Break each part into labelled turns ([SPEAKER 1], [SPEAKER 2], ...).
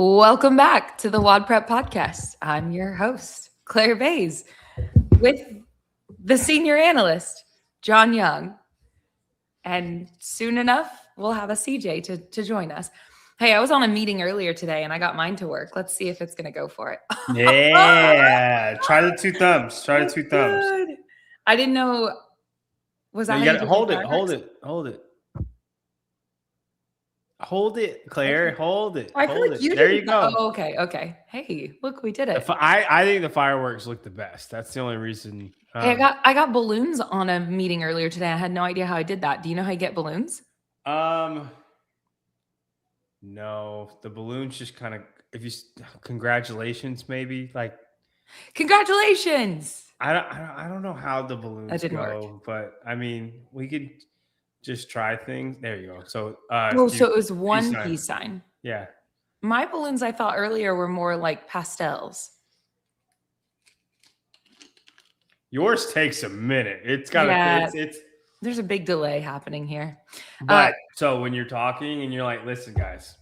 [SPEAKER 1] Welcome back to the WODprep podcast. I'm your host, Claire Bays, with the senior analyst, John Young. And soon enough, we'll have a CJ to join us. Hey, I was on a meeting earlier today and I got mine to work. Let's see if it's going to go for it.
[SPEAKER 2] Yeah. Try the two thumbs. Try the two thumbs.
[SPEAKER 1] Good. I didn't know. Was that
[SPEAKER 2] you
[SPEAKER 1] how
[SPEAKER 2] gotta hold it, hold it, hold it. Hold it, Claire.
[SPEAKER 1] Okay.
[SPEAKER 2] Hold it.
[SPEAKER 1] I feel
[SPEAKER 2] hold
[SPEAKER 1] like
[SPEAKER 2] it.
[SPEAKER 1] you
[SPEAKER 2] There
[SPEAKER 1] did.
[SPEAKER 2] you go.
[SPEAKER 1] Oh, okay. Hey, look, we did it.
[SPEAKER 2] I think the fireworks look the best. That's the only reason.
[SPEAKER 1] Hey, I got balloons on a meeting earlier today. I had no idea how I did that. Do you know how you get balloons?
[SPEAKER 2] No, the balloons just kind of. Congratulations, maybe like.
[SPEAKER 1] Congratulations.
[SPEAKER 2] I don't know how the balloons
[SPEAKER 1] That didn't
[SPEAKER 2] go,
[SPEAKER 1] work.
[SPEAKER 2] but I mean, we could just try things. There you go. So,
[SPEAKER 1] So it was one peace sign.
[SPEAKER 2] Yeah.
[SPEAKER 1] My balloons, I thought earlier, were more like pastels.
[SPEAKER 2] Yours takes a minute. It's got it's
[SPEAKER 1] there's a big delay happening here.
[SPEAKER 2] But so when you're talking and you're like, listen, guys,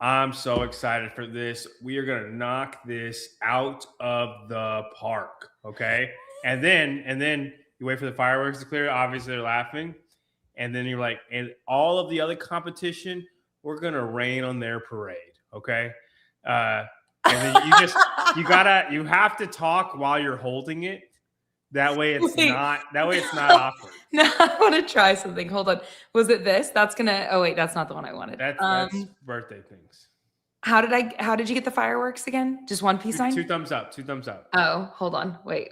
[SPEAKER 2] I'm so excited for this. We are gonna knock this out of the park. Okay. And then you wait for the fireworks to clear. Obviously, they're laughing. And then you're like, and all of the other competition, we're gonna rain on their parade. Okay. And then you have to talk while you're holding it. That way it's not awkward.
[SPEAKER 1] No, I want to try something. Hold on. Was it this? That's not the one I wanted.
[SPEAKER 2] That's birthday things.
[SPEAKER 1] How did you get the fireworks again? Just one peace sign?
[SPEAKER 2] Two thumbs up.
[SPEAKER 1] Oh, hold on. Wait.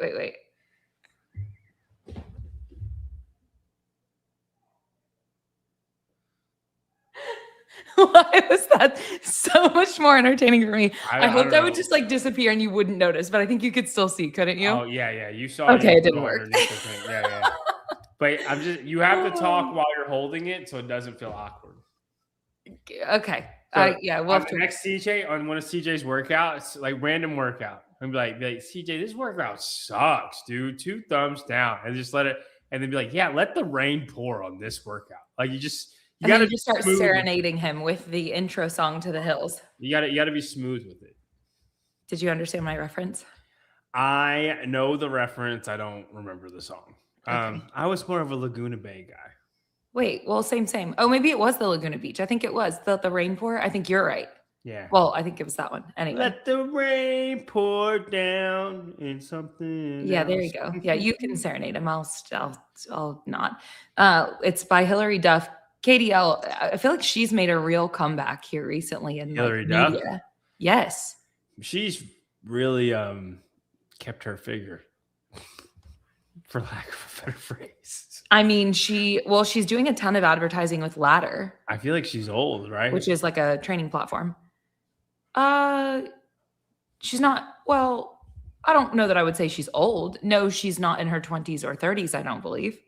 [SPEAKER 1] Why was that so much more entertaining for me? I hoped that would just like disappear and you wouldn't notice, but I think you could still see, couldn't you?
[SPEAKER 2] Oh yeah. You saw.
[SPEAKER 1] Okay, it didn't work.
[SPEAKER 2] Yeah. But you have to talk while you're holding it so it doesn't feel awkward.
[SPEAKER 1] Okay.
[SPEAKER 2] So
[SPEAKER 1] we'll have to
[SPEAKER 2] next CJ on one of CJ's workouts, like random workout. I'm be like, CJ, this workout sucks, dude. 2 thumbs down, and just let it, and then be like, yeah, let the rain pour on this workout. Like you got to
[SPEAKER 1] just start serenading him with the intro song to the hills.
[SPEAKER 2] You got to be smooth with it.
[SPEAKER 1] Did you understand my reference?
[SPEAKER 2] I know the reference. I don't remember the song. Okay. I was more of a Laguna Bay guy.
[SPEAKER 1] Wait, well, same. Oh, maybe it was the Laguna Beach. I think it was the rain pour. I think you're right.
[SPEAKER 2] Yeah.
[SPEAKER 1] Well, I think it was that one. Anyway.
[SPEAKER 2] Let the rain pour down in something.
[SPEAKER 1] Yeah, there you go. Yeah, you can serenade him. I'll not. It's by Hillary Duff. KDL, I feel like she's made a real comeback here recently in
[SPEAKER 2] Hillary Duff.
[SPEAKER 1] Yes.
[SPEAKER 2] She's really kept her figure, for lack of a better phrase.
[SPEAKER 1] I mean, she's doing a ton of advertising with Ladder.
[SPEAKER 2] I feel like she's old, right?
[SPEAKER 1] Which is like a training platform. She's not, well, I don't know that I would say she's old. No, she's not in her 20s or 30s, I don't believe.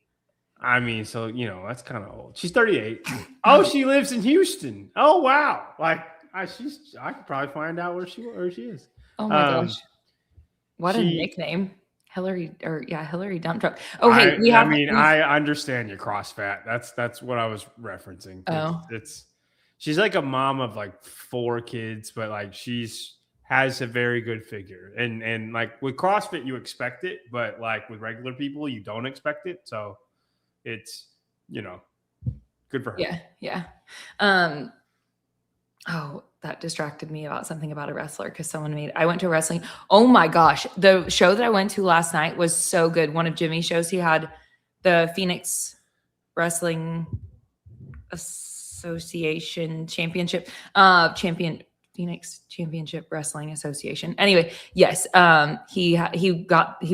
[SPEAKER 2] I mean, so, that's kind of old. She's 38. Oh, she lives in Houston. Oh, wow. Like, I could probably find out where she is.
[SPEAKER 1] Oh, my gosh. What a nickname. Hillary Dump Truck. Oh, hey,
[SPEAKER 2] I understand your CrossFit. That's what I was referencing.
[SPEAKER 1] Oh.
[SPEAKER 2] She's like a mom of like 4 kids, but like has a very good figure. And like with CrossFit, you expect it, but like with regular people, you don't expect it. So it's, good for her.
[SPEAKER 1] Yeah. Oh, that distracted me about something about a wrestler because I went to wrestling. Oh my gosh. The show that I went to last night was so good. One of Jimmy's shows, he had the Phoenix Wrestling Association Championship, Phoenix Championship Wrestling Association. Anyway, yes. He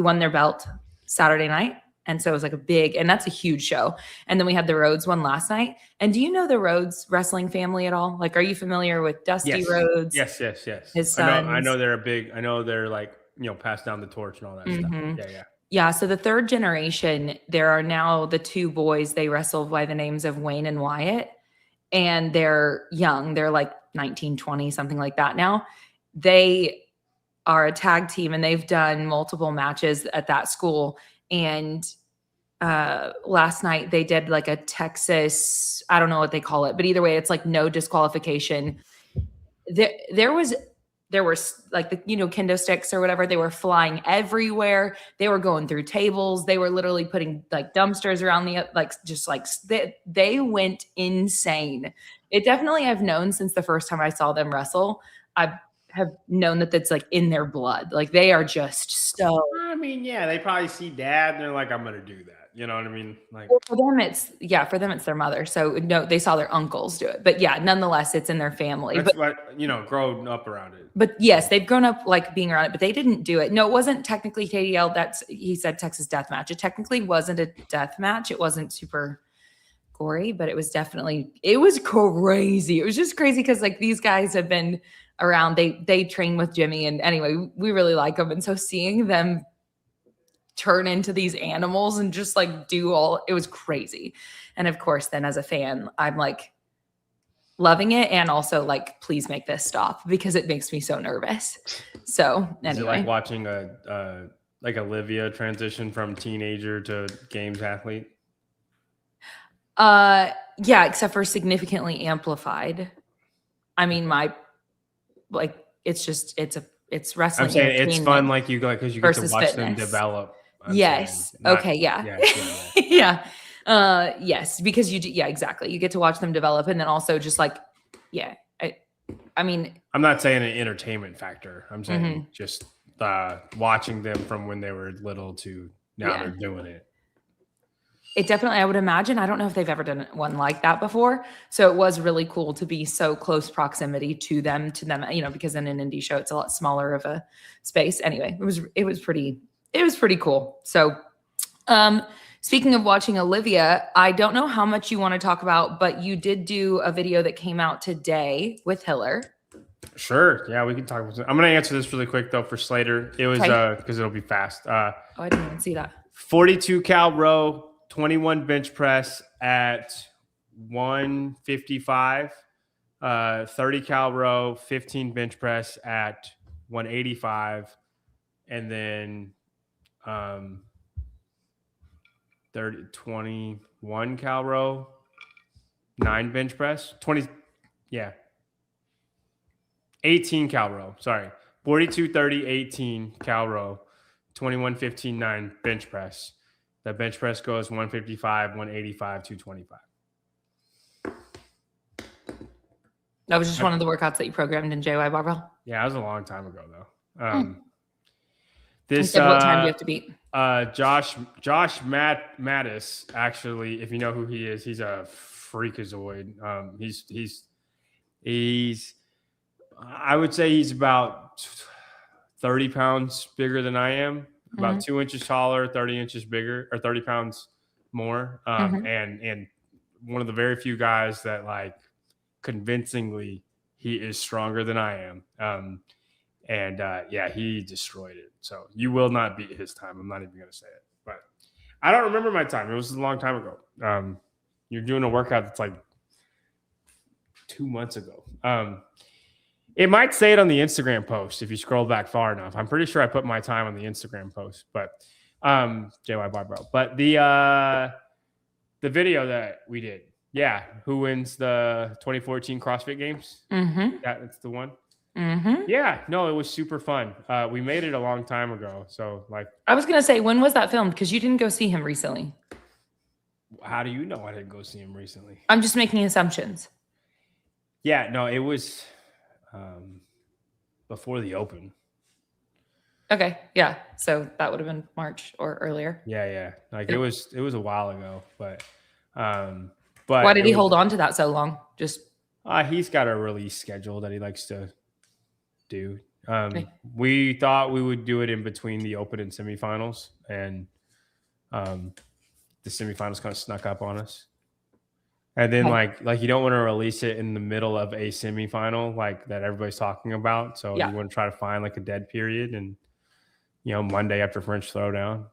[SPEAKER 1] won their belt Saturday night. And so it was like and that's a huge show. And then we had the Rhodes one last night. And do you know the Rhodes wrestling family at all? Like, are you familiar with Dusty Rhodes?
[SPEAKER 2] Yes.
[SPEAKER 1] His sons.
[SPEAKER 2] I know they're like, passed down the torch and all that stuff. Yeah.
[SPEAKER 1] Yeah. So the 3rd generation, there are now the 2 boys. They wrestle by the names of Wayne and Wyatt. And they're young. They're like 19, 20, something like that now. They are a tag team and they've done multiple matches at that school. And last night they did like a Texas, I don't know what they call it, but either way, it's like no disqualification. there were like the, kendo sticks or whatever. They were flying everywhere. They were going through tables. They were literally putting like dumpsters around they went insane. It definitely, I've known since the first time I saw them wrestle, I have known that that's like in their blood. Like they are just so.
[SPEAKER 2] I mean, yeah, they probably see dad and they're like, I'm going to do that. You know what I mean? Like,
[SPEAKER 1] well, for them, it's their mother. So no, they saw their uncles do it, but yeah, nonetheless, it's in their family.
[SPEAKER 2] That's what, growing up around it.
[SPEAKER 1] But yes, they've grown up like being around it, but they didn't do it. No, it wasn't technically KDL. He said Texas death match. It technically wasn't a death match. It wasn't super gory, but it was crazy. It was just crazy because like these guys have been around. They train with Jimmy, and anyway, we really like them. And so seeing them turn into these animals and just like it was crazy. And of course, then as a fan, I'm like loving it, and also like, please make this stop because it makes me so nervous. So anyway.
[SPEAKER 2] Is it like watching like Olivia transition from teenager to games athlete?
[SPEAKER 1] Yeah, except for significantly amplified. I mean, it's wrestling.
[SPEAKER 2] I'm saying it's fun, like because you get to watch them develop.
[SPEAKER 1] Yes. Okay. Yeah. Yeah. Yes, because exactly. You get to watch them develop, and then also just like, yeah. I mean,
[SPEAKER 2] I'm not saying an entertainment factor. I'm saying just watching them from when they were little to now they're doing it.
[SPEAKER 1] It definitely, I would imagine. I don't know if they've ever done one like that before. So it was really cool to be so close proximity to them, because in an indie show, it's a lot smaller of a space. Anyway, it was pretty cool. So, speaking of watching Olivia, I don't know how much you want to talk about, but you did do a video that came out today with Hiller.
[SPEAKER 2] Sure. Yeah, we can talk about it. I'm going to answer this really quick though for Slater. It was because it'll be fast.
[SPEAKER 1] I didn't even see that.
[SPEAKER 2] 42 cal row, 21 bench press at 155, 30 cal row, 15 bench press at 185, and then 21 cal row, 9 bench press, 18 cal row, sorry, 42, 30, 18 cal row, 21, 15, 9 bench press. The bench press goes 155, 185, 225.
[SPEAKER 1] That was just one of the workouts that you programmed in JY Barbell?
[SPEAKER 2] Yeah, that was a long time ago, though. This
[SPEAKER 1] what time do you have to beat?
[SPEAKER 2] Josh Mattis, actually, if you know who he is, he's a freakazoid. He's I would say he's about 30 pounds bigger than I am. About 2 inches taller, 30 inches bigger, or 30 pounds more. And one of the very few guys that like convincingly he is stronger than I am. He destroyed it. So you will not beat his time. I'm not even going to say it, but I don't remember my time. It was a long time ago. You're doing a workout that's like 2 months ago. It might say it on the Instagram post if you scroll back far enough. I'm pretty sure I put my time on the Instagram post, but JY Barbell. But the video that we did, who wins the 2014 CrossFit Games? That's the one. Yeah, no, it was super fun. We made it a long time ago, so like.
[SPEAKER 1] I was gonna say, when was that filmed? Because you didn't go see him recently.
[SPEAKER 2] How do you know I didn't go see him recently?
[SPEAKER 1] I'm just making assumptions.
[SPEAKER 2] Yeah, no, it was. Before the Open.
[SPEAKER 1] Okay, yeah. So that would have been March or earlier.
[SPEAKER 2] Yeah. Like it was a while ago, but
[SPEAKER 1] why did he hold on to that so long? Just
[SPEAKER 2] he's got a release schedule that he likes to do. We thought we would do it in between the Open and semifinals, and the semifinals kind of snuck up on us. And then like you don't want to release it in the middle of a semifinal like that everybody's talking about. So you want to try to find like a dead period, and Monday after French Throwdown,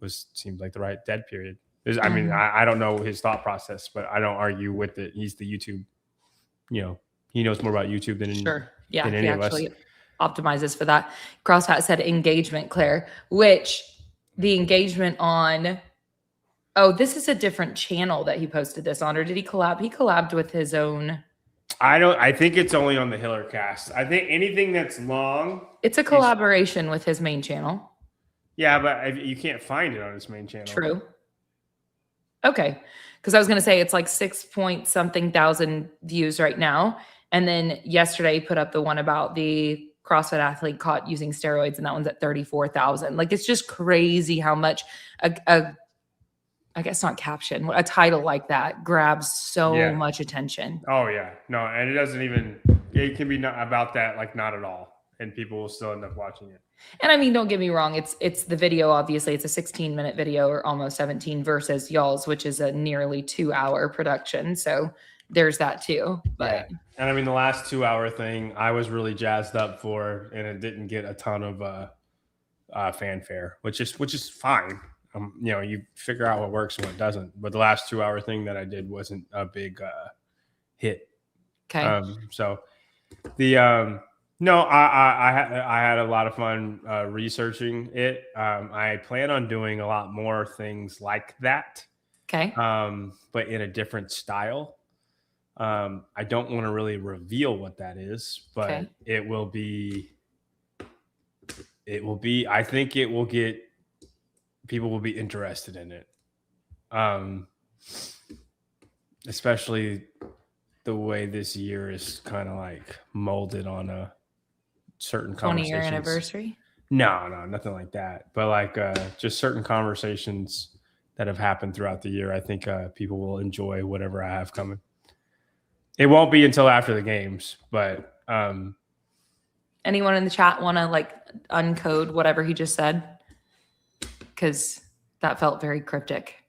[SPEAKER 2] seemed like the right dead period. I mean, I don't know his thought process, but I don't argue with it. He's the YouTube, he knows more about YouTube than than any of us.
[SPEAKER 1] Optimizes for that. CrossFit said engagement, Claire, which the engagement on. Oh, this is a different channel that he posted this on, or did he collab? He collabed with his own.
[SPEAKER 2] I think it's only on the Hiller cast. I think anything that's long.
[SPEAKER 1] It's a collaboration with his main channel.
[SPEAKER 2] Yeah, but you can't find it on his main channel.
[SPEAKER 1] True. Okay. Because I was going to say it's like 6 point something thousand views right now. And then yesterday put up the one about the CrossFit athlete caught using steroids, and that one's at 34,000. Like, it's just crazy how much I guess not caption, a title like that grabs so much attention.
[SPEAKER 2] Oh yeah. No, and it can be not about that, like not at all. And people will still end up watching it.
[SPEAKER 1] And I mean, don't get me wrong. It's the video, obviously it's a 16-minute video, or almost 17, versus y'all's, which is a nearly 2-hour production. So there's that too. But
[SPEAKER 2] yeah. And I mean, the last 2-hour thing I was really jazzed up for, and it didn't get a ton of fanfare, which is fine. You figure out what works and what doesn't. But the last 2-hour thing that I did wasn't a big hit.
[SPEAKER 1] Okay.
[SPEAKER 2] So the no, I had a lot of fun researching it. I plan on doing a lot more things like that.
[SPEAKER 1] Okay.
[SPEAKER 2] But in a different style. I don't want to really reveal what that is, but
[SPEAKER 1] okay.
[SPEAKER 2] it will be, I think it will get, people will be interested in it. Especially the way this year is kind of like molded on a certain
[SPEAKER 1] 20-year anniversary.
[SPEAKER 2] No, nothing like that. But like just certain conversations that have happened throughout the year. I think people will enjoy whatever I have coming. It won't be until after the games, but
[SPEAKER 1] anyone in the chat want to like uncode whatever he just said? Because that felt very cryptic.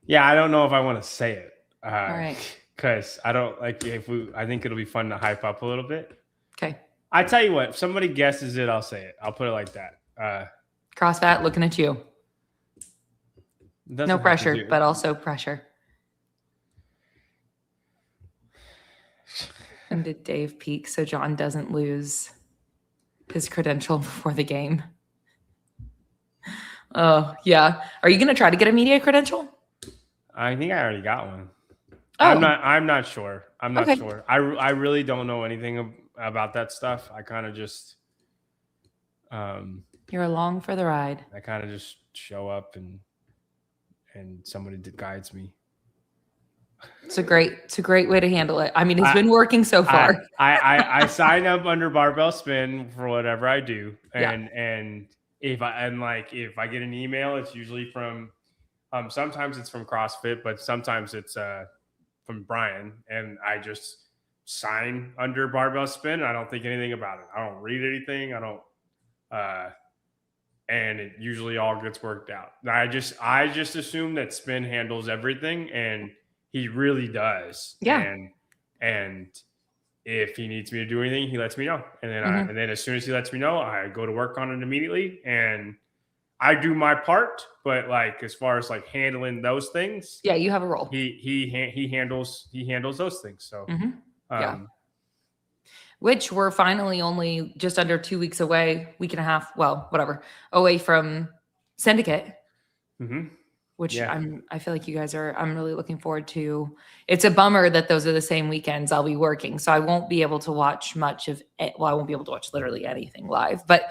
[SPEAKER 2] Yeah, I don't know if I want to say it.
[SPEAKER 1] All right.
[SPEAKER 2] Because I don't like I think it'll be fun to hype up a little bit.
[SPEAKER 1] Okay.
[SPEAKER 2] I tell you what, if somebody guesses it, I'll say it. I'll put it like that.
[SPEAKER 1] CrossFit looking at you. No pressure, but also pressure. And did Dave peek so John doesn't lose his credential before the game? Oh, yeah. Are you going to try to get a media credential?
[SPEAKER 2] I think I already got one.
[SPEAKER 1] Oh.
[SPEAKER 2] I'm not sure. I'm not sure. I really don't know anything about that stuff. I kind of just
[SPEAKER 1] you're along for the ride.
[SPEAKER 2] I kind of just show up and somebody guides me.
[SPEAKER 1] It's a great way to handle it. I mean, it's been working so far.
[SPEAKER 2] I sign up under barbell spin for whatever I do. And if I get an email, it's usually from sometimes it's from CrossFit, but sometimes it's from Brian, and I just sign under barbell spin. I don't think anything about it. I don't read anything. I don't and it usually all gets worked out. I just assume that spin handles everything, and he really does.
[SPEAKER 1] Yeah.
[SPEAKER 2] And if he needs me to do anything, he lets me know. And then and then as soon as he lets me know, I go to work on it immediately, and I do my part. But like as far as like handling those things,
[SPEAKER 1] yeah, you have a role.
[SPEAKER 2] He handles those things. So
[SPEAKER 1] yeah. Which we're finally only just under 2 weeks away, week and a half, well, whatever, away from Syndicate. Which I feel like you guys I'm really looking forward to. It's a bummer that those are the same weekends I'll be working. So I won't be able to watch much of it. Well, I won't be able to watch literally anything live, but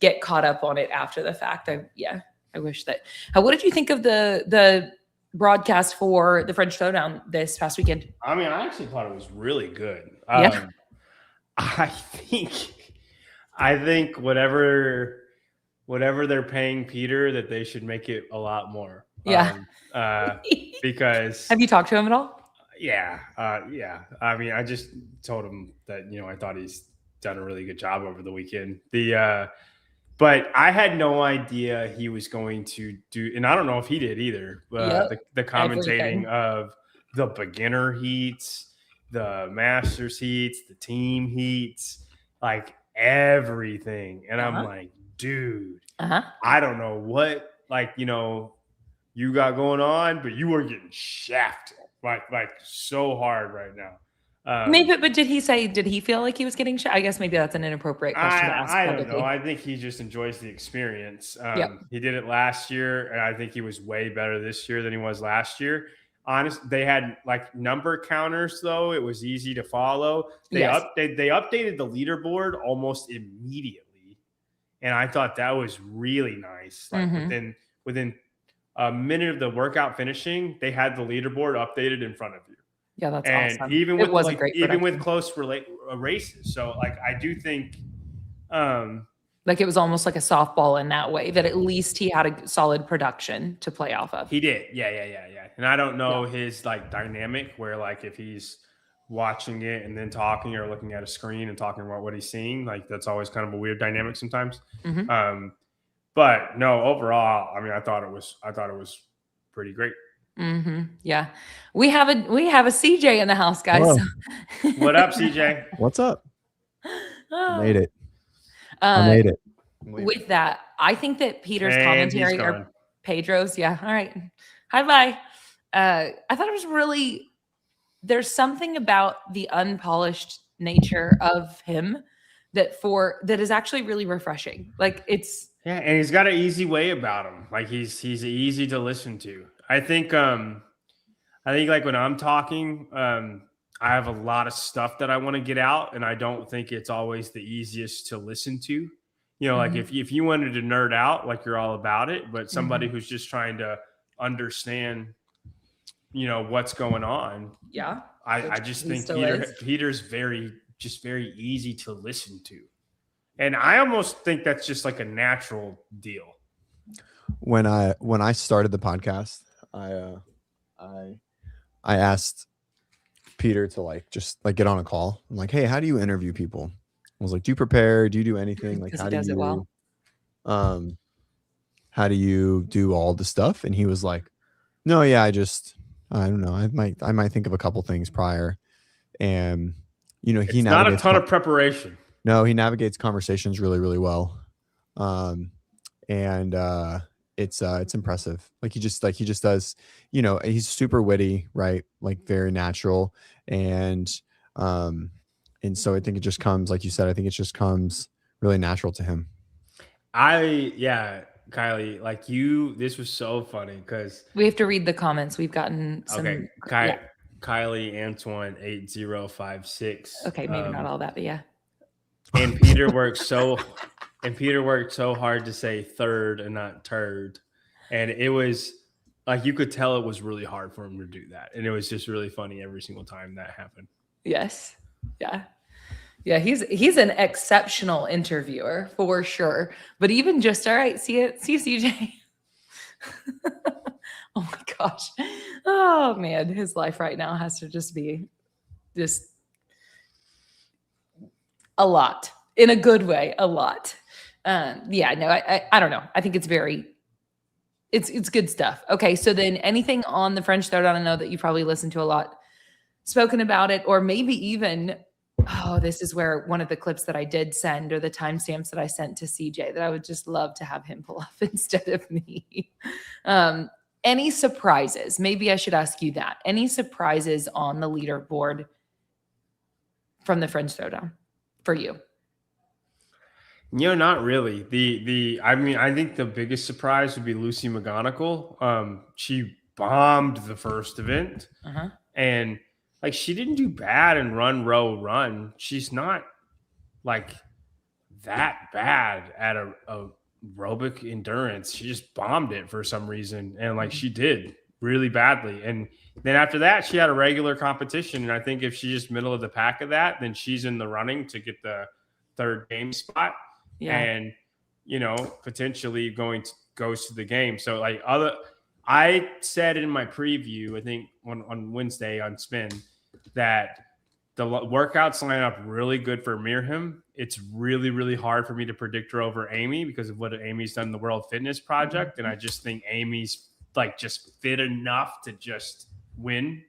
[SPEAKER 1] get caught up on it after the fact. I wish that. What did you think of the broadcast for the French Throwdown this past weekend?
[SPEAKER 2] I mean, I actually thought it was really good.
[SPEAKER 1] Yeah.
[SPEAKER 2] I think whatever they're paying Peter, that they should make it a lot more.
[SPEAKER 1] Yeah.
[SPEAKER 2] Because
[SPEAKER 1] have you talked to him at all?
[SPEAKER 2] Yeah. I mean, I just told him that, I thought he's done a really good job over the weekend. But I had no idea he was going to do, and I don't know if he did either, the commentating of the beginner heats, the masters heats, the team heats, like everything. And I'm like, dude, I don't know what, you got going on, but you are getting shafted like so hard right now.
[SPEAKER 1] Maybe, but did he feel like he was getting shafted? I guess maybe that's an inappropriate question to ask.
[SPEAKER 2] I don't know. I think he just enjoys the experience. He did it last year, and I think he was way better this year than he was last year. they had like number counters though. It was easy to follow. They updated the leaderboard almost immediately. And I thought that was really nice. Like within a minute of the workout finishing, they had the leaderboard updated in front of you.
[SPEAKER 1] Yeah, that's awesome.
[SPEAKER 2] Even with with close races. So like I do think
[SPEAKER 1] like it was almost like a softball in that way, that at least he had a solid production to play off of.
[SPEAKER 2] He did. Yeah. And I don't know his like dynamic where like if he's watching it and then talking or looking at a screen and talking about what he's seeing, like that's always kind of a weird dynamic sometimes. But no, overall, I mean, I thought it was pretty great.
[SPEAKER 1] Yeah. We have a CJ in the house, guys.
[SPEAKER 2] What up, CJ?
[SPEAKER 3] What's up? I made it. I made it.
[SPEAKER 1] With that, I think that Peter's commentary or Pedro's. Yeah. All right. Hi, bye. I thought it was really, there's something about the unpolished nature of him that is actually really refreshing. Like it's,
[SPEAKER 2] yeah. And he's got an easy way about him. Like he's easy to listen to. I think like when I'm talking, I have a lot of stuff that I want to get out, and I don't think it's always the easiest to listen to. You know, like if you wanted to nerd out, like you're all about it, but somebody who's just trying to understand, you know, what's going on.
[SPEAKER 1] Yeah.
[SPEAKER 2] I just think Peter's very easy to listen to. And I almost think that's just like a natural deal.
[SPEAKER 3] When I started the podcast, I asked Peter to like just like get on a call. I'm like, hey, how do you interview people? I was like, do you prepare? Do you do anything? Like how do you how do you do all the stuff? And he was like, no, yeah, I don't know. I might think of a couple things prior. And you know,
[SPEAKER 2] it's not a ton of preparation.
[SPEAKER 3] No, he navigates conversations really, really well. It's impressive. Like he just does, you know, he's super witty, right? Like very natural. And so I think it just comes, like you said, I think it just comes really natural to him.
[SPEAKER 2] Kylie, like this was so funny because
[SPEAKER 1] we have to read the comments. We've gotten some.
[SPEAKER 2] Okay. Kylie Antoine 8056.
[SPEAKER 1] Okay. Maybe not all that, but yeah.
[SPEAKER 2] And Peter worked so hard to say third and not turd. And it was like, you could tell it was really hard for him to do that. And it was just really funny every single time that happened. Yes.
[SPEAKER 1] Yeah. Yeah. He's an exceptional interviewer for sure. But even just, all right, see you, CJ. Oh my gosh. Oh man. His life right now has to just be just a lot, in a good way, a lot. I don't know. I think it's it's good stuff. Okay. So then anything on the French Throwdown, I know that you probably listened to a lot spoken about it, or maybe even, this is where one of the clips that I did send, or the timestamps that I sent to CJ, that I would just love to have him pull up instead of me. Any surprises? Maybe I should ask you that. Any surprises on the leaderboard from the French Throwdown for you?
[SPEAKER 2] You know, not really. I think the biggest surprise would be Lucy McGonigal. She bombed the first event, and like she didn't do bad in run, row, run. She's not like that bad at a aerobic endurance. She just bombed it for some reason, and like she did really badly. And then after that, she had a regular competition, and I think if she's just middle of the pack of that, then she's in the running to get the third game spot. Yeah. And, you know, potentially goes to the game. So like I said in my preview, I think on Wednesday on Spin, that the workouts line up really good for Mirham. It's really, really hard for me to predict her over Amy because of what Amy's done in the World Fitness Project. And I just think Amy's like just fit enough to just win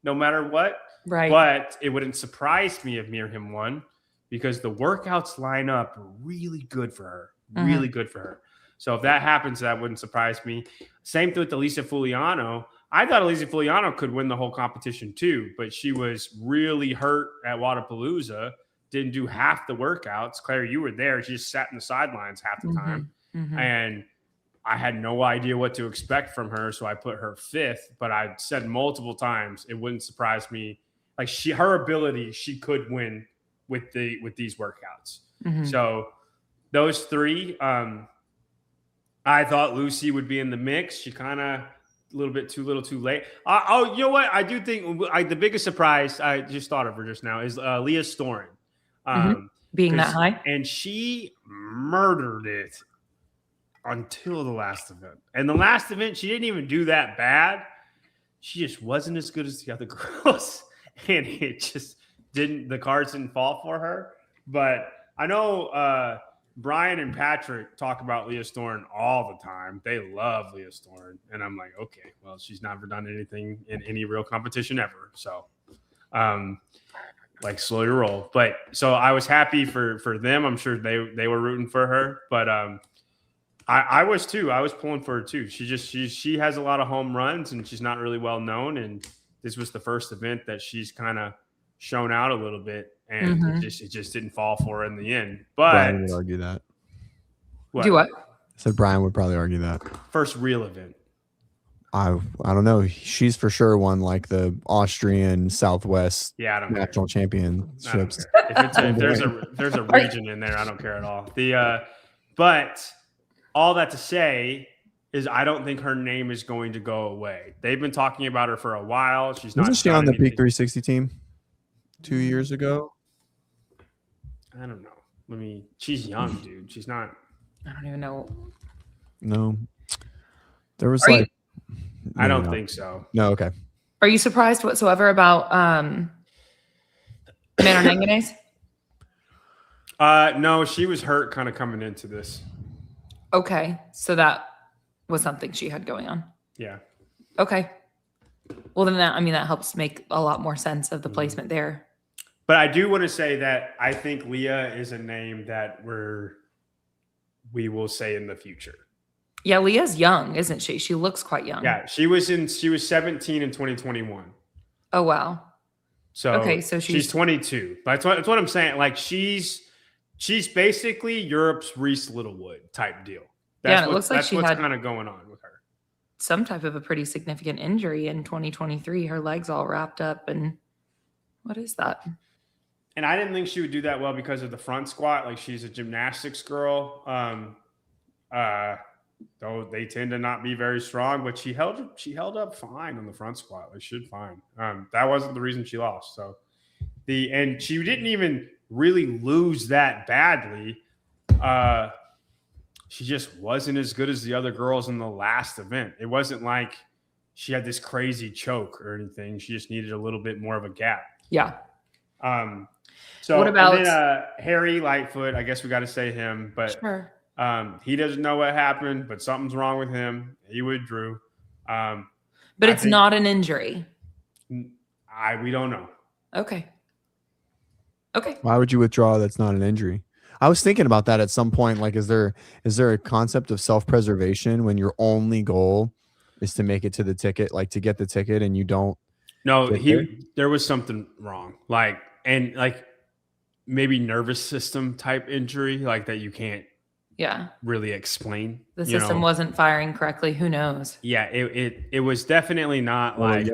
[SPEAKER 2] no matter what. Right. But it wouldn't surprise me if Mirham won, because the workouts line up really good for her, really good for her. So if that happens, that wouldn't surprise me. Same thing with Elisa Fuliano. I thought Elisa Fuliano could win the whole competition too, but she was really hurt at Wodapalooza, didn't do half the workouts. Claire, you were there. She just sat in the sidelines half the time. And I had no idea what to expect from her, so I put her 5th. But I said multiple times it wouldn't surprise me. Like her ability, she could win with these workouts.
[SPEAKER 1] Mm-hmm.
[SPEAKER 2] So those 3, I thought Lucy would be in the mix. She kind of a little bit too late. Oh, you know what? I do think the biggest surprise I just thought of her just now is Leah Storen.
[SPEAKER 1] Being that high,
[SPEAKER 2] and she murdered it until the last event. And the last event, she didn't even do that bad. She just wasn't as good as the other girls, and it just the cards didn't fall for her. But I know Brian and Patrick talk about Leah Storen all the time. They love Leah Storen, and I'm like, okay, well, she's never done anything in any real competition ever, so like slow your roll. But so I was happy for them. I'm sure they were rooting for her, but I was too. I was pulling for her too. She has a lot of home runs, and she's not really well known. And this was the first event that she's kind of shown out a little bit, and it just didn't fall for her in the end. But
[SPEAKER 3] Brian would argue that.
[SPEAKER 1] Do what?
[SPEAKER 3] I said Brian would probably argue that.
[SPEAKER 2] First real event.
[SPEAKER 3] I don't know. She's for sure won like the Austrian Southwest national championships.
[SPEAKER 2] If there's a region in there, I don't care at all. But all that to say is I don't think her name is going to go away. They've been talking about her for a while.
[SPEAKER 3] Wasn't she on the Peak 360 team 2 years ago?
[SPEAKER 2] I don't know. She's young, dude. She's not.
[SPEAKER 1] I don't even know.
[SPEAKER 3] No. There was
[SPEAKER 2] I don't think so.
[SPEAKER 3] No, okay.
[SPEAKER 1] Are you surprised whatsoever about Manor
[SPEAKER 2] No, she was hurt kind of coming into this.
[SPEAKER 1] Okay. So that was something she had going on.
[SPEAKER 2] Yeah.
[SPEAKER 1] Okay. Well, then that helps make a lot more sense of the placement there.
[SPEAKER 2] But I do want to say that I think Leah is a name that we will say in the future.
[SPEAKER 1] Yeah, Leah's young, isn't she? She looks quite young.
[SPEAKER 2] Yeah, she was 17 in 2021.
[SPEAKER 1] Oh wow.
[SPEAKER 2] So
[SPEAKER 1] okay, so she's
[SPEAKER 2] 22. That's what I'm saying. Like she's basically Europe's Reese Littlewood type deal.
[SPEAKER 1] It looks like
[SPEAKER 2] what's kind of going on with her.
[SPEAKER 1] Some type of a pretty significant injury in 2023. Her legs all wrapped up, and what is that?
[SPEAKER 2] And I didn't think she would do that well because of the front squat. Like she's a gymnastics girl. Though they tend to not be very strong, but she held up fine on the front squat. Like she did fine. That wasn't the reason she lost. So and she didn't even really lose that badly. She just wasn't as good as the other girls in the last event. It wasn't like she had this crazy choke or anything. She just needed a little bit more of a gap.
[SPEAKER 1] Yeah.
[SPEAKER 2] So
[SPEAKER 1] what about
[SPEAKER 2] Harry Lightfoot? I guess we got to say him, but
[SPEAKER 1] sure.
[SPEAKER 2] He doesn't know what happened, but something's wrong with him. He withdrew.
[SPEAKER 1] But it's not an injury.
[SPEAKER 2] We don't know.
[SPEAKER 1] Okay.
[SPEAKER 3] Why would you withdraw? That's not an injury. I was thinking about that at some point. Like, is there a concept of self-preservation when your only goal is to make it to the ticket, like to get the ticket, and you don't?
[SPEAKER 2] No, there was something wrong. Like maybe nervous system type injury, like that you can't really explain.
[SPEAKER 1] The system wasn't firing correctly. Who knows?
[SPEAKER 2] Yeah, it was definitely not like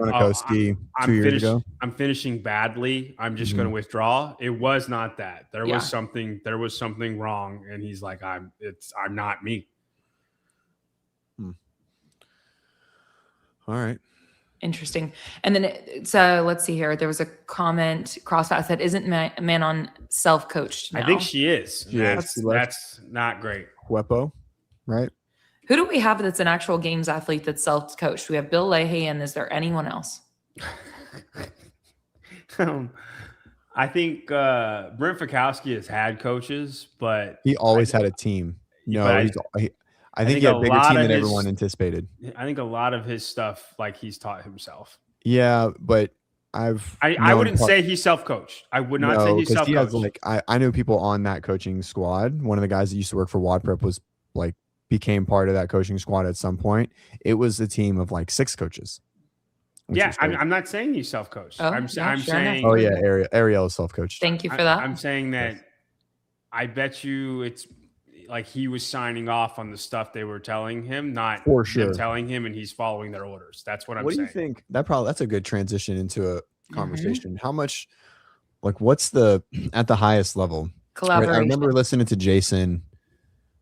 [SPEAKER 2] I'm finishing badly. I'm just going to withdraw. It was not that. There was something wrong, and he's like, I'm not me.
[SPEAKER 3] All right.
[SPEAKER 1] Interesting. And then so let's see here. There was a comment. CrossFit said, "Isn't Manon self-coached now?"
[SPEAKER 2] I think she is.
[SPEAKER 3] Yeah,
[SPEAKER 2] that's not great.
[SPEAKER 3] Huepo, right?
[SPEAKER 1] Who do we have that's an actual games athlete that's self-coached? We have Bill Leahy, and is there anyone else?
[SPEAKER 2] I think Brent Fikowski has had coaches, but
[SPEAKER 3] he always had a team. No, I think he had a bigger team than everyone anticipated.
[SPEAKER 2] I think a lot of his stuff, like he's taught himself.
[SPEAKER 3] Yeah, but I
[SPEAKER 2] wouldn't say he's self-coached. I would not say he's self-coached.
[SPEAKER 3] He has I know people on that coaching squad. One of the guys that used to work for WODprep became part of that coaching squad at some point. It was a team of 6 coaches.
[SPEAKER 2] Yeah, I'm not saying he's self-coached. I'm saying.
[SPEAKER 3] Oh yeah, Ariel is self-coached.
[SPEAKER 1] Thank you for that.
[SPEAKER 2] I'm saying that I bet you it's like he was signing off on the stuff they were telling him, not
[SPEAKER 3] For sure.
[SPEAKER 2] them telling him, and he's following their orders. That's what I'm
[SPEAKER 3] What do
[SPEAKER 2] saying.
[SPEAKER 3] you think? That's a good transition into a conversation. How much, like, what's the at the highest level?
[SPEAKER 1] Collaboration.
[SPEAKER 3] I remember listening to Jason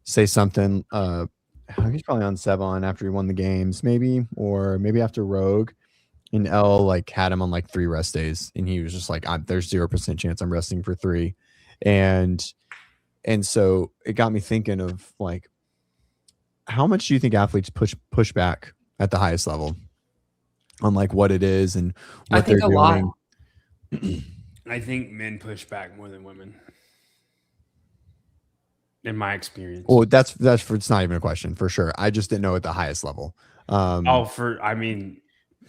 [SPEAKER 3] say something. He's probably on Sevon after he won the games, maybe, or maybe after Rogue. And L like had him on like 3 rest days, and he was just like, "There's 0% chance I'm resting for 3," and so it got me thinking of like, how much do you think athletes push back at the highest level on like what it is and what they're doing?
[SPEAKER 1] Lot.
[SPEAKER 2] I think men push back more than women, in my experience.
[SPEAKER 3] Well, that's it's not even a question for sure. I just didn't know at the highest level.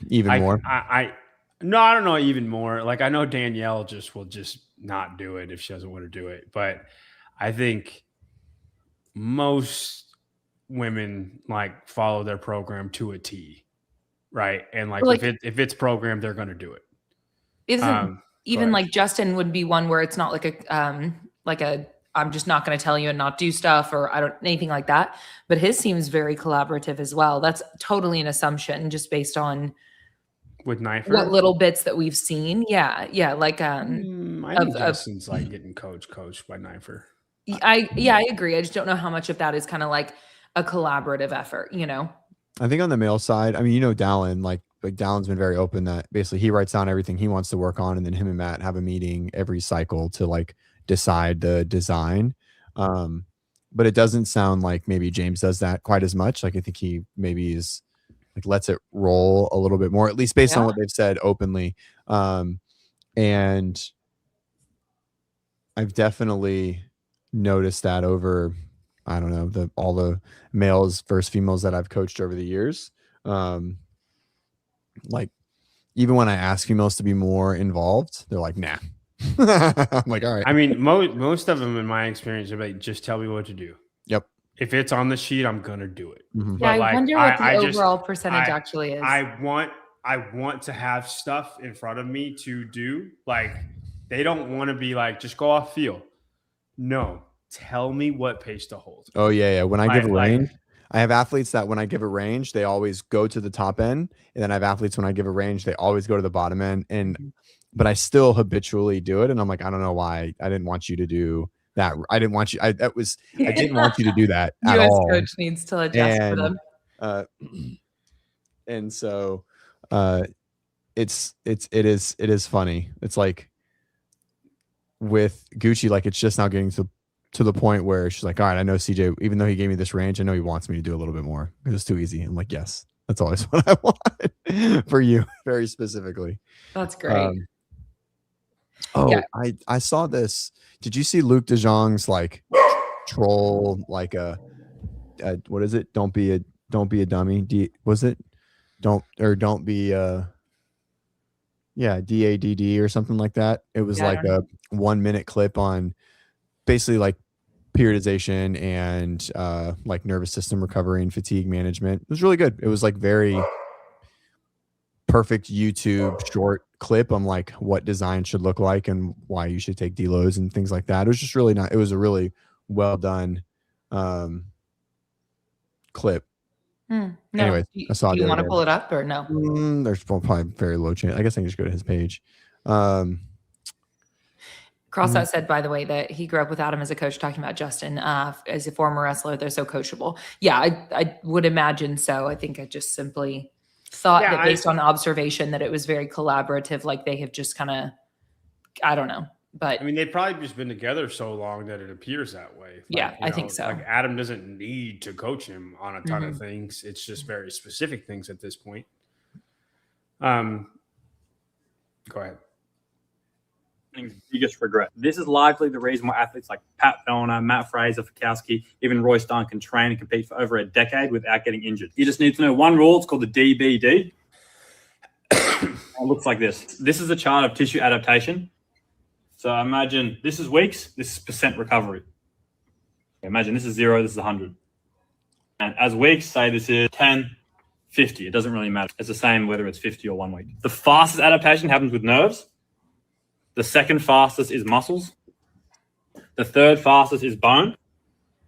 [SPEAKER 3] Even more.
[SPEAKER 2] No, I don't know even more. Like I know Danielle will just not do it if she doesn't want to do it. But I think most women like follow their program to a T, right? And like if it's programmed, they're going to do it.
[SPEAKER 1] Even like Justin would be one where it's not like a I'm just not going to tell you and not do stuff or anything like that. But his seems very collaborative as well. That's totally an assumption just based on
[SPEAKER 2] with Knifer,
[SPEAKER 1] what little bits that we've seen. Yeah. Like
[SPEAKER 2] I think Justin's like getting coached by Knifer.
[SPEAKER 1] I agree. I just don't know how much of that is kind of like a collaborative effort, you know?
[SPEAKER 3] I think on the male side, I mean, Dallin, like Dallin's been very open that basically he writes down everything he wants to work on, and then him and Matt have a meeting every cycle to like decide the design. But it doesn't sound like maybe James does that quite as much. Like I think he maybe is like lets it roll a little bit more, at least based on what they've said openly. And I've definitely noticed that over, I don't know, all the males versus females that I've coached over the years. Like even when I ask females to be more involved, they're like, nah. I'm like, all right.
[SPEAKER 2] I mean, most of them in my experience are like, just tell me what to do.
[SPEAKER 3] Yep.
[SPEAKER 2] If it's on the sheet, I'm gonna do it.
[SPEAKER 3] Mm-hmm.
[SPEAKER 1] Yeah, I wonder what the overall percentage actually is.
[SPEAKER 2] I want to have stuff in front of me to do. Like they don't want to be like, just go off feel. No, tell me what pace to hold.
[SPEAKER 3] Oh yeah. When I give a range, I have athletes that when I give a range, they always go to the top end, and then I have athletes when I give a range, they always go to the bottom end. But I still habitually do it, and I'm like, I don't know why. I didn't want you to do that. I didn't want you. I didn't want you to do that at all.
[SPEAKER 1] Coach needs to adjust for them.
[SPEAKER 3] And so, it is funny. It's like with Gucci, like it's just now getting to the point where she's like, all right, I know CJ, even though he gave me this range, I know he wants me to do a little bit more because it's too easy. I'm like, yes, that's always what I want for you, very specifically.
[SPEAKER 1] That's great.
[SPEAKER 3] I saw this. Did you see Luke DeJong's like troll, like what is it? Don't be a dummy. Was it? Don't be DADD or something like that. It was like a 1-minute clip on basically like periodization and like nervous system recovery and fatigue management. It was really good. It was like very perfect YouTube short clip on like what design should look like and why you should take deloads and things like that. It was just really not. It was a really well done clip.
[SPEAKER 1] No.
[SPEAKER 3] Anyways, I saw it.
[SPEAKER 1] Do you want to pull it up or no?
[SPEAKER 3] There's probably very low chance. I guess I can just go to his page.
[SPEAKER 1] CrossFit said, by the way, that he grew up with Adam as a coach, talking about Justin as a former wrestler. They're so coachable. Yeah, I would imagine so. I think I just simply thought that based on observation that it was very collaborative, like they have just kind of, I don't know. But
[SPEAKER 2] I mean, they've probably just been together so long that it appears that way. Like,
[SPEAKER 1] yeah, I think so.
[SPEAKER 2] Like Adam doesn't need to coach him on a ton of things. It's just very specific things at this point. Go ahead.
[SPEAKER 4] Biggest regret. This is largely the reason why athletes like Pat Fellner, Matt Fraser, Fikowski, even Royce Dunn can train and compete for over a decade without getting injured. You just need to know one rule. It's called the DBD. It looks like this. This is a chart of tissue adaptation. So imagine this is weeks, this is percent recovery. Imagine this is 0, this is 100. And as weeks, say this is 10, 50. It doesn't really matter. It's the same whether it's 50 or 1 week. The fastest adaptation happens with nerves. The second fastest is muscles. The third fastest is bone.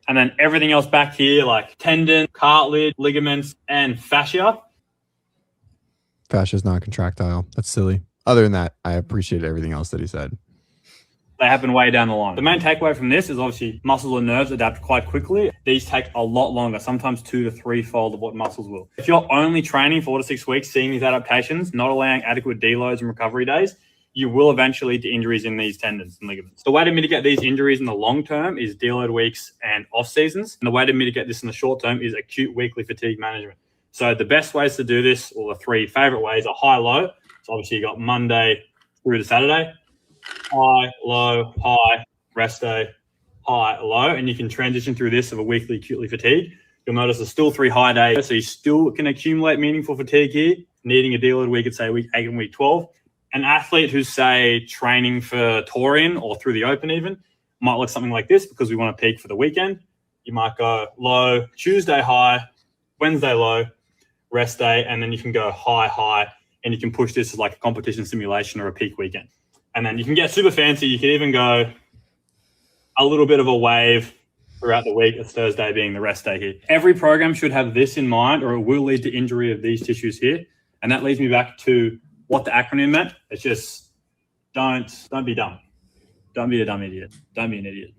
[SPEAKER 4] And then everything else back here, like tendon, cartilage, ligaments, and fascia.
[SPEAKER 3] Fascia is not contractile. That's silly. Other than that, I appreciate everything else that he said.
[SPEAKER 4] They happen way down the line. The main takeaway from this is obviously muscles and nerves adapt quite quickly. These take a lot longer, sometimes 2 to 3-fold of what muscles will. If you're only training 4 to 6 weeks, seeing these adaptations, not allowing adequate deloads and recovery days, you will eventually lead to injuries in these tendons and ligaments. The way to mitigate these injuries in the long term is deload weeks and off seasons. And the way to mitigate this in the short term is acute weekly fatigue management. So the best ways to do this, or the 3 favorite ways, are high-low. So obviously you got Monday through to Saturday. High, low, high, rest day, high, low, and you can transition through this of a weekly acutely fatigue. You'll notice there's still 3 high days, so you still can accumulate meaningful fatigue here, needing a deload week at, say, week 8 and week 12. An athlete who's, say, training for Taurian or through the Open even might look something like this, because we want to peak for the weekend. You might go low, Tuesday high, Wednesday low, rest day, and then you can go high, high, and you can push this as like a competition simulation or a peak weekend. And then you can get super fancy. You can even go a little bit of a wave throughout the week, as Thursday being the rest day here. Every program should have this in mind, or it will lead to injury of these tissues here. And that leads me back to what the acronym meant. It's just don't be dumb. Don't be a dumb idiot. Don't be an idiot.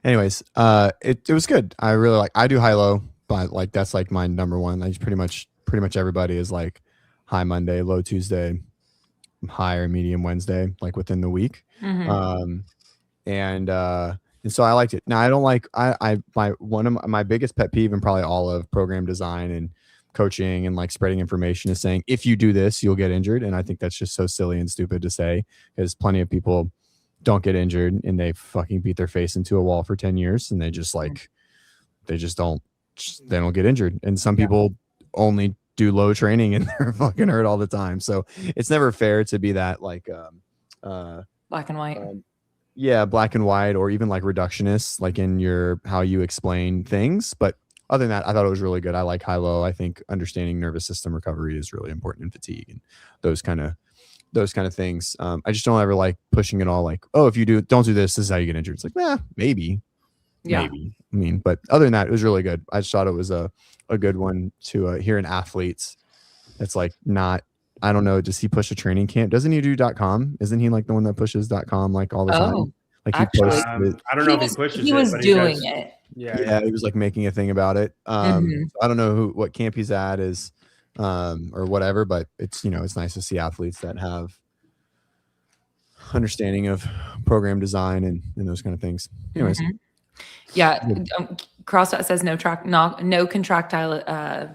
[SPEAKER 3] Anyways, it was good. I really I do high-low, but like that's like my number one. Like pretty much everybody is like high Monday, low Tuesday, high or medium Wednesday, like within the week. And so I liked it. Now I don't like one of my biggest pet peeve, and probably all of program design and coaching and like spreading information, is saying if you do this you'll get injured. And I think that's just so silly and stupid to say, because plenty of people don't get injured and they fucking beat their face into a wall for 10 years and they just like they don't get injured. And some people only do low training and they're fucking hurt all the time. So it's never fair to be that like
[SPEAKER 1] black and white.
[SPEAKER 3] Black and white, or even like reductionist, like in your how you explain things. But other than that, I thought it was really good. I like high-low. I think understanding nervous system recovery is really important in fatigue and those kind of things. I just don't ever like pushing it all like, oh, if you don't do this is how you get injured. It's like, maybe. I mean, but other than that, it was really good. I just thought it was a good one to hear in athletes. It's like not, I don't know. Does he push a training camp? Doesn't he do .com? Isn't he like the one that pushes .com like all the time? Like he posts
[SPEAKER 2] I don't know if he pushes it.
[SPEAKER 1] He was
[SPEAKER 2] but
[SPEAKER 1] doing
[SPEAKER 2] does.
[SPEAKER 1] it.
[SPEAKER 3] Yeah, he was like making a thing about it. I don't know what camp he's at is, or whatever, but it's, it's nice to see athletes that have understanding of program design and those kind of things. Anyways.
[SPEAKER 1] CrossFit says no contractile,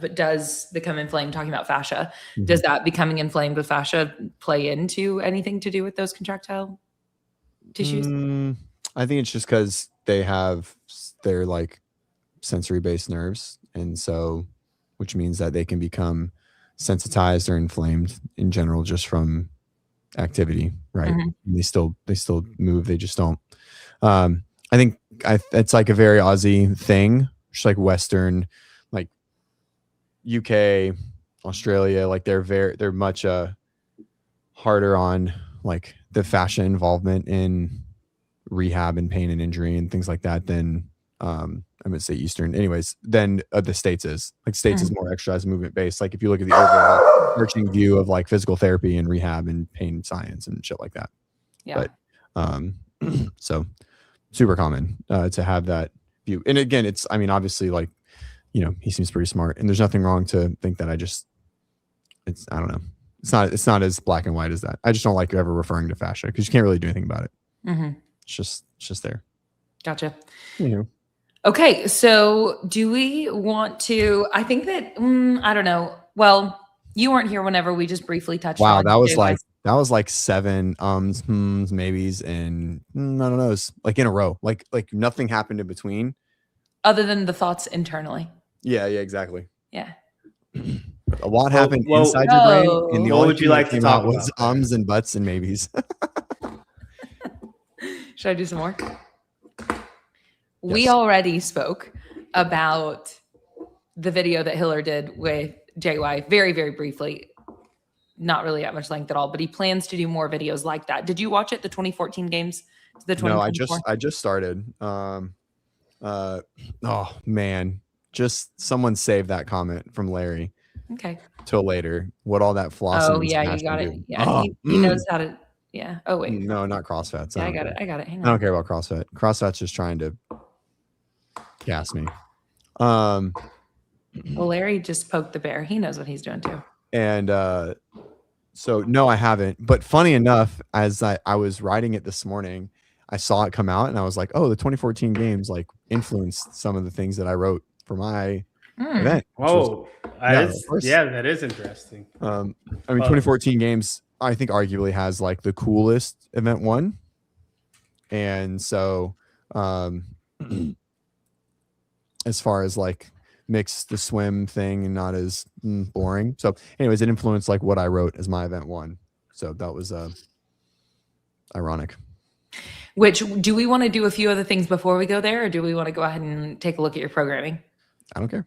[SPEAKER 1] but does become inflamed, talking about fascia. Does that becoming inflamed with fascia play into anything to do with those contractile tissues?
[SPEAKER 3] I think it's just because they're like sensory based nerves. And so, which means that they can become sensitized or inflamed in general, just from activity. Right. They still move. They just don't, I think it's like a very Aussie thing, just like Western, like UK, Australia, like they're much harder on like the fascia involvement in rehab and pain and injury and things like that than I'm gonna say Eastern, anyways. Then the States is more exercise movement based. Like if you look at the overall arching view of like physical therapy and rehab and pain science and shit like that. But so super common to have that view. And again, it's, I mean, obviously like, he seems pretty smart and there's nothing wrong to think that. I don't know. It's not as black and white as that. I just don't like ever referring to fascia because you can't really do anything about it. It's just there.
[SPEAKER 1] Gotcha. Okay. So do we want to, I think that, I don't know. Well, you weren't here whenever we just briefly touched on.
[SPEAKER 3] Wow. That was like 7 maybes, and I don't know, it's like in a row. Like nothing happened in between.
[SPEAKER 1] Other than the thoughts internally.
[SPEAKER 3] Yeah, exactly.
[SPEAKER 1] Yeah.
[SPEAKER 3] A lot happened inside your brain, and the
[SPEAKER 2] what
[SPEAKER 3] only
[SPEAKER 2] would you like to talk about
[SPEAKER 3] was and buts and maybes.
[SPEAKER 1] Should I do some more? We already spoke about the video that Hiller did with JY very, very briefly. Not really at much length at all, but he plans to do more videos like that. Did you watch it? The 2014 games? The 2024?
[SPEAKER 3] No, I just started. Oh man, just someone save that comment from Larry
[SPEAKER 1] Okay.
[SPEAKER 3] till later. What all that flossing
[SPEAKER 1] Oh
[SPEAKER 3] and
[SPEAKER 1] yeah, you
[SPEAKER 3] smashing
[SPEAKER 1] got it.
[SPEAKER 3] do.
[SPEAKER 1] Yeah,
[SPEAKER 3] Oh,
[SPEAKER 1] he knows how to. Yeah. Oh wait.
[SPEAKER 3] no, not CrossFits.
[SPEAKER 1] Yeah,
[SPEAKER 3] I
[SPEAKER 1] I
[SPEAKER 3] don't
[SPEAKER 1] got
[SPEAKER 3] care.
[SPEAKER 1] it. I got it. Hang
[SPEAKER 3] I don't
[SPEAKER 1] on.
[SPEAKER 3] care about CrossFit. CrossFit's just trying to gas me.
[SPEAKER 1] Well, Larry just poked the bear. He knows what he's doing too.
[SPEAKER 3] And so no, I haven't. But funny enough, as I was writing it this morning, I saw it come out and I was like, oh, the 2014 games like influenced some of the things that I wrote for my event.
[SPEAKER 2] Oh,
[SPEAKER 3] yeah, of course.
[SPEAKER 2] that is interesting.
[SPEAKER 3] I mean, 2014 games, I think arguably has like the coolest event one. And so as far as like mix the swim thing and not as boring. So anyways, it influenced like what I wrote as my event one. So that was ironic.
[SPEAKER 1] Which, do we want to do a few other things before we go there, or do we want to go ahead and take a look at your programming?
[SPEAKER 3] I don't care.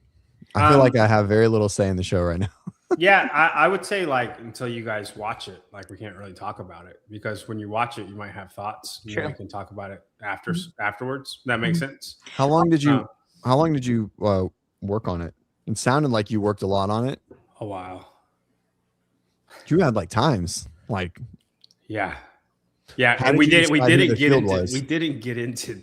[SPEAKER 3] I feel like I have very little say in the show right now.
[SPEAKER 2] Yeah, I would say like until you guys watch it, like we can't really talk about it, because when you watch it, you might have thoughts. You know, you can talk about it afterwards. That makes sense.
[SPEAKER 3] How long did you work on it? It sounded like you worked a lot on it.
[SPEAKER 2] A while.
[SPEAKER 3] You had like times like
[SPEAKER 2] yeah, and we didn't get into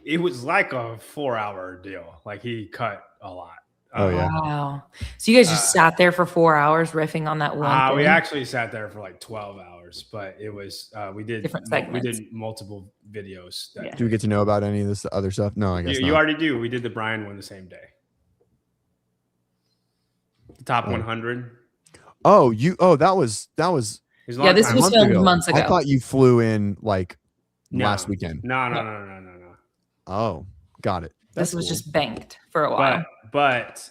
[SPEAKER 2] it was like a 4-hour deal. Like he cut a lot.
[SPEAKER 3] Oh yeah.
[SPEAKER 1] Wow. So you guys just sat there for 4 hours riffing on that one thing?
[SPEAKER 2] We actually sat there for like 12 hours, but it was we did
[SPEAKER 1] different segments.
[SPEAKER 2] We did multiple videos.
[SPEAKER 3] Do we get to know about any of this other stuff? No, I guess
[SPEAKER 2] you already do. We did the Brian one the same day. The top 100.
[SPEAKER 3] Oh, that was
[SPEAKER 1] yeah, this was filmed months ago.
[SPEAKER 3] I thought you flew in like last weekend.
[SPEAKER 2] No.
[SPEAKER 3] Oh, got it.
[SPEAKER 1] This was just banked for a while.
[SPEAKER 2] But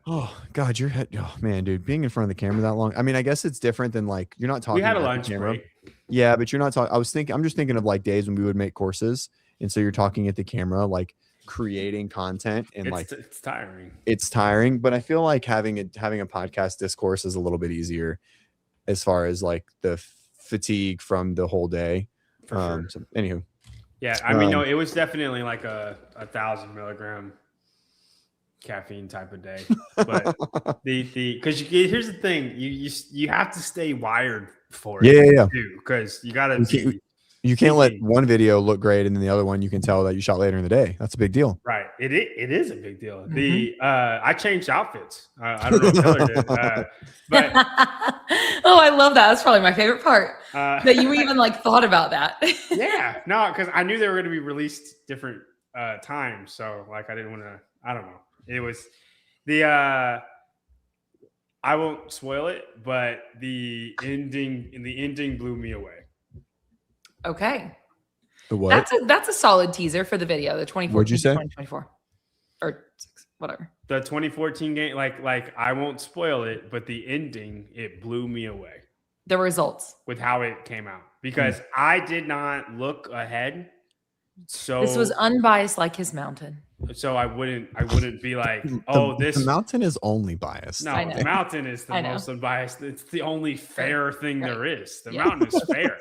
[SPEAKER 3] oh god, your head. Oh man, dude, being in front of the camera that long. I mean, I guess it's different than like you're not talking.
[SPEAKER 2] We had a
[SPEAKER 3] about
[SPEAKER 2] lunch
[SPEAKER 3] the camera.
[SPEAKER 2] break.
[SPEAKER 3] Yeah, but you're not talking. I'm just thinking of like days when we would make courses, and so you're talking at the camera, like creating content, and
[SPEAKER 2] it's tiring.
[SPEAKER 3] It's tiring, but I feel like having a podcast discourse is a little bit easier, as far as like the fatigue from the whole day.
[SPEAKER 2] For sure.
[SPEAKER 3] So, anywho.
[SPEAKER 2] Yeah, I mean, no, it was definitely like a 1,000 milligram caffeine type of day. But because here's the thing, you have to stay wired for it.
[SPEAKER 3] Yeah.
[SPEAKER 2] Because you got to.
[SPEAKER 3] You can't let one video look great and then the other one you can tell that you shot later in the day. That's a big deal.
[SPEAKER 2] Right. It is a big deal. I changed outfits. I don't know if Taylor did. But
[SPEAKER 1] oh, I love that. That's probably my favorite part. That you even like thought about that.
[SPEAKER 2] Yeah. No, because I knew they were going to be released different times. So like I didn't want to, I don't know. It was I won't spoil it, but the ending blew me away.
[SPEAKER 1] Okay.
[SPEAKER 3] The what?
[SPEAKER 1] That's a solid teaser for the video, the 2014
[SPEAKER 3] What'd you say?
[SPEAKER 1] 2024 or whatever.
[SPEAKER 2] The 2014 game, like I won't spoil it, but the ending, it blew me away.
[SPEAKER 1] The results
[SPEAKER 2] with how it came out, because I did not look ahead. So
[SPEAKER 1] this was unbiased like his mountain.
[SPEAKER 2] So I wouldn't be like, oh, the
[SPEAKER 3] mountain is only biased.
[SPEAKER 2] No, the mountain is the most unbiased. It's the only fair thing there is. The mountain is fair.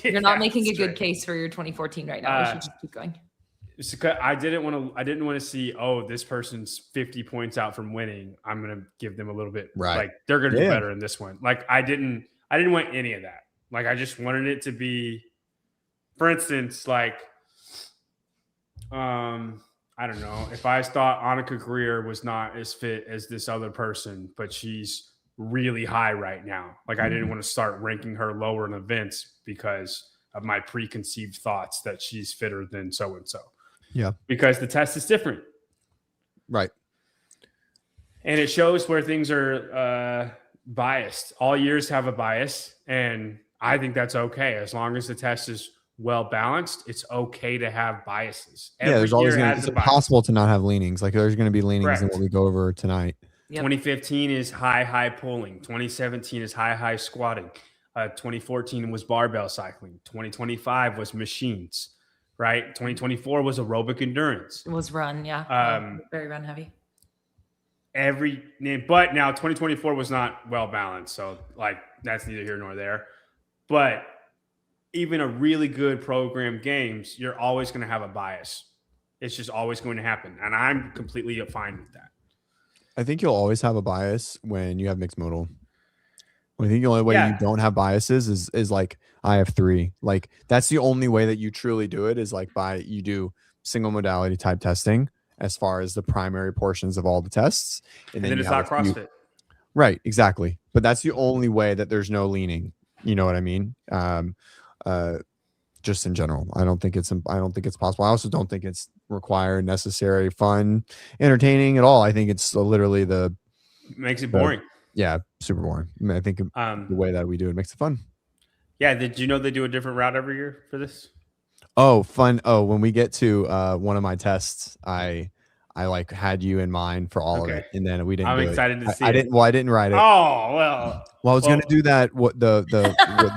[SPEAKER 1] You're not making a good case for your 2014 right now. We should just keep going.
[SPEAKER 2] I didn't want to see, oh, this person's 50 points out from winning. I'm gonna give them a little bit.
[SPEAKER 3] Right.
[SPEAKER 2] Like they're gonna do better in this one. Like I didn't want any of that. Like I just wanted it to be, for instance, like I don't know, if I thought Annika Greer was not as fit as this other person, but she's really high right now. Like I didn't want to start ranking her lower in events because of my preconceived thoughts that she's fitter than so-and-so.
[SPEAKER 3] Yeah.
[SPEAKER 2] Because the test is different.
[SPEAKER 3] Right.
[SPEAKER 2] And it shows where things are biased. All years have a bias. And I think that's okay. As long as the test is well balanced, it's okay to have biases.
[SPEAKER 3] There's always it's impossible to not have leanings. Like there's going to be leanings in what we go over tonight.
[SPEAKER 2] Yep. 2015 is high pulling. 2017 is high squatting. 2014 was barbell cycling. 2025 was machines, right? 2024 was aerobic endurance.
[SPEAKER 1] It was run, very run heavy.
[SPEAKER 2] But now 2024 was not well balanced, so like that's neither here nor there. But even a really good program games, you're always going to have a bias. It's just always going to happen. And I'm completely fine with that.
[SPEAKER 3] I think you'll always have a bias when you have mixed modal. I think the only way you don't have biases is like I have 3. Like that's the only way that you truly do it is like you do single modality type testing as far as the primary portions of all the tests.
[SPEAKER 2] And then it's not CrossFit.
[SPEAKER 3] Right, exactly. But that's the only way that there's no leaning. You know what I mean? Just in general, I don't think it's possible. I also don't think it's required, necessary, fun, entertaining at all. I think it's literally
[SPEAKER 2] makes it boring.
[SPEAKER 3] Yeah, super boring. I mean, I think the way that we do it makes it fun.
[SPEAKER 2] Yeah, did you know they do a different route every year for this?
[SPEAKER 3] Oh, fun. Oh, when we get to one of my tests, I like had you in mind for all of it, and then we didn't.
[SPEAKER 2] I'm excited to see.
[SPEAKER 3] I didn't. Well, I didn't write it.
[SPEAKER 2] Oh well.
[SPEAKER 3] Well, I was gonna do that. What what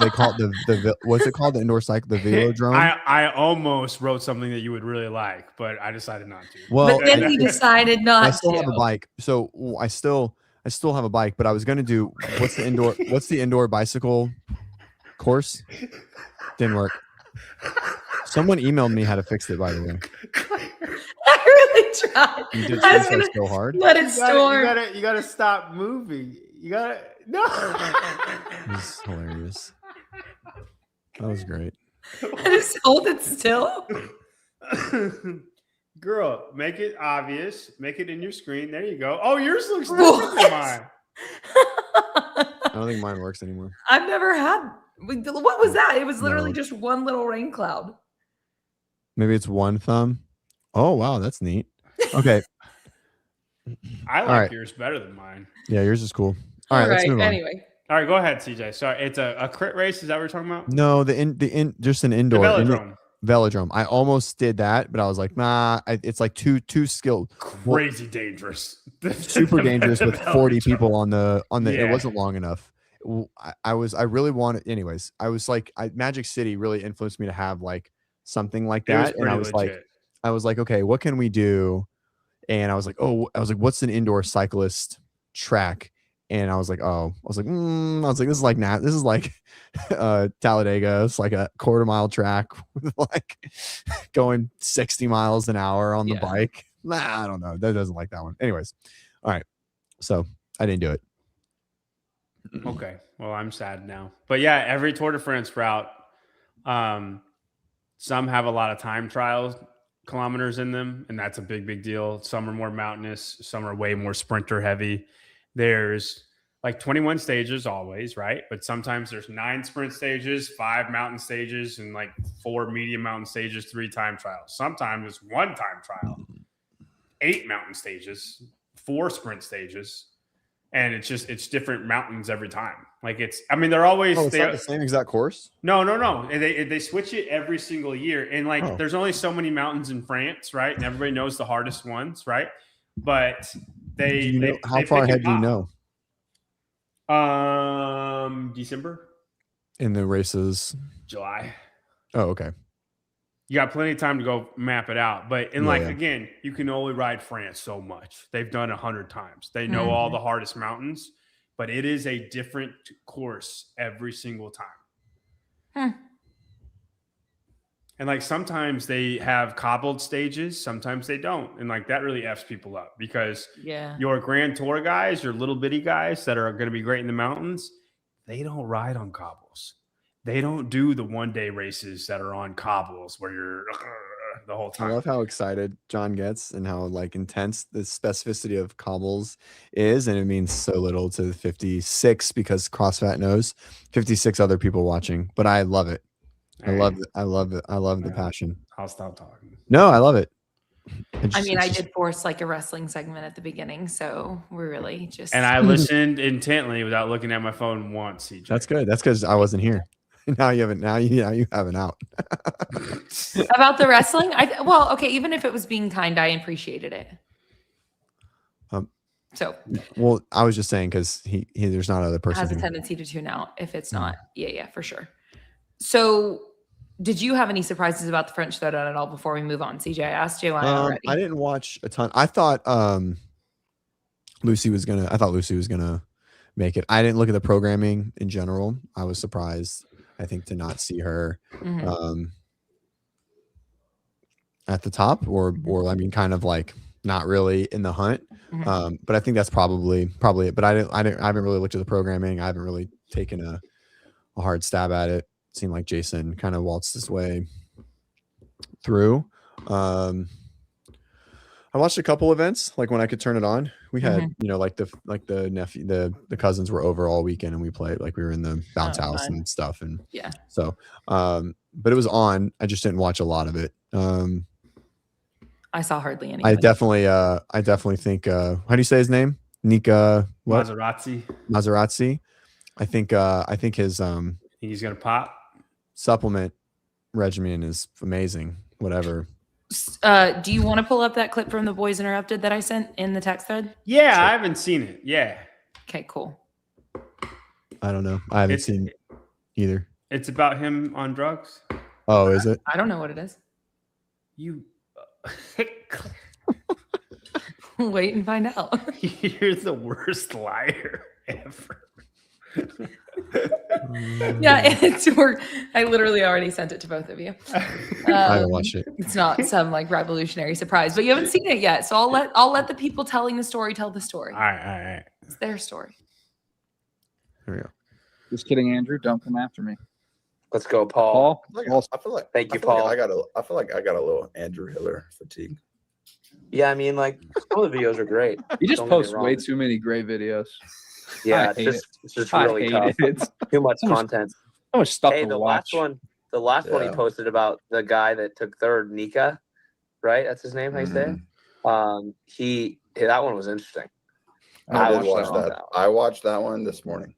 [SPEAKER 3] they call it, the what's it called? The indoor cycle, the velodrome.
[SPEAKER 2] I almost wrote something that you would really like, but I decided not to.
[SPEAKER 3] Well,
[SPEAKER 1] but then he decided not to.
[SPEAKER 3] I still have a bike, so I still have a bike, but I was gonna do what's the indoor bicycle course? Didn't work. Someone emailed me how to fix it, by the way.
[SPEAKER 1] I really tried.
[SPEAKER 3] You did try so hard.
[SPEAKER 1] Let it storm.
[SPEAKER 2] You gotta stop moving. You gotta no.
[SPEAKER 3] This is hilarious. That was great.
[SPEAKER 1] I just hold it still.
[SPEAKER 2] Girl, make it obvious. Make it in your screen. There you go. Oh, yours looks different than mine.
[SPEAKER 3] I don't think mine works anymore.
[SPEAKER 1] I've never had. What was that? It was literally just one little rain cloud.
[SPEAKER 3] Maybe it's one thumb. Oh, wow. That's neat. Okay.
[SPEAKER 2] I like yours better than mine.
[SPEAKER 3] Yeah, yours is cool. All right, let's move on.
[SPEAKER 1] Anyway.
[SPEAKER 2] All right, go ahead, CJ. Sorry, it's a crit race. Is that what we're talking about?
[SPEAKER 3] No, just an indoor.
[SPEAKER 2] The
[SPEAKER 3] velodrome. I almost did that, but I was like, nah, it's like too skilled.
[SPEAKER 2] Crazy dangerous.
[SPEAKER 3] Super dangerous with 40 people on the.
[SPEAKER 2] Yeah.
[SPEAKER 3] It wasn't long enough. I really wanted. Anyways, I was like, Magic City really influenced me to have like something like that, and I was like, okay, what can we do? And I was like, what's an indoor cyclist track? And I was like, this is like Talladega. It's like a quarter-mile track with like going 60 miles an hour on the bike. Nah, I don't know. That doesn't like that one. Anyways, all right. So I didn't do it.
[SPEAKER 2] Okay. Well, I'm sad now. But yeah, every Tour de France route, some have a lot of time trials kilometers in them, and that's a big deal. Some are more mountainous, some are way more sprinter heavy. There's like 21 stages always, right? But sometimes there's 9 sprint stages, 5 mountain stages, and like 4 medium mountain stages, 3 time trials. Sometimes it's 1 time trial, 8 mountain stages, 4 sprint stages. And it's different mountains every time. Like they're always
[SPEAKER 3] it's not the same exact course.
[SPEAKER 2] No. And they switch it every single year. And like there's only so many mountains in France, right? And everybody knows the hardest ones, right? But
[SPEAKER 3] how far ahead do you know?
[SPEAKER 2] December.
[SPEAKER 3] In the races,
[SPEAKER 2] July.
[SPEAKER 3] Oh, okay.
[SPEAKER 2] You got plenty of time to go map it out. But again, you can only ride France so much. They've done 100 times. They know all the hardest mountains, but it is a different course every single time. And like sometimes they have cobbled stages, sometimes they don't. And like that really F's people up because your Grand Tour guys, your little bitty guys that are going to be great in the mountains, they don't ride on cobbles. They don't do the one-day races that are on cobbles where you're the whole time.
[SPEAKER 3] I love how excited John gets and how like intense the specificity of cobbles is, and it means so little to 56 because CrossFit knows 56 other people watching. But I love it. I love it. I love the passion.
[SPEAKER 2] I'll stop talking.
[SPEAKER 3] No, I love it.
[SPEAKER 1] I did force like a wrestling segment at the beginning, so we're really just.
[SPEAKER 2] And I listened intently without looking at my phone once. CJ.
[SPEAKER 3] That's good. That's because I wasn't here. Now you have it. Now you have an out.
[SPEAKER 1] About the wrestling, okay. Even if it was being kind, I appreciated it.
[SPEAKER 3] Well, I was just saying because he there's not another person
[SPEAKER 1] has a tendency to tune out if it's not. Yeah, for sure. So, did you have any surprises about the French Throwdown at all before we move on? CJ, I asked Joanna already.
[SPEAKER 3] I didn't watch a ton. I thought Lucy was gonna make it. I didn't look at the programming in general. I was surprised I think to not see her
[SPEAKER 1] Mhm.
[SPEAKER 3] at the top, or I mean, kind of like not really in the hunt.
[SPEAKER 1] Mhm.
[SPEAKER 3] But I think that's probably it. But I haven't really looked at the programming. I haven't really taken a hard stab at it. It seemed like Jason kind of waltzed his way through. I watched a couple events, like when I could turn it on. We had,
[SPEAKER 1] Mhm.
[SPEAKER 3] you know, like the nephew, the cousins were over all weekend, and we played, like we were in the bounce
[SPEAKER 1] Oh,
[SPEAKER 3] house
[SPEAKER 1] fun.
[SPEAKER 3] and stuff, and
[SPEAKER 1] Yeah.
[SPEAKER 3] so, but it was on. I just didn't watch a lot of it.
[SPEAKER 1] I saw hardly any.
[SPEAKER 3] I
[SPEAKER 1] of it.
[SPEAKER 3] definitely think, how do you say his name? Nika what?
[SPEAKER 2] Maserati.
[SPEAKER 3] I think his
[SPEAKER 2] He's gonna pop.
[SPEAKER 3] supplement regimen is amazing. Whatever.
[SPEAKER 1] Do you want to pull up that clip from the Boys Interrupted that I sent in the text thread?
[SPEAKER 2] Yeah,
[SPEAKER 3] Sure.
[SPEAKER 2] I haven't seen it. Yeah,
[SPEAKER 1] Okay, cool.
[SPEAKER 3] I don't know. I haven't seen either.
[SPEAKER 2] it's about him on drugs.
[SPEAKER 3] Oh, is it?
[SPEAKER 1] I don't know what it is.
[SPEAKER 2] You,
[SPEAKER 1] Wait and find out.
[SPEAKER 2] you're the worst liar ever.
[SPEAKER 1] Yeah, I literally already sent it to both of you.
[SPEAKER 3] I haven't watched it.
[SPEAKER 1] It's not some like revolutionary surprise, but you haven't seen it yet. So I'll let the people telling the story tell the story.
[SPEAKER 2] All right.
[SPEAKER 1] It's their story.
[SPEAKER 3] There we go.
[SPEAKER 5] Just kidding, Andrew. Don't come after me.
[SPEAKER 6] Let's go, Paul.
[SPEAKER 5] Paul.
[SPEAKER 7] I feel like
[SPEAKER 6] Thank you,
[SPEAKER 7] I feel like
[SPEAKER 6] Paul.
[SPEAKER 7] I feel like I got a little Andrew Hiller fatigue.
[SPEAKER 6] Yeah, I mean, like some of the videos are great.
[SPEAKER 5] You just
[SPEAKER 6] Don't get me
[SPEAKER 5] post way
[SPEAKER 6] wrong.
[SPEAKER 5] too many great videos.
[SPEAKER 6] Yeah,
[SPEAKER 5] I
[SPEAKER 6] it's
[SPEAKER 5] hate
[SPEAKER 6] just
[SPEAKER 5] I
[SPEAKER 6] really
[SPEAKER 5] hate
[SPEAKER 6] tough.
[SPEAKER 5] it. It's
[SPEAKER 6] Too much
[SPEAKER 5] so much-
[SPEAKER 6] content.
[SPEAKER 5] so much stuff
[SPEAKER 6] Hey,
[SPEAKER 5] to
[SPEAKER 6] the
[SPEAKER 5] watch.
[SPEAKER 6] the last one he
[SPEAKER 7] Yeah.
[SPEAKER 6] posted about the guy that took third, Nika, right? That's his name. How you say it? That one was interesting.
[SPEAKER 7] I did
[SPEAKER 5] watched
[SPEAKER 7] watch
[SPEAKER 5] that one.
[SPEAKER 7] that. I watched that one this morning.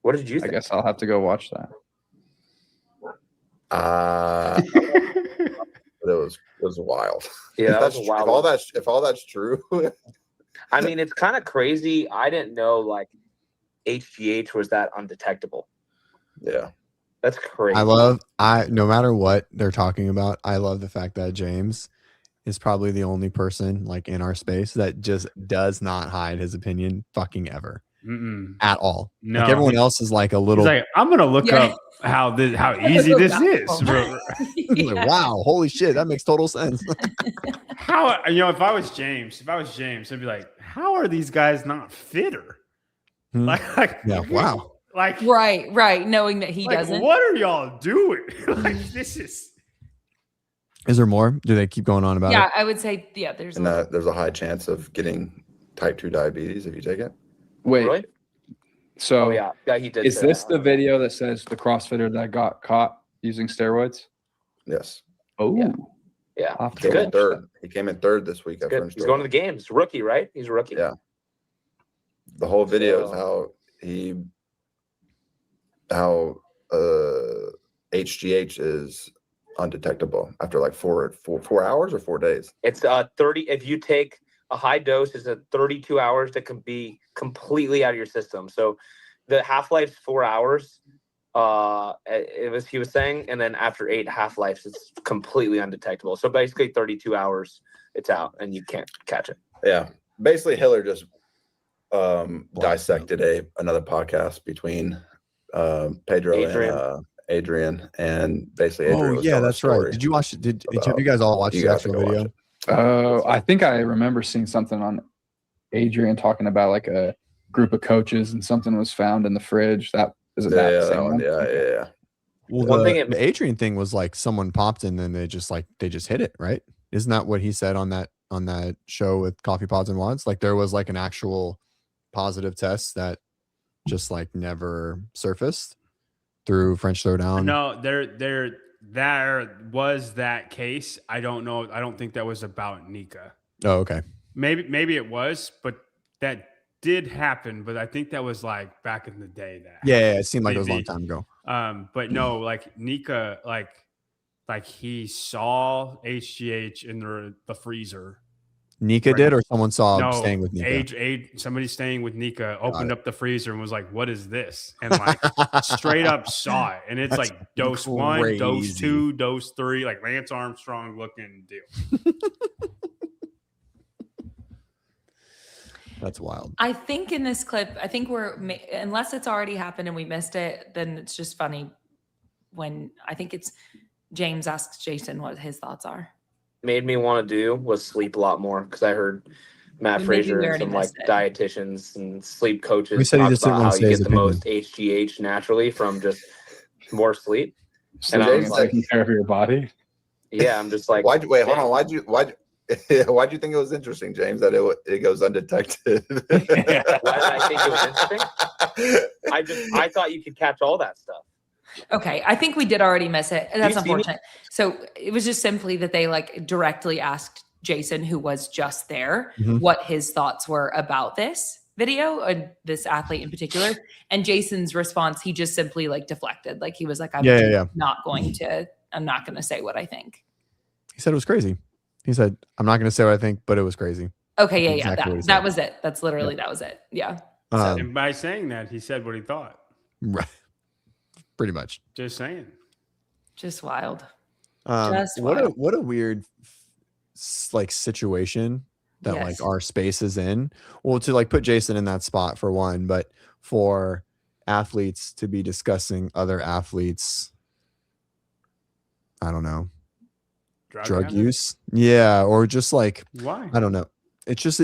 [SPEAKER 6] What did you
[SPEAKER 5] I
[SPEAKER 6] think?
[SPEAKER 5] guess I'll have to go watch that.
[SPEAKER 7] But it was wild.
[SPEAKER 6] Yeah, that was a
[SPEAKER 7] If
[SPEAKER 6] wild
[SPEAKER 7] all
[SPEAKER 6] one.
[SPEAKER 7] if all that's true,
[SPEAKER 6] I mean, it's kind of crazy. I didn't know like HGH was that undetectable.
[SPEAKER 7] yeah.
[SPEAKER 6] That's crazy.
[SPEAKER 3] No matter what they're talking about, I love the fact that James is probably the only person like in our space that just does not hide his opinion fucking ever at all.
[SPEAKER 2] No,
[SPEAKER 3] like everyone else is like a little
[SPEAKER 2] He's like, I'm gonna look up how easy this is.
[SPEAKER 3] like, wow, holy shit, that makes total sense.
[SPEAKER 2] How, if I was James, I'd be like, how are these guys not fitter?
[SPEAKER 3] Hmm.
[SPEAKER 2] Like,
[SPEAKER 3] Yeah, wow.
[SPEAKER 2] Like,
[SPEAKER 1] Right. Knowing that he
[SPEAKER 2] like,
[SPEAKER 1] doesn't.
[SPEAKER 2] what are y'all doing? Like, this is.
[SPEAKER 3] Is there more? Do they keep going on about
[SPEAKER 1] Yeah,
[SPEAKER 3] it?
[SPEAKER 1] I would say there's
[SPEAKER 7] And
[SPEAKER 1] a little.
[SPEAKER 7] there's a high chance of getting type 2 diabetes if you take it.
[SPEAKER 5] Wait,
[SPEAKER 6] Really?
[SPEAKER 5] so
[SPEAKER 6] Oh yeah, he did.
[SPEAKER 5] is
[SPEAKER 6] say
[SPEAKER 5] this
[SPEAKER 6] that.
[SPEAKER 5] the video that says the CrossFitter that got caught using steroids?
[SPEAKER 7] Yes.
[SPEAKER 5] Oh,
[SPEAKER 6] Yeah. Yeah,
[SPEAKER 5] I'll have to
[SPEAKER 7] Came
[SPEAKER 5] go
[SPEAKER 7] in
[SPEAKER 5] watch
[SPEAKER 7] third. He came in third this week.
[SPEAKER 6] It's good. He's going to the games. Rookie, right? He's a rookie.
[SPEAKER 7] Yeah. The whole video is
[SPEAKER 6] So-
[SPEAKER 7] how HGH is undetectable after like 4 hours or 4 days.
[SPEAKER 6] It's 30. If you take a high dose, it's 32 hours that can be completely out of your system. So the half-life's 4 hours. He was saying, and then after 8 half-lives, it's completely undetectable. So basically 32 hours, it's out and you can't catch it.
[SPEAKER 7] Yeah. Basically Hiller just dissected another podcast between Pedro and Adrian, and basically Adrian was telling a
[SPEAKER 3] that's right.
[SPEAKER 7] story
[SPEAKER 3] Did you watch it? Have
[SPEAKER 7] about-
[SPEAKER 3] you guys all watched
[SPEAKER 7] You
[SPEAKER 3] the
[SPEAKER 7] guys have
[SPEAKER 3] actual
[SPEAKER 7] to go watch
[SPEAKER 3] video?
[SPEAKER 7] it.
[SPEAKER 5] Oh, I think I remember seeing something on Adrian talking about like a group of coaches and something was found in the fridge. That is it.
[SPEAKER 7] Yeah,
[SPEAKER 5] That
[SPEAKER 7] that
[SPEAKER 5] same
[SPEAKER 7] one.
[SPEAKER 5] one?
[SPEAKER 7] Yeah.
[SPEAKER 3] Well,
[SPEAKER 6] One thing
[SPEAKER 3] the Adrian thing was like someone popped and then they just hit it, right? Isn't that what he said on that show with Coffee Pods and Wads? Like there was like an actual positive test that just like never surfaced through French Throwdown.
[SPEAKER 2] No, there was that case. I don't know. I don't think that was about Nika.
[SPEAKER 3] Oh, okay.
[SPEAKER 2] Maybe it was, but that did happen. But I think that was like back in the day.
[SPEAKER 3] Yeah, it seemed like it was a long
[SPEAKER 2] Maybe.
[SPEAKER 3] time ago.
[SPEAKER 2] But no, like Nika, like he saw HGH in the freezer.
[SPEAKER 3] Nika
[SPEAKER 2] Right.
[SPEAKER 3] did, or someone saw
[SPEAKER 2] No,
[SPEAKER 3] staying with Nika?
[SPEAKER 2] somebody staying with Nika opened
[SPEAKER 3] it.
[SPEAKER 2] up the freezer and was like, "What is this?" And like straight up saw it, and it's
[SPEAKER 3] That's
[SPEAKER 2] like dose 1, dose
[SPEAKER 3] crazy.
[SPEAKER 2] 2, dose 3, like Lance Armstrong looking deal.
[SPEAKER 3] That's wild.
[SPEAKER 1] I think in this clip, unless it's already happened and we missed it, then it's just funny when I think it's James asks Jason what his thoughts are.
[SPEAKER 6] Made me want to do was sleep a lot more because I heard Matt
[SPEAKER 1] Maybe
[SPEAKER 6] Frazier
[SPEAKER 1] we
[SPEAKER 6] and
[SPEAKER 1] already
[SPEAKER 6] some like
[SPEAKER 1] missed it.
[SPEAKER 6] dietitians and sleep coaches
[SPEAKER 3] We said he
[SPEAKER 6] talk
[SPEAKER 3] just didn't
[SPEAKER 6] about
[SPEAKER 3] wanna
[SPEAKER 6] how
[SPEAKER 3] say
[SPEAKER 6] you
[SPEAKER 3] his
[SPEAKER 6] get the
[SPEAKER 3] opinion.
[SPEAKER 6] most HGH naturally from just more sleep.
[SPEAKER 5] So
[SPEAKER 6] I was
[SPEAKER 5] James
[SPEAKER 6] like-
[SPEAKER 5] taking care of your body.
[SPEAKER 6] Yeah, I'm just like,
[SPEAKER 7] Why'd you wait? Hold on. Why'd you think it was interesting, James, that it goes undetected?
[SPEAKER 6] Why did I think it was interesting? I thought you could catch all that stuff.
[SPEAKER 1] Okay, I think we did already miss it. And that's
[SPEAKER 6] You seen it?
[SPEAKER 1] unfortunate. So it was just simply that they like directly asked Jason, who was just there,
[SPEAKER 3] Mhm.
[SPEAKER 1] what his thoughts were about this video and this athlete in particular. And Jason's response, he just simply like deflected. Like he was like, I'm
[SPEAKER 3] Yeah.
[SPEAKER 1] not going to say what I think.
[SPEAKER 3] He said it was crazy. He said, I'm not going to say what I think, but it was crazy.
[SPEAKER 1] Okay, yeah,
[SPEAKER 3] Exactly what he
[SPEAKER 1] that
[SPEAKER 3] said.
[SPEAKER 1] was it. That's literally, that was it. Yeah.
[SPEAKER 2] And by saying that, he said what he thought.
[SPEAKER 3] Right. Pretty much.
[SPEAKER 2] Just saying.
[SPEAKER 1] Just wild.
[SPEAKER 3] What
[SPEAKER 1] wild.
[SPEAKER 3] a weird like situation that
[SPEAKER 1] Yes.
[SPEAKER 3] like our space is in. Well, to like put Jason in that spot for one, but for athletes to be discussing other athletes, I don't know, drug use. Yeah. Or just like,
[SPEAKER 2] Why?
[SPEAKER 3] I don't know. It's just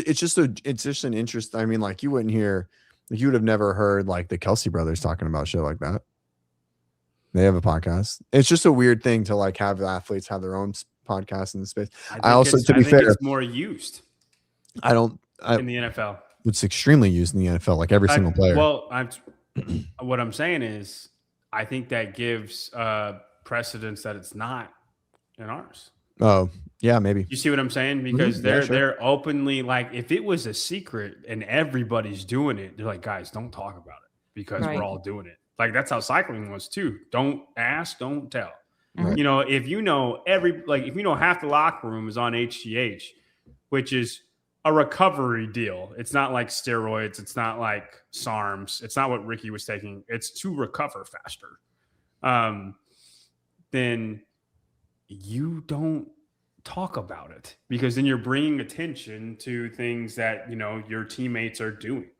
[SPEAKER 3] an interest. I mean, like you wouldn't hear, like you would have never heard like the Kelsey brothers talking about shit like that. They have a podcast. It's just a weird thing to like have athletes have their own podcast in the space. I also, to be fair,
[SPEAKER 2] it's more used in the NFL.
[SPEAKER 3] It's extremely used in the NFL, like every single player.
[SPEAKER 2] Well, what I'm saying is, I think that gives precedence that it's not in ours.
[SPEAKER 3] Oh, yeah, maybe.
[SPEAKER 2] You see what I'm saying? Because
[SPEAKER 3] Yeah, sure.
[SPEAKER 2] they're openly like, if it was a secret and everybody's doing it, they're like, guys, don't talk about it because
[SPEAKER 1] Right.
[SPEAKER 2] we're all doing it. Like that's how cycling was too. Don't ask, don't tell.
[SPEAKER 3] Right.
[SPEAKER 2] You know, if you know if you know half the locker room is on HGH, which is a recovery deal. It's not like steroids. It's not like SARMs. It's not what Ricky was taking. It's to recover faster. Then you don't talk about it because then you're bringing attention to things that, you know, your teammates are doing.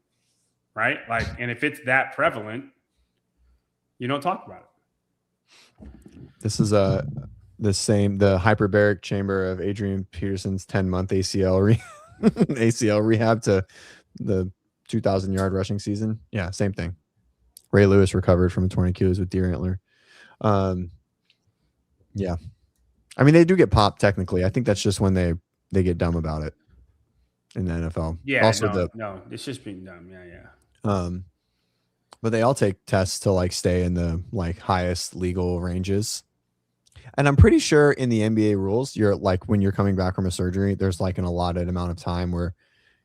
[SPEAKER 2] Right. Like, and if it's that prevalent, you don't talk about it.
[SPEAKER 3] This is the hyperbaric chamber of Adrian Peterson's 10-month ACL rehab to the 2,000-yard rushing season. Yeah, same thing. Ray Lewis recovered from a torn Achilles with deer antler. Yeah, I mean they do get popped technically. I think that's just when they get dumb about it in the NFL.
[SPEAKER 2] Yeah.
[SPEAKER 3] Also
[SPEAKER 2] no, it's just being dumb. Yeah.
[SPEAKER 3] But they all take tests to like stay in the like highest legal ranges. And I'm pretty sure in the NBA rules, you're like when you're coming back from a surgery, there's like an allotted amount of time where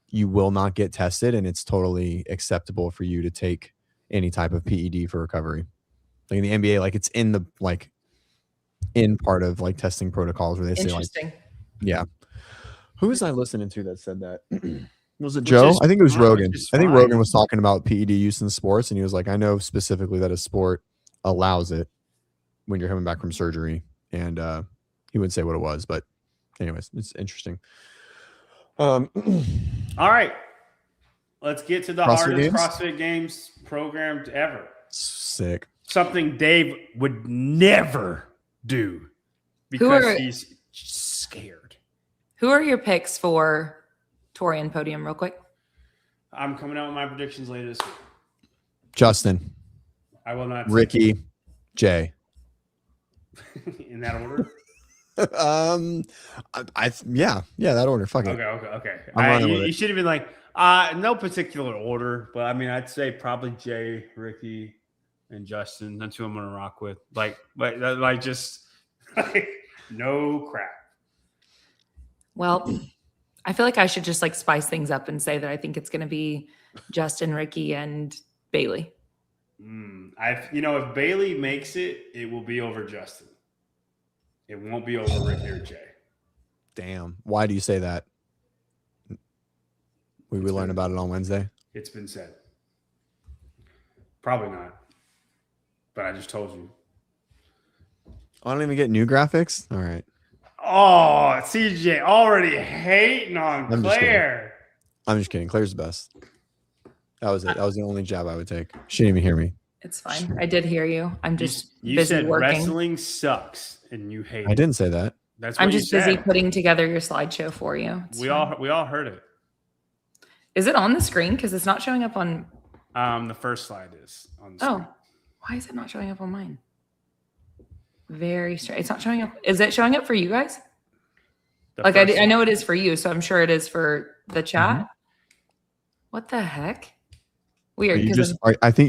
[SPEAKER 3] you will not get tested and it's totally acceptable for you to take any type of PED for recovery. Like in the NBA, like it's in the like in part of like testing protocols where they say like,
[SPEAKER 1] Interesting.
[SPEAKER 3] yeah. Who was I listening to that said that? Was it Joe? I think it was Rogan. I think Rogan was talking about PED use in sports, and he was like, I know specifically that a sport allows it when you're coming back from surgery. And he wouldn't say what it was, but anyways, it's interesting.
[SPEAKER 2] All right. Let's get to the
[SPEAKER 3] CrossFit
[SPEAKER 2] hardest
[SPEAKER 3] games?
[SPEAKER 2] CrossFit Games programmed ever.
[SPEAKER 3] Sick.
[SPEAKER 2] Something Dave would never do because he's scared.
[SPEAKER 1] Who are your picks for Torian podium real quick?
[SPEAKER 2] I'm coming out with my predictions later this week.
[SPEAKER 3] Justin,
[SPEAKER 2] I will not.
[SPEAKER 3] Ricky, Jay.
[SPEAKER 2] In that order?
[SPEAKER 3] Yeah, that order. Fuck it.
[SPEAKER 2] Okay.
[SPEAKER 3] I'm running with
[SPEAKER 2] You
[SPEAKER 3] it.
[SPEAKER 2] should have been like, no particular order, but I mean, I'd say probably Jay, Ricky, and Justin. That's who I'm gonna rock with. Like just like, no crap.
[SPEAKER 1] Well, I feel like I should just like spice things up and say that I think it's going to be Justin, Ricky, and Bailey.
[SPEAKER 2] If Bailey makes it, it will be over Justin. It won't be over Ricky or Jay.
[SPEAKER 3] Damn. Why do you say that? We will learn about it on Wednesday.
[SPEAKER 2] It's been said. Probably not. But I just told you.
[SPEAKER 3] I don't even get new graphics. All right.
[SPEAKER 2] Oh, CJ already hating on
[SPEAKER 3] I'm just
[SPEAKER 2] Claire.
[SPEAKER 3] I'm just kidding. Claire's the best. That was it. That was the only jab I would take. She didn't even hear me.
[SPEAKER 1] It's fine. I did hear you. I'm just
[SPEAKER 2] You
[SPEAKER 1] busy
[SPEAKER 2] said
[SPEAKER 1] working.
[SPEAKER 2] wrestling sucks and you hate
[SPEAKER 3] I
[SPEAKER 2] it.
[SPEAKER 3] didn't say that.
[SPEAKER 2] That's what
[SPEAKER 1] I'm
[SPEAKER 2] you
[SPEAKER 1] just busy
[SPEAKER 2] said.
[SPEAKER 1] putting together your slideshow for you. It's
[SPEAKER 2] We
[SPEAKER 1] fine.
[SPEAKER 2] all heard it.
[SPEAKER 1] Is it on the screen? Because it's not showing up on.
[SPEAKER 2] The first slide is on the screen.
[SPEAKER 1] Oh, why is it not showing up on mine? Very strange. It's not showing up. Is it showing up for you guys? Like I know it is for you, so I'm sure it is for the chat.
[SPEAKER 3] Mm-hmm.
[SPEAKER 1] What the heck?
[SPEAKER 3] Are
[SPEAKER 1] Weird.
[SPEAKER 3] you
[SPEAKER 1] Because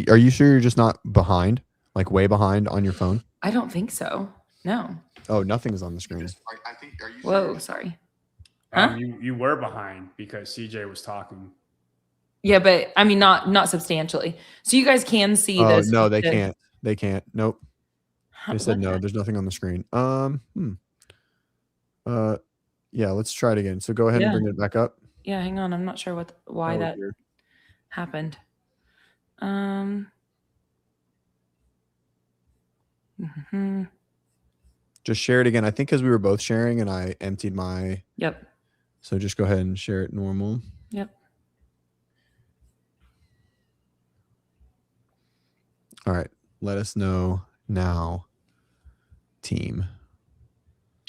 [SPEAKER 3] are you sure you're just not behind, like way behind on your phone?
[SPEAKER 1] I don't think so. No.
[SPEAKER 3] Oh, nothing's on the screen.
[SPEAKER 1] Whoa, sorry. Huh?
[SPEAKER 2] You were behind because CJ was talking.
[SPEAKER 1] Yeah, but I mean, not substantially. So you guys can see
[SPEAKER 3] Oh
[SPEAKER 1] this.
[SPEAKER 3] no, they can't. They can't. Nope. They said
[SPEAKER 1] What
[SPEAKER 3] no.
[SPEAKER 1] the-
[SPEAKER 3] There's nothing on the screen. Yeah. Let's try it again. So go ahead and bring it back up.
[SPEAKER 1] Yeah, hang on. I'm not sure why that
[SPEAKER 3] Weird.
[SPEAKER 1] happened.
[SPEAKER 3] Just share it again. I think because we were both sharing and I emptied my.
[SPEAKER 1] Yep.
[SPEAKER 3] So just go ahead and share it normal.
[SPEAKER 1] Yep.
[SPEAKER 3] All right. Let us know now, team.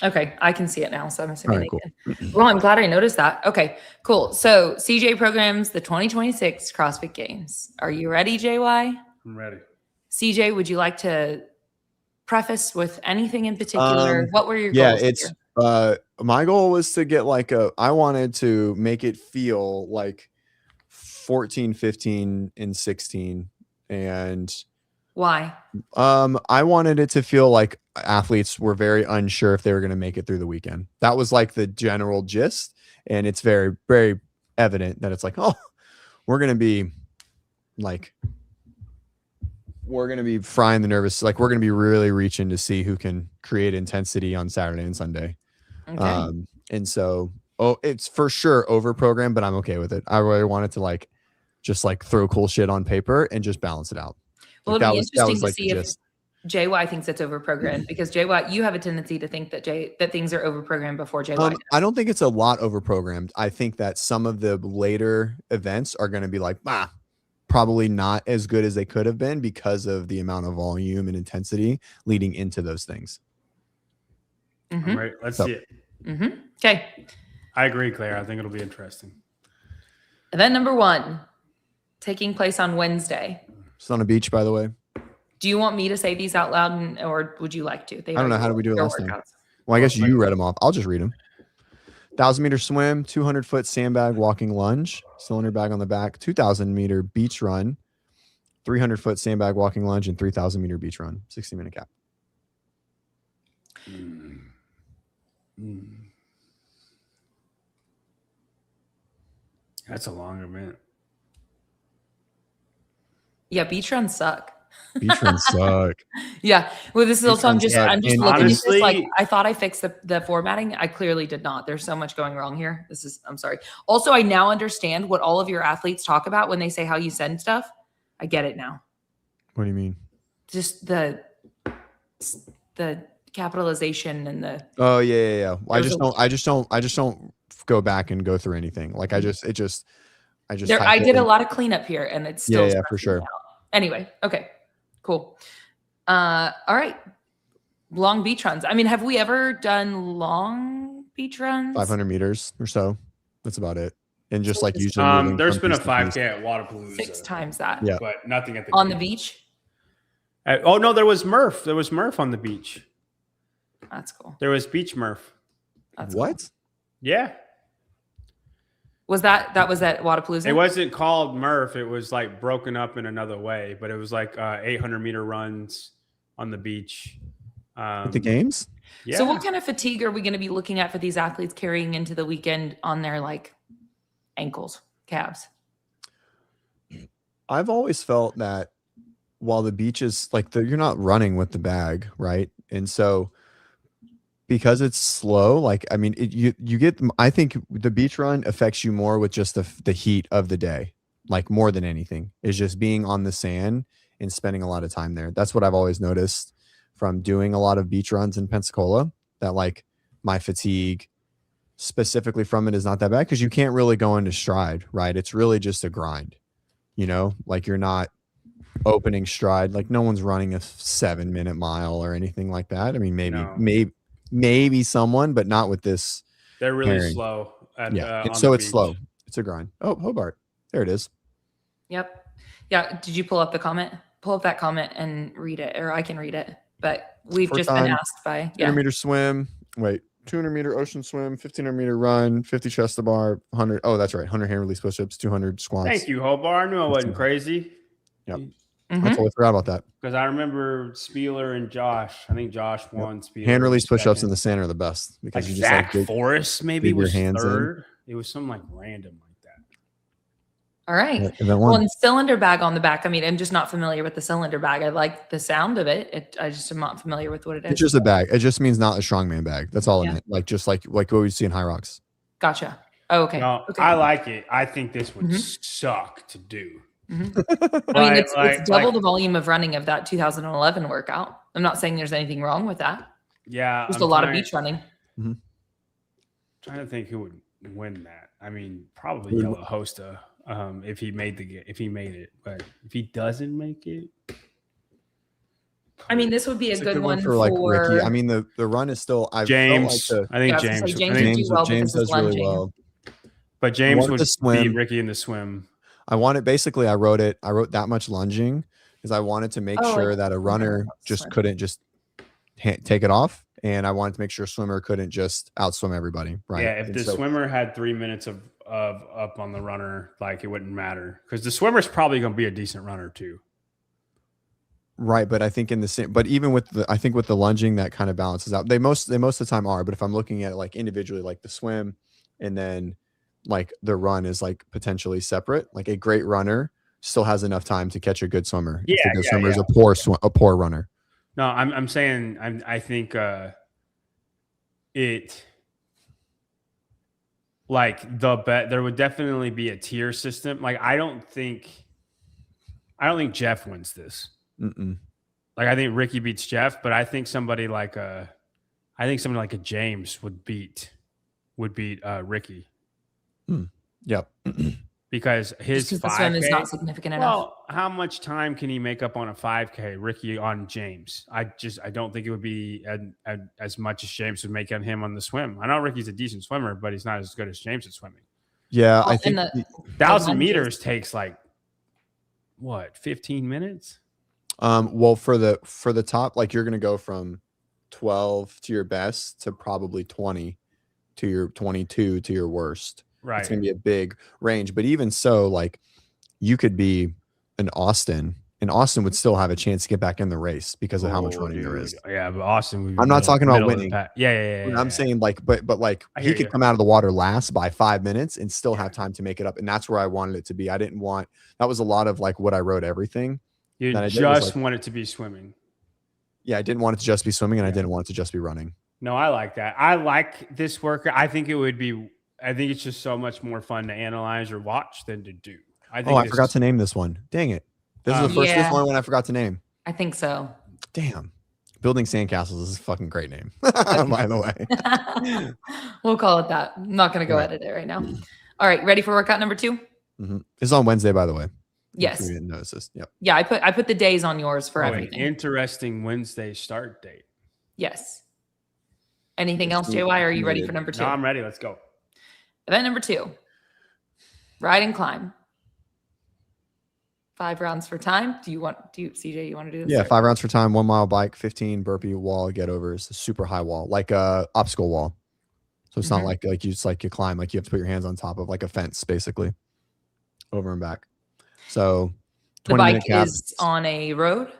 [SPEAKER 1] Okay, I can see it now, so I'm assuming
[SPEAKER 3] All right,
[SPEAKER 1] they can. Well, I'm glad I noticed that. Okay, cool. So CJ programs the 2026 CrossFit Games. Are you ready, JY?
[SPEAKER 2] I'm ready.
[SPEAKER 1] CJ, would you like to preface with anything in particular? What were your
[SPEAKER 3] Yeah,
[SPEAKER 1] goals?
[SPEAKER 3] it's
[SPEAKER 1] here?
[SPEAKER 3] my goal was to get I wanted to make it feel like 14, 15, and 16. And
[SPEAKER 1] Why?
[SPEAKER 3] I wanted it to feel like athletes were very unsure if they were going to make it through the weekend. That was like the general gist. And it's very, very evident that it's like, oh, we're going to be frying the nervous. Like we're going to be really reaching to see who can create intensity on Saturday and Sunday.
[SPEAKER 1] Okay.
[SPEAKER 3] And so, it's for sure over programmed, but I'm okay with it. I really wanted to just throw cool shit on paper and just balance it out.
[SPEAKER 1] Well, it'll be interesting to see if
[SPEAKER 3] gist.
[SPEAKER 1] JY thinks it's overprogrammed, because JY, you have a tendency to think that things are overprogrammed before JY does.
[SPEAKER 3] I don't think it's a lot overprogrammed. I think that some of the later events are going to be probably not as good as they could have been because of the amount of volume and intensity leading into those things.
[SPEAKER 1] Mm-hmm.
[SPEAKER 2] All right, let's see it.
[SPEAKER 1] Mm-hmm. Okay.
[SPEAKER 2] I agree, Claire. I think it'll be interesting.
[SPEAKER 1] Event number 1, taking place on Wednesday.
[SPEAKER 3] It's on a beach, by the way.
[SPEAKER 1] Do you want me to say these out loud, or would you like to?
[SPEAKER 3] I don't know. How did we do it
[SPEAKER 1] Your
[SPEAKER 3] last time?
[SPEAKER 1] workouts.
[SPEAKER 3] Well, I guess you read them off. I'll just read them. 1,000-meter swim, 200-foot sandbag walking lunge, cylinder bag on the back, 2,000-meter beach run, 300-foot sandbag walking lunge, and 3,000-meter beach run. 60-minute cap.
[SPEAKER 2] That's a long event.
[SPEAKER 1] Yeah, beach runs suck.
[SPEAKER 3] Beach runs suck.
[SPEAKER 1] Yeah. Well, this is
[SPEAKER 3] Beach
[SPEAKER 1] also I'm
[SPEAKER 3] runs
[SPEAKER 1] just
[SPEAKER 3] suck.
[SPEAKER 1] looking
[SPEAKER 3] And
[SPEAKER 1] at this
[SPEAKER 2] honestly-
[SPEAKER 1] I thought I fixed the formatting. I clearly did not. There's so much going wrong here. I'm sorry. Also, I now understand what all of your athletes talk about when they say how you send stuff. I get it now.
[SPEAKER 3] What do you mean?
[SPEAKER 1] Just the capitalization and the
[SPEAKER 3] Oh yeah. Well, I just don't go back and go through anything. I just
[SPEAKER 1] I
[SPEAKER 3] type
[SPEAKER 1] did
[SPEAKER 3] it
[SPEAKER 1] a
[SPEAKER 3] in.
[SPEAKER 1] lot of cleanup here, and it's still
[SPEAKER 3] Yeah, for
[SPEAKER 1] stressing me
[SPEAKER 3] sure.
[SPEAKER 1] out. Anyway, okay, cool. All right, long beach runs. I mean, have we ever done long beach runs?
[SPEAKER 3] 500 meters or so. That's about it. And just
[SPEAKER 1] So
[SPEAKER 3] usually moving
[SPEAKER 2] There's
[SPEAKER 3] from
[SPEAKER 2] been a
[SPEAKER 3] piece to piece.
[SPEAKER 2] 5K at Waterpalooza.
[SPEAKER 1] 6 times that.
[SPEAKER 3] Yeah.
[SPEAKER 2] But nothing at the
[SPEAKER 1] On the beach.
[SPEAKER 2] Oh no, there was Murph. There was Murph on the beach.
[SPEAKER 1] That's cool.
[SPEAKER 2] There was Beach Murph.
[SPEAKER 1] That's cool.
[SPEAKER 3] What?
[SPEAKER 2] Yeah.
[SPEAKER 1] Was that was at Wadapalooza?
[SPEAKER 2] It wasn't called Murph. It was broken up in another way, but it was 800-meter runs on the beach.
[SPEAKER 3] At the games?
[SPEAKER 2] Yeah.
[SPEAKER 1] So what kind of fatigue are we going to be looking at for these athletes carrying into the weekend on their ankles, calves?
[SPEAKER 3] I've always felt that while the beach is you're not running with the bag, right? And so because it's slow, you get, I think the beach run affects you more with just the heat of the day, more than anything, is just being on the sand and spending a lot of time there. That's what I've always noticed from doing a lot of beach runs in Pensacola, that my fatigue specifically from it is not that bad, because you can't really go into stride, right? It's really just a grind, you're not opening stride. Like no one's running a 7-minute mile or anything like that. I mean,
[SPEAKER 2] No.
[SPEAKER 3] maybe someone, but not with this.
[SPEAKER 2] They're really
[SPEAKER 3] pairing.
[SPEAKER 2] slow. At,
[SPEAKER 3] Yeah,
[SPEAKER 2] on
[SPEAKER 3] so
[SPEAKER 2] the
[SPEAKER 3] it's
[SPEAKER 2] beach.
[SPEAKER 3] slow. It's a grind. Oh, Hobart, there it is.
[SPEAKER 1] Yep. Yeah. Did you pull up the comment? Pull up that comment and read it, or I can read it. But we've
[SPEAKER 3] First
[SPEAKER 1] just been
[SPEAKER 3] time,
[SPEAKER 1] asked by
[SPEAKER 3] 200-meter swim. Wait, 200-meter ocean swim, 1500-meter run, 50 chest to bar, 100. Oh, that's right. 100 hand release push-ups, 200 squats.
[SPEAKER 2] Thank you, Hobart. I knew I wasn't crazy.
[SPEAKER 3] Yep.
[SPEAKER 1] Mhm.
[SPEAKER 3] I totally forgot about that.
[SPEAKER 2] Because I remember Spieler and Josh. I think Josh won. Spieler
[SPEAKER 3] Hand release
[SPEAKER 2] was
[SPEAKER 3] push-ups
[SPEAKER 2] second.
[SPEAKER 3] in the sand are the best because
[SPEAKER 2] Like
[SPEAKER 3] you just
[SPEAKER 2] Zach
[SPEAKER 3] like
[SPEAKER 2] Forrest maybe
[SPEAKER 3] dig your
[SPEAKER 2] was
[SPEAKER 3] hands in.
[SPEAKER 2] third. It was something like random like that.
[SPEAKER 1] All right.
[SPEAKER 3] event
[SPEAKER 1] Well,
[SPEAKER 3] one.
[SPEAKER 1] and cylinder bag on the back. I mean, I'm just not familiar with the cylinder bag. I like the sound of it. I just am not familiar with what it is.
[SPEAKER 3] It's just a bag. It just means not a strongman bag. That's all
[SPEAKER 1] Yeah.
[SPEAKER 3] it meant. Like just like what we see in High Rocks.
[SPEAKER 1] Gotcha. Oh, okay.
[SPEAKER 2] No,
[SPEAKER 1] Okay.
[SPEAKER 2] I like it. I think this would
[SPEAKER 1] Mhm.
[SPEAKER 2] suck to do.
[SPEAKER 1] Mhm. I mean, it's
[SPEAKER 2] Like-
[SPEAKER 1] double
[SPEAKER 2] like-
[SPEAKER 1] the volume of running of that 2011 workout. I'm not saying there's anything wrong with that.
[SPEAKER 2] Yeah.
[SPEAKER 1] Just
[SPEAKER 2] I'm
[SPEAKER 1] a lot of
[SPEAKER 2] trying-
[SPEAKER 1] beach running.
[SPEAKER 2] Trying to think who would win that. I mean, probably
[SPEAKER 3] Who-
[SPEAKER 2] Yellow Hosta if he made it. But if he doesn't make it,
[SPEAKER 1] I mean, this would be a
[SPEAKER 3] It's
[SPEAKER 1] good one
[SPEAKER 3] for like Ricky. I mean, the run is still. I
[SPEAKER 2] James.
[SPEAKER 3] Felt like
[SPEAKER 2] I think
[SPEAKER 1] Yeah, I was gonna
[SPEAKER 2] James.
[SPEAKER 1] say James
[SPEAKER 2] I
[SPEAKER 1] would
[SPEAKER 2] think,
[SPEAKER 1] do well
[SPEAKER 3] James
[SPEAKER 1] because it's
[SPEAKER 3] does really
[SPEAKER 1] lunging.
[SPEAKER 3] well.
[SPEAKER 2] but James
[SPEAKER 3] wanted
[SPEAKER 2] would
[SPEAKER 3] to swim.
[SPEAKER 2] beat Ricky in the swim.
[SPEAKER 3] I wanted basically. I wrote that much lunging because I wanted to make
[SPEAKER 1] Oh,
[SPEAKER 3] sure
[SPEAKER 1] like
[SPEAKER 3] that a runner just
[SPEAKER 1] swim.
[SPEAKER 3] couldn't just take it off, and I wanted to make sure a swimmer couldn't just outswim everybody. Right.
[SPEAKER 2] Yeah, if
[SPEAKER 3] And
[SPEAKER 2] the
[SPEAKER 3] so-
[SPEAKER 2] swimmer had 3 minutes of up on the runner, like it wouldn't matter because the swimmer's probably going to be a decent runner too.
[SPEAKER 3] Right, but I think in the same, but even with the lunging, that kind of balances out. They most of the time are, but if I'm looking at it like individually, like the swim, and then like the run is like potentially separate. Like a great runner still has enough time to catch a good swimmer. If
[SPEAKER 2] Yeah,
[SPEAKER 3] a good
[SPEAKER 2] yeah,
[SPEAKER 3] swimmer is
[SPEAKER 2] yeah.
[SPEAKER 3] a poor runner.
[SPEAKER 2] No, I'm saying I think it like there would definitely be a tier system. Like I don't think Jeff wins this.
[SPEAKER 3] Mm-mm.
[SPEAKER 2] Like I think Ricky beats Jeff, but I think somebody like a James would beat Ricky
[SPEAKER 3] Yep.
[SPEAKER 2] because his
[SPEAKER 1] Just 'cause the swim is
[SPEAKER 2] 5K
[SPEAKER 1] not significant enough.
[SPEAKER 2] Well, how much time can he make up on a 5K, Ricky on James? I don't think it would be as much as James would make on him on the swim. I know Ricky's a decent swimmer, but he's not as good as James at swimming.
[SPEAKER 3] Yeah,
[SPEAKER 1] Well,
[SPEAKER 3] I think
[SPEAKER 1] and the
[SPEAKER 2] 1,000
[SPEAKER 1] lunges-
[SPEAKER 2] meters takes like what, 15 minutes?
[SPEAKER 3] well for the top, like you're gonna go from 12 to your best to probably 20 to your 22 to your worst.
[SPEAKER 2] Right.
[SPEAKER 3] It's gonna be a big range, but even so, like you could be an Austin, and Austin would still have a chance to get back in the race because of how much
[SPEAKER 2] Oh,
[SPEAKER 3] running there
[SPEAKER 2] dude.
[SPEAKER 3] is.
[SPEAKER 2] Yeah, but Austin would be
[SPEAKER 3] I'm not talking about
[SPEAKER 2] middle of the
[SPEAKER 3] winning.
[SPEAKER 2] pack. Yeah.
[SPEAKER 3] I'm saying like, but like
[SPEAKER 2] I
[SPEAKER 3] he
[SPEAKER 2] hear
[SPEAKER 3] could
[SPEAKER 2] you.
[SPEAKER 3] come out of the water last by 5 minutes and still have time to make it up, and that's where I wanted it to be. I didn't want that was a lot of like what I wrote everything.
[SPEAKER 2] You
[SPEAKER 3] that I did
[SPEAKER 2] just
[SPEAKER 3] was, like-
[SPEAKER 2] want it to be swimming.
[SPEAKER 3] Yeah, I didn't want it to just be swimming, and I
[SPEAKER 2] Yeah.
[SPEAKER 3] didn't want it to just be running.
[SPEAKER 2] No, I like that. I like this workout. I think it's just so much more fun to analyze or watch than to do. I
[SPEAKER 3] forgot to name this one. Dang it! This is the first. This
[SPEAKER 1] Yeah.
[SPEAKER 3] one I forgot to name.
[SPEAKER 1] I think so.
[SPEAKER 3] Damn. Building sandcastles is a fucking great name. By the way.
[SPEAKER 1] We'll call it that. I'm not going to go
[SPEAKER 3] Right.
[SPEAKER 1] edit it right now. All right. Ready for workout number 2?
[SPEAKER 3] Mhm. It's on Wednesday, by the way.
[SPEAKER 1] Yes.
[SPEAKER 3] If you didn't notice this. Yep.
[SPEAKER 1] Yeah. I put the days on yours for
[SPEAKER 2] an
[SPEAKER 1] everything.
[SPEAKER 2] interesting Wednesday start date.
[SPEAKER 1] Yes. Anything else, JY? Are you ready for number 2?
[SPEAKER 2] No, I'm ready. Let's go.
[SPEAKER 1] Event number 2. Ride and climb. 5 rounds for time. CJ, you want to do this?
[SPEAKER 3] Yeah, 5 rounds for time, 1 mile bike, 15 burpee wall get overs, a super high wall, like a obstacle wall. So it's not
[SPEAKER 1] Mhm.
[SPEAKER 3] like you climb, like you have to put your hands on top of like a fence, basically, over and back. So
[SPEAKER 1] The
[SPEAKER 3] 20-minute
[SPEAKER 1] bike
[SPEAKER 3] caps.
[SPEAKER 1] is on a road.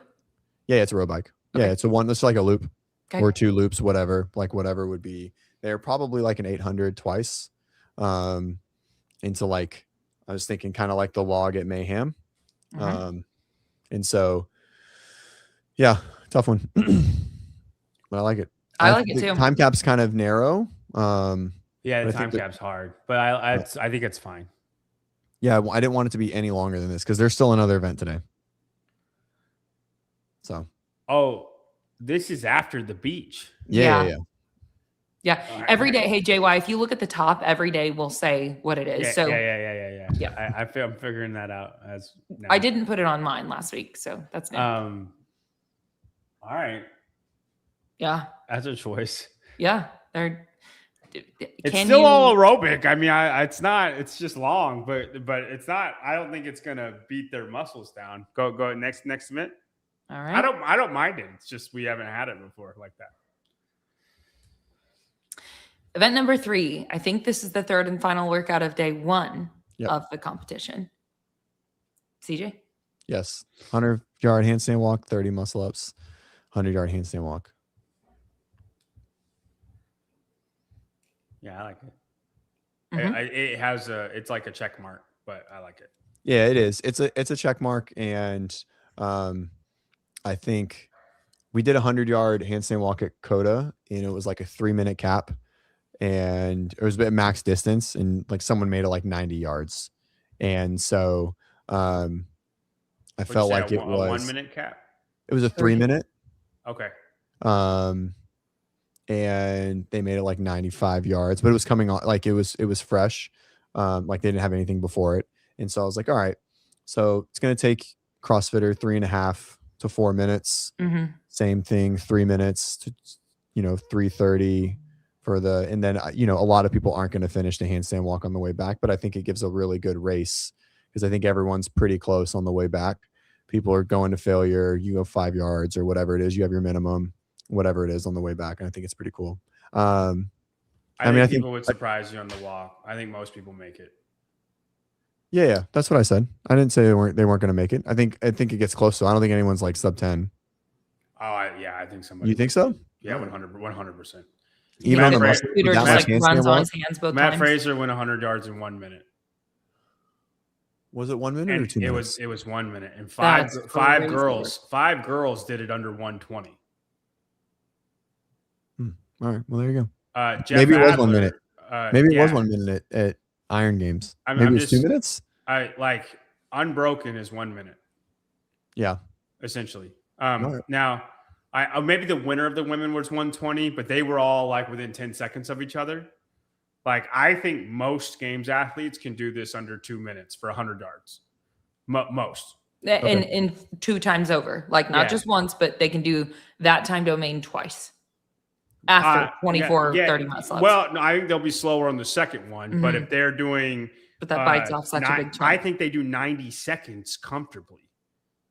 [SPEAKER 3] Yeah, it's a road bike. Yeah,
[SPEAKER 1] Okay.
[SPEAKER 3] it's a one. It's like a loop
[SPEAKER 1] Okay.
[SPEAKER 3] or 2 loops, whatever. Like whatever would be. They're probably like an 800 twice. Into like I was thinking kind of like the log at Mayhem.
[SPEAKER 1] Mhm.
[SPEAKER 3] And so yeah, tough one. But I like it.
[SPEAKER 1] I like
[SPEAKER 3] think
[SPEAKER 1] it
[SPEAKER 3] the
[SPEAKER 1] too.
[SPEAKER 3] Time cap's kind of narrow.
[SPEAKER 2] Yeah,
[SPEAKER 3] But
[SPEAKER 2] the
[SPEAKER 3] I
[SPEAKER 2] time
[SPEAKER 3] think
[SPEAKER 2] cap's hard, but I think it's fine.
[SPEAKER 3] Yeah, I didn't want it to be any longer than this because there's still another event today. So
[SPEAKER 2] Oh, this is after the beach.
[SPEAKER 3] yeah.
[SPEAKER 1] Yeah.
[SPEAKER 2] All right.
[SPEAKER 1] Every day. Hey, JY, if you look at the top, every day will say what it is.
[SPEAKER 2] Yeah,
[SPEAKER 1] so
[SPEAKER 2] yeah.
[SPEAKER 1] Yeah.
[SPEAKER 2] I'm figuring that out as now.
[SPEAKER 1] I didn't put it on mine last week, so that's new.
[SPEAKER 2] All right,
[SPEAKER 1] Yeah.
[SPEAKER 2] that's a choice.
[SPEAKER 1] Yeah.
[SPEAKER 2] It's still all aerobic. I mean, it's not. It's just long, but it's not. I don't think it's gonna beat their muscles down. Go next event.
[SPEAKER 1] All right.
[SPEAKER 2] I don't mind it. It's just we haven't had it before like that.
[SPEAKER 1] Event number 3. I think this is the third and final workout of day 1 of the competition. CJ?
[SPEAKER 3] Yes. 100-yard handstand walk, 30 muscle ups, 100-yard handstand walk.
[SPEAKER 2] Yeah, I like it.
[SPEAKER 1] Mhm.
[SPEAKER 2] It has it's like a check mark, but I like it.
[SPEAKER 3] Yeah, it is. It's a check mark, and I think we did a 100-yard handstand walk at Coda, and it was like a 3-minute cap, and it was a bit max distance, and like someone made it like 90 yards, and so I felt like it was
[SPEAKER 2] a 1-minute cap.
[SPEAKER 3] It was a 3-minute.
[SPEAKER 2] Okay.
[SPEAKER 3] And they made it like 95 yards, but it was coming on like it was fresh. Like they didn't have anything before it. And so I was like, all right, so it's going to take CrossFitter 3.5 to 4 minutes.
[SPEAKER 1] Mhm.
[SPEAKER 3] Same thing, 3 minutes to, 3:30 for and then, a lot of people aren't going to finish the handstand walk on the way back, but I think it gives a really good race because I think everyone's pretty close on the way back. People are going to failure. You go 5 yards or whatever it is. You have your minimum, whatever it is on the way back. And I think it's pretty cool. I think
[SPEAKER 2] people would surprise you on the walk. I think most people make it.
[SPEAKER 3] Yeah, that's what I said. I didn't say they weren't going to make it. I think it gets close. So I don't think anyone's like sub 10.
[SPEAKER 2] Oh, I think somebody.
[SPEAKER 3] You think so?
[SPEAKER 2] Yeah, 100%.
[SPEAKER 3] Even on the
[SPEAKER 1] Peter just like runs on his hands both
[SPEAKER 2] Matt
[SPEAKER 1] times.
[SPEAKER 2] Fraser went 100 yards in 1 minute.
[SPEAKER 3] Was it 1 minute or 2 minutes?
[SPEAKER 2] It was 1 minute, and five girls did it under 120.
[SPEAKER 3] All right. Well, there you go.
[SPEAKER 2] Maybe
[SPEAKER 3] it was 1 minute. Maybe it was 1 minute at Iron Games. Maybe it was 2 minutes.
[SPEAKER 2] Unbroken is 1 minute.
[SPEAKER 3] Yeah.
[SPEAKER 2] Essentially.
[SPEAKER 3] Right.
[SPEAKER 2] Now, maybe the winner of the women was 120, but they were all like within 10 seconds of each other. Like, I think most games athletes can do this under 2 minutes for 100 yards. Most.
[SPEAKER 1] In 2 times over. Like, not just once, but they can do that time domain twice. After 30 muscle ups.
[SPEAKER 2] Well, no, I think they'll be slower on the second one, but if they're doing...
[SPEAKER 1] But that bites off such a big chunk.
[SPEAKER 2] I think they do 90 seconds comfortably.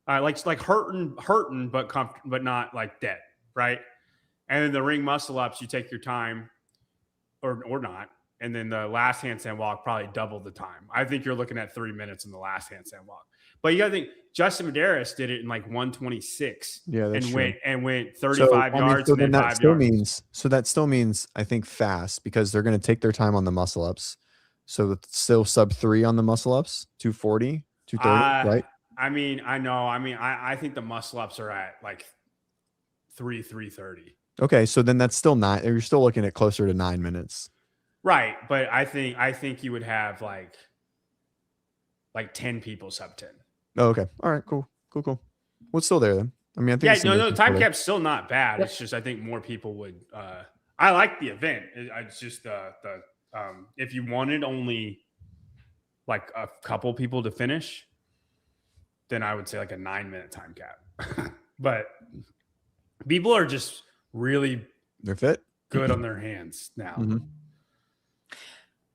[SPEAKER 2] Like hurting, but not like dead, right? And then the ring muscle ups, you take your time or not. And then the last handstand walk, probably double the time. I think you're looking at 3 minutes in the last handstand walk. But you got to think, Justin Medeiros did it in like 126.
[SPEAKER 3] Yeah, that's true.
[SPEAKER 2] Went 35 yards.
[SPEAKER 3] So then that still means, I think, fast, because they're going to take their time on the muscle ups. So it's still sub 3 on the muscle ups, 240, 230, right?
[SPEAKER 2] I mean, I know. I mean, I think the muscle ups are at like 330.
[SPEAKER 3] Okay, so then that's still not. You're still looking at closer to 9 minutes.
[SPEAKER 2] Right, but I think you would have like 10 people sub 10.
[SPEAKER 3] Oh, okay. All right, cool. Well, it's still there then. I mean, I think
[SPEAKER 2] the time cap's still not bad. It's just I think more people would. I like the event. It's just the if you wanted only like a couple people to finish, then I would say like a 9-minute time cap. But people are just really
[SPEAKER 3] they're fit,
[SPEAKER 2] good on their hands now.
[SPEAKER 3] Mm-hmm.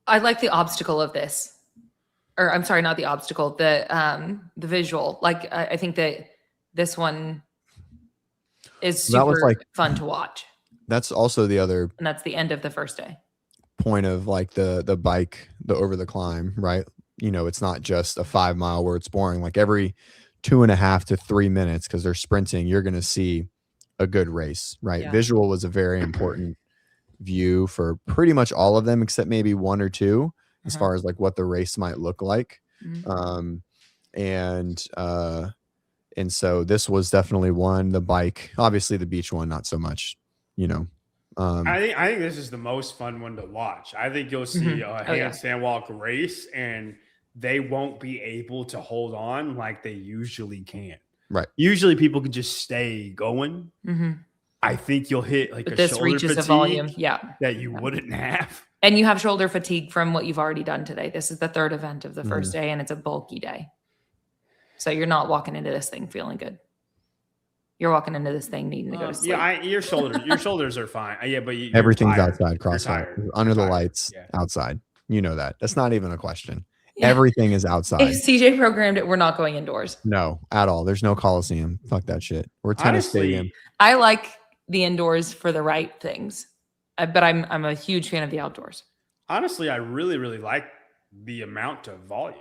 [SPEAKER 1] I like the obstacle of this. Or I'm sorry, not the obstacle, the visual. Like, I think that this one is super fun to watch.
[SPEAKER 3] That's also the other.
[SPEAKER 1] And that's the end of the first day.
[SPEAKER 3] Point of like the bike, the over the climb, right? It's not just a 5 mile where it's boring. Like every 2.5 to 3 minutes, because they're sprinting, you're going to see a good race, right?
[SPEAKER 1] Yeah.
[SPEAKER 3] Visual was a very important view for pretty much all of them, except maybe 1 or 2. As far as like what the race might look like. And so this was definitely one. The bike, obviously the beach one, not so much,
[SPEAKER 2] I think this is the most fun one to watch. I think you'll see a handstand walk race and they won't be able to hold on like they usually can.
[SPEAKER 3] Right.
[SPEAKER 2] Usually people can just stay going.
[SPEAKER 1] Mm-hmm.
[SPEAKER 2] I think you'll hit like
[SPEAKER 1] but
[SPEAKER 2] a
[SPEAKER 1] this
[SPEAKER 2] shoulder
[SPEAKER 1] reaches
[SPEAKER 2] fatigue
[SPEAKER 1] a volume. Yeah.
[SPEAKER 2] that you wouldn't have.
[SPEAKER 1] And you have shoulder fatigue from what you've already done today. This is the third event of the first day, and it's a bulky day. So you're not walking into this thing feeling good. You're walking into this thing needing to go to sleep.
[SPEAKER 2] Yeah, your shoulders are fine. Yeah, but
[SPEAKER 3] everything's
[SPEAKER 2] tired.
[SPEAKER 3] outside. CrossFit under the lights, outside. You know that. That's not even a question.
[SPEAKER 1] Yeah.
[SPEAKER 3] Everything is outside.
[SPEAKER 1] If CJ programmed it, we're not going indoors.
[SPEAKER 3] No, at all. There's no Coliseum. Fuck that shit. We're tennis stadium.
[SPEAKER 1] I like the indoors for the right things, but I'm a huge fan of the outdoors.
[SPEAKER 2] Honestly, I really, really like the amount of volume.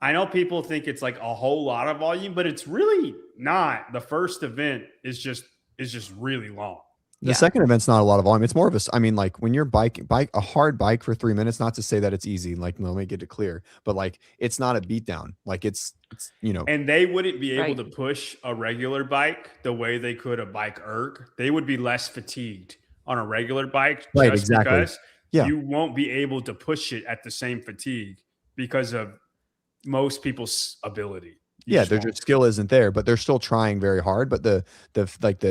[SPEAKER 2] I know people think it's like a whole lot of volume, but it's really not. The first event is just really long.
[SPEAKER 3] The second event's not a lot of volume. It's more of like when you're bike a hard bike for 3 minutes, not to say that it's easy, like let me get it clear, but like it's not a beatdown. Like it's and
[SPEAKER 2] they wouldn't be able to push a regular bike the way they could a bike erg. They would be less fatigued on a regular bike because you won't be able to push it at the same fatigue because of most people's ability.
[SPEAKER 3] Their skill isn't there, but they're still trying very hard. But the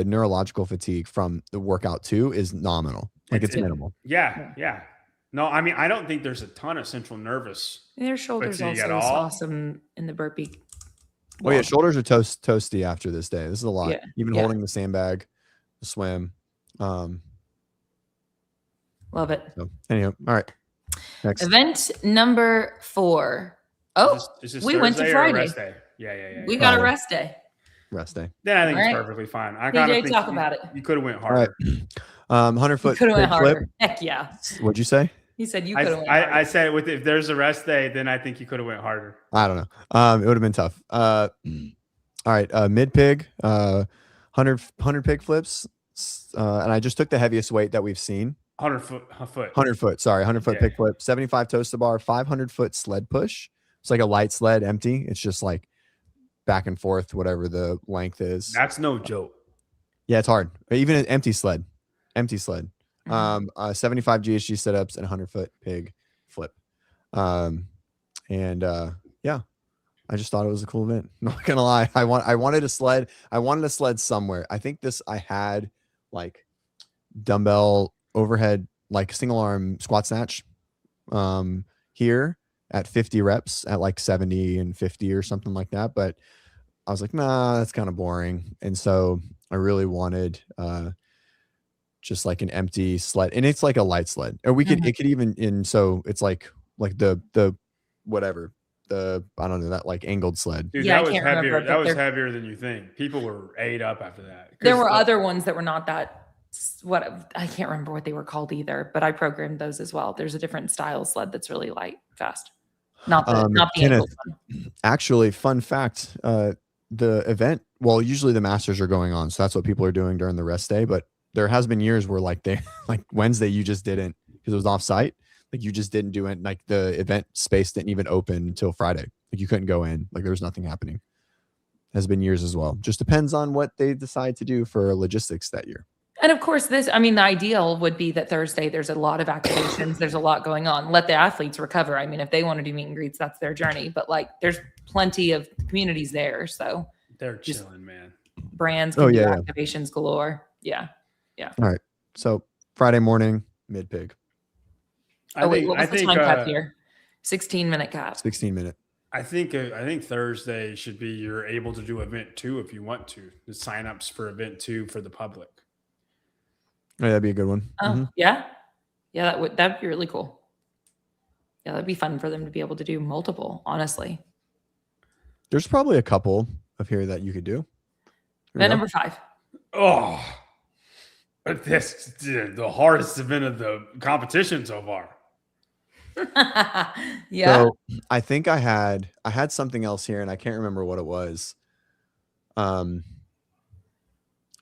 [SPEAKER 3] neurological fatigue from the workout too is nominal. Like it's minimal.
[SPEAKER 2] Yeah. No, I mean, I don't think there's a ton of central nervous.
[SPEAKER 1] Their shoulders also is awesome in the burpee.
[SPEAKER 3] Oh yeah, shoulders are toasty after this day. This is a lot. Yeah. Even holding the sandbag, the swim.
[SPEAKER 1] Love it.
[SPEAKER 3] So, anyhow, all right. Next
[SPEAKER 1] event number 4. Oh,
[SPEAKER 2] is this
[SPEAKER 1] we went to Friday.
[SPEAKER 2] Rest day? Yeah.
[SPEAKER 1] We got a rest day.
[SPEAKER 3] Rest day.
[SPEAKER 2] Then I think it's perfectly fine. I kind of think
[SPEAKER 1] talk about it.
[SPEAKER 2] You could have went harder.
[SPEAKER 3] 100-foot
[SPEAKER 1] could have went harder. Heck yeah.
[SPEAKER 3] What'd you say?
[SPEAKER 1] He said you could have went harder.
[SPEAKER 2] I said if there's a rest day, then I think you could have went harder.
[SPEAKER 3] I don't know. It would have been tough. All right. Mid pig, 100 pig flips. And I just took the heaviest weight that we've seen.
[SPEAKER 2] 100 foot.
[SPEAKER 3] 100 foot pig flip, 75 toes to bar, 500 foot sled push. It's like a light sled, empty. It's just like back and forth, whatever the length is.
[SPEAKER 2] That's no joke.
[SPEAKER 3] Yeah, it's hard. Even an empty sled. 75 GHG sit-ups and 100-foot pig flip. I just thought it was a cool event. Not gonna lie. I wanted a sled. I wanted a sled somewhere. I think I had like dumbbell overhead, like single arm squat snatch here at 50 reps at like 70 and 50 or something like that. But I was like, nah, that's kind of boring. And so I really wanted just like an empty sled, and it's like a light sled, or it could even so it's like the whatever, I don't know, that like angled sled.
[SPEAKER 2] Dude, that was heavier. That was heavier than you think. People were ate up after that.
[SPEAKER 1] There were other ones that were not that. I can't remember what they were called either, but I programmed those as well. There's a different style sled that's really light, fast. Not the angled one.
[SPEAKER 3] Actually, fun fact, the event, well, usually the masters are going on, so that's what people are doing during the rest day, but there has been years where like Wednesday you just didn't, because it was off site, like you just didn't do it, like the event space didn't even open until Friday, like you couldn't go in, like there was nothing happening. Has been years as well. Just depends on what they decide to do for logistics that year.
[SPEAKER 1] And of course, the ideal would be that Thursday, there's a lot of activations. There's a lot going on. Let the athletes recover. I mean, if they want to do meet and greets, that's their journey. But like, there's plenty of communities there. So
[SPEAKER 2] they're chilling, man.
[SPEAKER 1] Brands can do activations galore. Yeah.
[SPEAKER 3] All right. So Friday morning, mid pig.
[SPEAKER 1] What was the time cap here? 16-minute cap.
[SPEAKER 3] 16-minute.
[SPEAKER 2] I think Thursday should be you're able to do event 2 if you want to. The signups for event 2 for the public.
[SPEAKER 3] Oh, that'd be a good one.
[SPEAKER 1] Yeah, that'd be really cool. Yeah, that'd be fun for them to be able to do multiple. Honestly,
[SPEAKER 3] there's probably a couple of here that you could do.
[SPEAKER 1] Event number 5.
[SPEAKER 2] Oh, this the hardest event of the competition so far.
[SPEAKER 1] Yeah.
[SPEAKER 3] So I think I had something else here, and I can't remember what it was.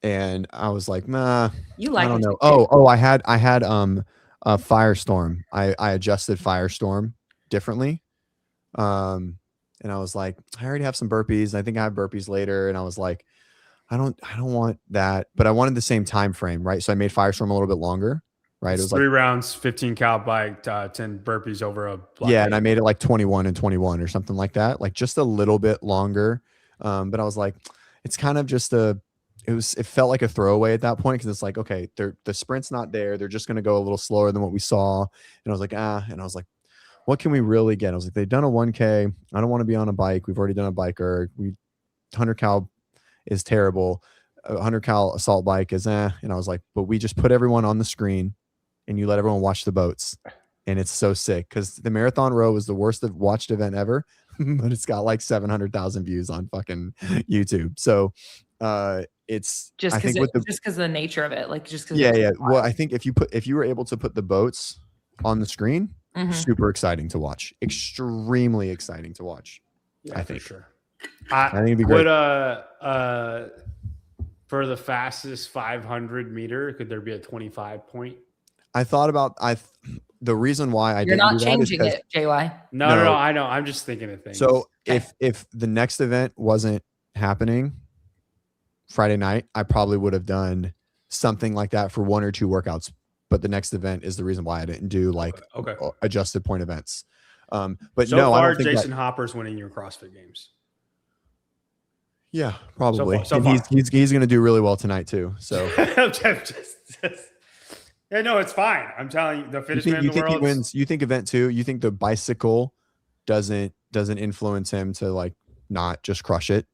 [SPEAKER 3] And I was like, nah, I don't know. I had a Firestorm. I adjusted Firestorm differently. And I was like, I already have some burpees. I think I have burpees later. And I was like, I don't want that, but I wanted the same time frame, right? So I made Firestorm a little bit longer, right?
[SPEAKER 2] It was 3 rounds, 15 cal bike, 10 burpees over a block.
[SPEAKER 3] Yeah, and I made it like 21 and 21 or something like that, like just a little bit longer. But I was like, it's kind of just it felt like a throwaway at that point because it's like, okay, the sprint's not there. They're just going to go a little slower than what we saw. And I was like, and I was like, what can we really get? I was like, they've done a 1K. I don't want to be on a bike. We've already done a biker. 100 cal is terrible. 100 cal assault bike is And I was like, but we just put everyone on the screen and you let everyone watch the boats. And it's so sick because the marathon row was the worst watched event ever, but it's got like 700,000 views on fucking YouTube. So it's
[SPEAKER 1] just
[SPEAKER 3] I think
[SPEAKER 1] just because of the nature of it, like just because.
[SPEAKER 3] Yeah. Well, I think if you were able to put the boats on the screen, super exciting to watch, extremely exciting to watch.
[SPEAKER 2] Yeah,
[SPEAKER 3] I think
[SPEAKER 2] for sure.
[SPEAKER 3] I think it'd be great.
[SPEAKER 2] For the fastest 500 meter, could there be a 25 point?
[SPEAKER 3] I thought about the reason why I
[SPEAKER 1] You're
[SPEAKER 3] didn't
[SPEAKER 1] not
[SPEAKER 3] do that is
[SPEAKER 1] changing it, JY.
[SPEAKER 2] No, I know. I'm just thinking of things.
[SPEAKER 3] So if the next event wasn't happening Friday night, I probably would have done something like that for 1 or 2 workouts. But the next event is the reason why I didn't do like adjusted point events. But
[SPEAKER 2] so
[SPEAKER 3] no,
[SPEAKER 2] far,
[SPEAKER 3] I don't think
[SPEAKER 2] Jason Hopper's winning your CrossFit games.
[SPEAKER 3] Yeah, probably.
[SPEAKER 2] So
[SPEAKER 3] and
[SPEAKER 2] far.
[SPEAKER 3] He's going to do really well tonight too. So
[SPEAKER 2] yeah, no, it's fine. I'm telling you, the fittest man in the world.
[SPEAKER 3] He wins? You think event 2? You think the bicycle doesn't influence him to like not just crush it?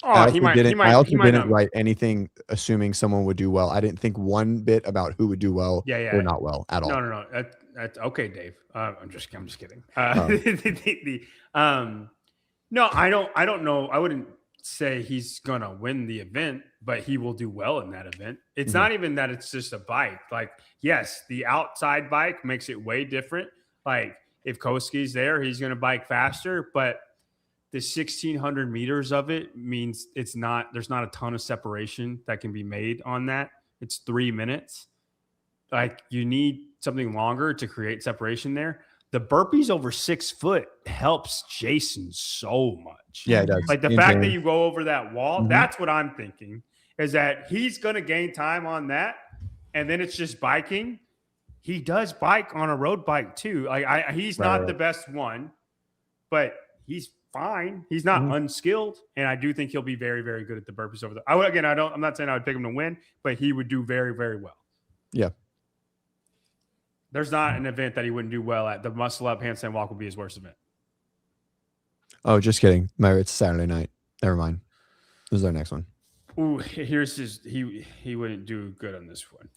[SPEAKER 2] Oh,
[SPEAKER 3] he might. I also didn't write anything assuming someone would do well. I didn't think one bit about who would do well or not well at all.
[SPEAKER 2] No. That's okay, Dave. I'm just kidding. No, I don't know. I wouldn't say he's gonna win the event, but he will do well in that event. It's not even that it's just a bike. Like, yes, the outside bike makes it way different. Like, if Koski's there, he's gonna bike faster, but the 1,600 meters of it means there's not a ton of separation that can be made on that. It's 3 minutes. Like, you need something longer to create separation there. The burpees over 6 foot helps Jason so much.
[SPEAKER 3] Yeah, it does.
[SPEAKER 2] Like the fact that you go over that wall, that's what I'm thinking, is that he's going to gain time on that. And then it's just biking. He does bike on a road bike too. Like he's not the best one, but he's fine. He's not unskilled. And I do think he'll be very, very good at the burpees over there. I'm not saying I would pick him to win, but he would do very, very well.
[SPEAKER 3] Yeah.
[SPEAKER 2] There's not an event that he wouldn't do well at. The muscle up handstand walk would be his worst event.
[SPEAKER 3] Oh, just kidding. It's Saturday night. Never mind. This is our next one.
[SPEAKER 2] Ooh, here's his. He wouldn't do good on this one.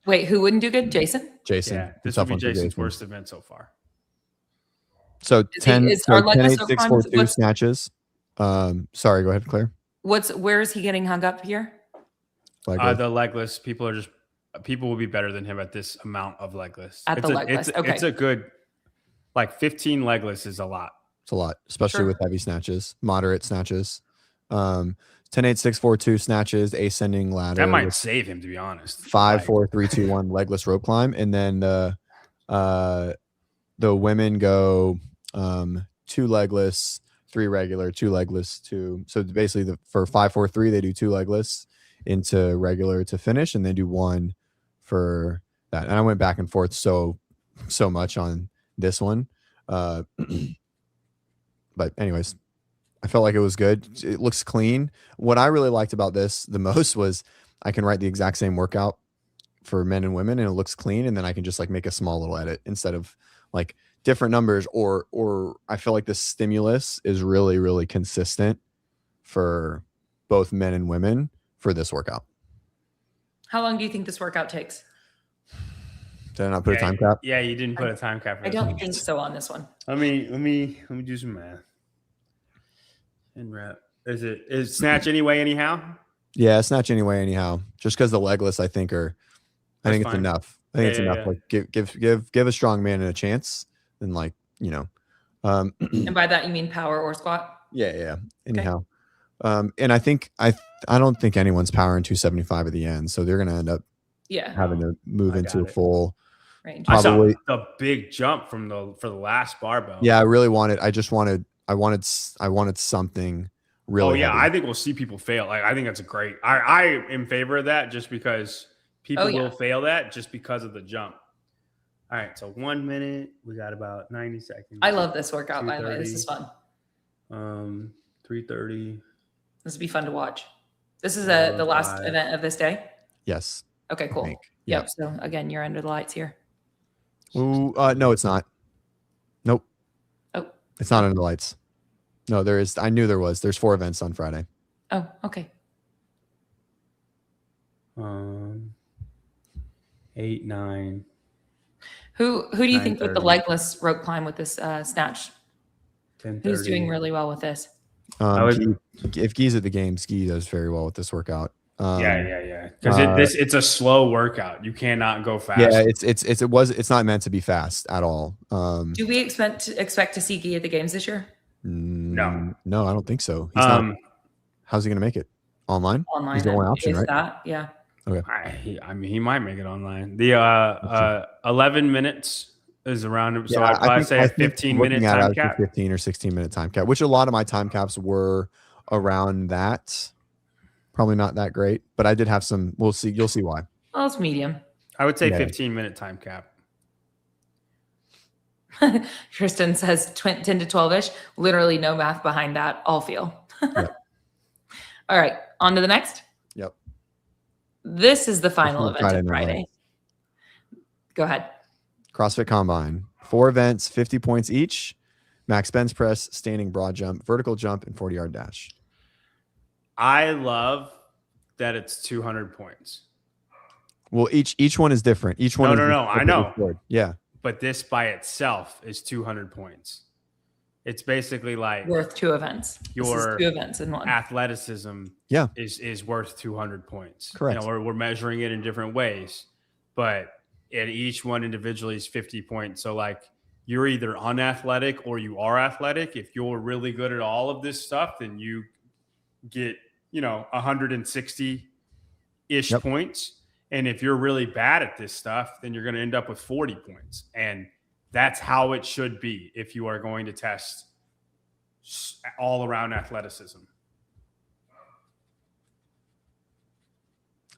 [SPEAKER 1] Wait, who wouldn't do good? Jason?
[SPEAKER 2] Yeah, this would be Jason's worst event so far.
[SPEAKER 3] So 10, 8, 6, 4, 2
[SPEAKER 1] what's,
[SPEAKER 3] snatches. Sorry, go ahead, Claire.
[SPEAKER 1] Where is he getting hung up here?
[SPEAKER 2] The legless. People will be better than him at this amount of legless. It's a good, like 15 legless is a lot.
[SPEAKER 3] It's a lot, especially with heavy snatches, moderate snatches. 10, 8, 6, 4, 2 snatches, ascending ladder.
[SPEAKER 2] That might save him, to be honest.
[SPEAKER 3] 5, 4, 3, 2, 1 legless rope climb, and then the women go 2 legless, 3 regular, 2 legless, 2. So basically, for 5, 4, 3, they do 2 legless into regular to finish, and they do 1 for that. And I went back and forth so much on this one. But anyways, I felt like it was good. It looks clean. What I really liked about this the most was I can write the exact same workout for men and women and it looks clean. And then I can just like make a small little edit instead of like different numbers or I feel like the stimulus is really, really consistent for both men and women for this workout.
[SPEAKER 1] How long do you think this workout takes?
[SPEAKER 3] Did I not put a time cap?
[SPEAKER 2] Yeah, you didn't put a time cap.
[SPEAKER 1] I don't think so on this one.
[SPEAKER 2] Let me do some math. And rep. Is snatch anyway anyhow?
[SPEAKER 3] Yeah, snatch anyway anyhow. Just because the legless, I think it's enough. I think it's enough. Like give a strong man a chance, and like
[SPEAKER 1] and by that you mean power or squat?
[SPEAKER 3] Yeah. Anyhow, and I think I don't think anyone's powering 275 at the end, so they're gonna end up having to move into a full
[SPEAKER 1] range.
[SPEAKER 3] Probably
[SPEAKER 2] the big jump for the last barbell.
[SPEAKER 3] Yeah, I wanted something really.
[SPEAKER 2] Oh yeah,
[SPEAKER 3] heavy.
[SPEAKER 2] I think we'll see people fail. Like I think that's a great. I am in favor of that just because people will fail that just because of the jump. All right, so 1 minute. We got about 90 seconds.
[SPEAKER 1] I love this workout, by the way. This is fun.
[SPEAKER 2] 3:30.
[SPEAKER 1] This would be fun to watch. This is the last event of this day.
[SPEAKER 3] Yes.
[SPEAKER 1] Okay, cool.
[SPEAKER 3] Yep.
[SPEAKER 1] Yep. So again, you're under the lights here.
[SPEAKER 3] Ooh, no, it's not. Nope.
[SPEAKER 1] Oh,
[SPEAKER 3] it's not under the lights. No, there is. I knew there was. There's 4 events on Friday.
[SPEAKER 1] Oh, okay.
[SPEAKER 2] 8, 9.
[SPEAKER 1] Who do you think with the
[SPEAKER 2] 9:30.
[SPEAKER 1] legless rope climb with this snatch?
[SPEAKER 2] 10:30.
[SPEAKER 1] Who's doing really well with this?
[SPEAKER 3] If Guy's at the games, Guy does very well with this workout.
[SPEAKER 2] Yeah. Because it's a slow workout. You cannot go fast.
[SPEAKER 3] Yeah, it's not meant to be fast at all.
[SPEAKER 1] Do we expect to see Guy at the games this year?
[SPEAKER 2] No,
[SPEAKER 3] I don't think so. He's not. How's he going to make it? Online?
[SPEAKER 1] Online.
[SPEAKER 3] He's the only option, right?
[SPEAKER 1] That, yeah.
[SPEAKER 3] Okay.
[SPEAKER 2] I mean, he might make it online. The 11 minutes is around. So I'd probably say a 15-minute time cap.
[SPEAKER 3] 15 or 16-minute time cap, which a lot of my time caps were around that. Probably not that great, but I did have some. We'll see. You'll see why.
[SPEAKER 1] Well, it's medium.
[SPEAKER 2] I would say 15-minute time cap.
[SPEAKER 1] Tristan says 10 to 12-ish. Literally no math behind that. All feel.
[SPEAKER 3] Yep.
[SPEAKER 1] All right. On to the next.
[SPEAKER 3] Yep.
[SPEAKER 1] This is the final event of
[SPEAKER 3] Night.
[SPEAKER 1] Friday. Go ahead.
[SPEAKER 3] CrossFit Combine. 4 events, 50 points each. Max bench press, standing broad jump, vertical jump, and 40-yard dash.
[SPEAKER 2] I love that it's 200 points.
[SPEAKER 3] Well, each one is different. Each one.
[SPEAKER 2] No. I know.
[SPEAKER 3] Yeah.
[SPEAKER 2] But this by itself is 200 points. It's basically like
[SPEAKER 1] Worth 2 events.
[SPEAKER 2] Your
[SPEAKER 1] 2 events in one.
[SPEAKER 2] athleticism
[SPEAKER 3] Yeah.
[SPEAKER 2] is worth 200 points.
[SPEAKER 3] Correct.
[SPEAKER 2] You know, we're measuring it in different ways, but each one individually is 50 points. So like you're either unathletic or you are athletic. If you're really good at all of this stuff, then you get, 160-ish points. And if you're really bad at this stuff, then you're going to end up with 40 points. And that's how it should be if you are going to test all around athleticism.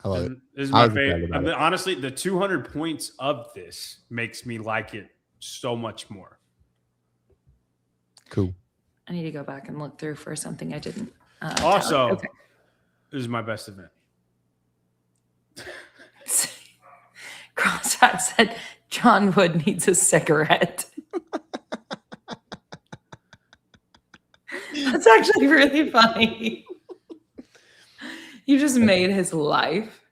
[SPEAKER 3] I love it.
[SPEAKER 2] This is my favorite. I mean, honestly, the 200 points of this makes me like it so much more.
[SPEAKER 3] Cool.
[SPEAKER 1] I need to go back and look through for something I didn't.
[SPEAKER 2] Also, this is my best event.
[SPEAKER 1] CrossFit said John Wood needs a cigarette. That's actually really funny. You just made his life.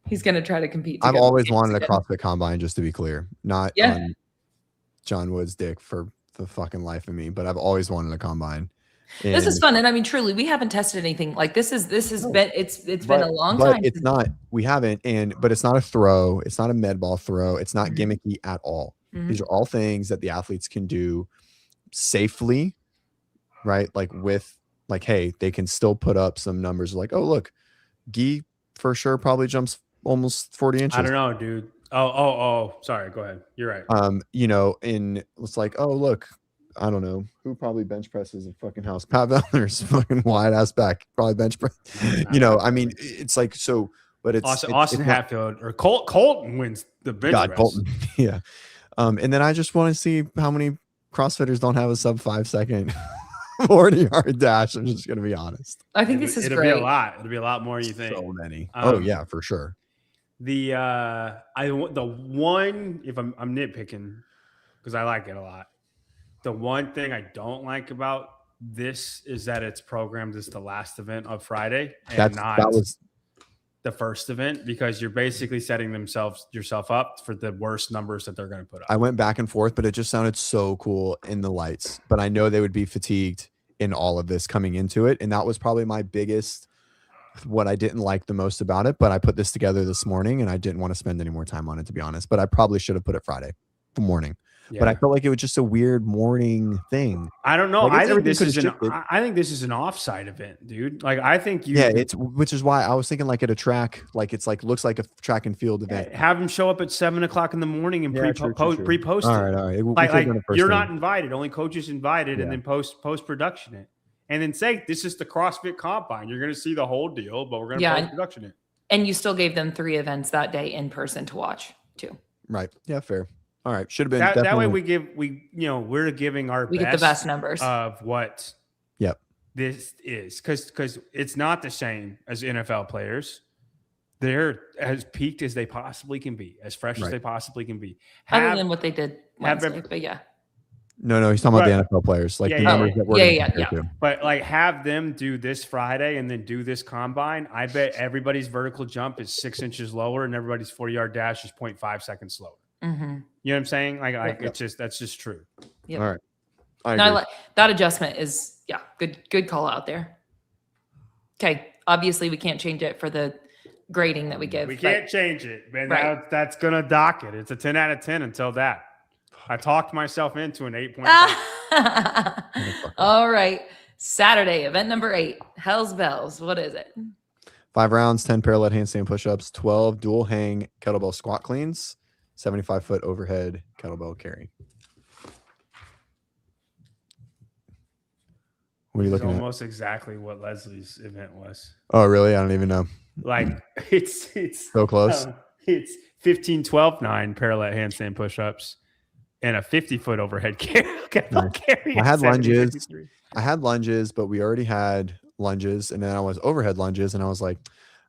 [SPEAKER 1] He's going to try to compete.
[SPEAKER 3] I've always wanted a CrossFit Combine, just to be clear. Not on John Wood's dick for the fucking life of me, but I've always wanted a Combine.
[SPEAKER 1] This is fun, and I mean, truly, we haven't tested anything like this. Been a long time.
[SPEAKER 3] It's not. We haven't, but it's not a throw. It's not a med ball throw. It's not gimmicky at all. These are all things that the athletes can do safely, right? Like hey, they can still put up some numbers. Like, oh look, Guy for sure probably jumps almost 40 inches.
[SPEAKER 2] I don't know, dude. Oh, sorry. Go ahead. You're right.
[SPEAKER 3] And it's like, oh look, I don't know who probably bench presses a fucking house. Pat Vellner's fucking wide ass back, probably bench press. I mean, it's like so, but it's
[SPEAKER 2] Austin Hatfield or Colton wins the bench press.
[SPEAKER 3] Colton, yeah. And then I just want to see how many CrossFitters don't have a sub 5 second 40-yard dash. I'm just gonna be honest.
[SPEAKER 1] I think this is
[SPEAKER 2] it'll
[SPEAKER 1] great.
[SPEAKER 2] Be a lot. It'll be a lot more than you think.
[SPEAKER 3] So many. Oh yeah, for sure.
[SPEAKER 2] The one, if I'm nitpicking because I like it a lot. The one thing I don't like about this is that it's programmed as the last event of Friday and not the first event, because you're basically setting yourself up for the worst numbers that they're going to put up.
[SPEAKER 3] I went back and forth, but it just sounded so cool in the lights. But I know they would be fatigued in all of this coming into it. And that was probably my biggest, what I didn't like the most about it. But I put this together this morning and I didn't want to spend any more time on it, to be honest. But I probably should have put it Friday morning. Yeah. But I felt like it was just a weird morning thing.
[SPEAKER 2] I don't know. I think this is an offsite event, dude. Like I think
[SPEAKER 3] which is why I was thinking like at a track, like it's like looks like a track and field event.
[SPEAKER 2] Have them show up at 7:00 in the morning and pre-post.
[SPEAKER 3] All right.
[SPEAKER 2] Like you're not invited. Only coaches invited, and then post production it, and then say this is the CrossFit Combine. You're going to see the whole deal, but we're going to post production it.
[SPEAKER 1] And you still gave them 3 events that day in person to watch too.
[SPEAKER 3] Right. Yeah. Fair. All right, should have been
[SPEAKER 2] that way. We're giving our
[SPEAKER 1] get the best numbers
[SPEAKER 2] of what.
[SPEAKER 3] Yep.
[SPEAKER 2] this is because it's not the same as NFL players. They're as peaked as they possibly can be, as fresh as
[SPEAKER 3] Right.
[SPEAKER 2] they possibly can be.
[SPEAKER 1] Other than what they did
[SPEAKER 2] have
[SPEAKER 1] Wednesday, but yeah.
[SPEAKER 3] No, he's talking about the NFL players, like the numbers that we're going to compare to.
[SPEAKER 2] But like have them do this Friday and then do this combine. I bet everybody's vertical jump is 6 inches lower and everybody's 40-yard dash is 0.5 seconds slower.
[SPEAKER 1] Mm-hmm.
[SPEAKER 2] You know what I'm saying? Like that's just true.
[SPEAKER 1] Yep.
[SPEAKER 3] All right. I agree.
[SPEAKER 1] That adjustment is good call out there. Okay. Obviously we can't change it for the grading that we give.
[SPEAKER 2] We can't change it, man.
[SPEAKER 1] Right.
[SPEAKER 2] That's gonna dock it. It's a 10 out of 10 until that. I talked myself into an 8.5.
[SPEAKER 1] All right. Saturday, event number 8, Hell's Bells. What is it?
[SPEAKER 3] 5 rounds, 10 parallel handstand push-ups, 12 dual hang kettlebell squat cleans, 75-foot overhead kettlebell carry. What are you looking at?
[SPEAKER 2] Almost exactly what Leslie's event was.
[SPEAKER 3] Oh, really? I don't even know.
[SPEAKER 2] Like it's
[SPEAKER 3] so close.
[SPEAKER 2] It's 15, 12, 9 parallel handstand push-ups and a 50-foot overhead carry.
[SPEAKER 3] I had lunges. I had lunges, but we already had lunges, and then I was overhead lunges, and I was like,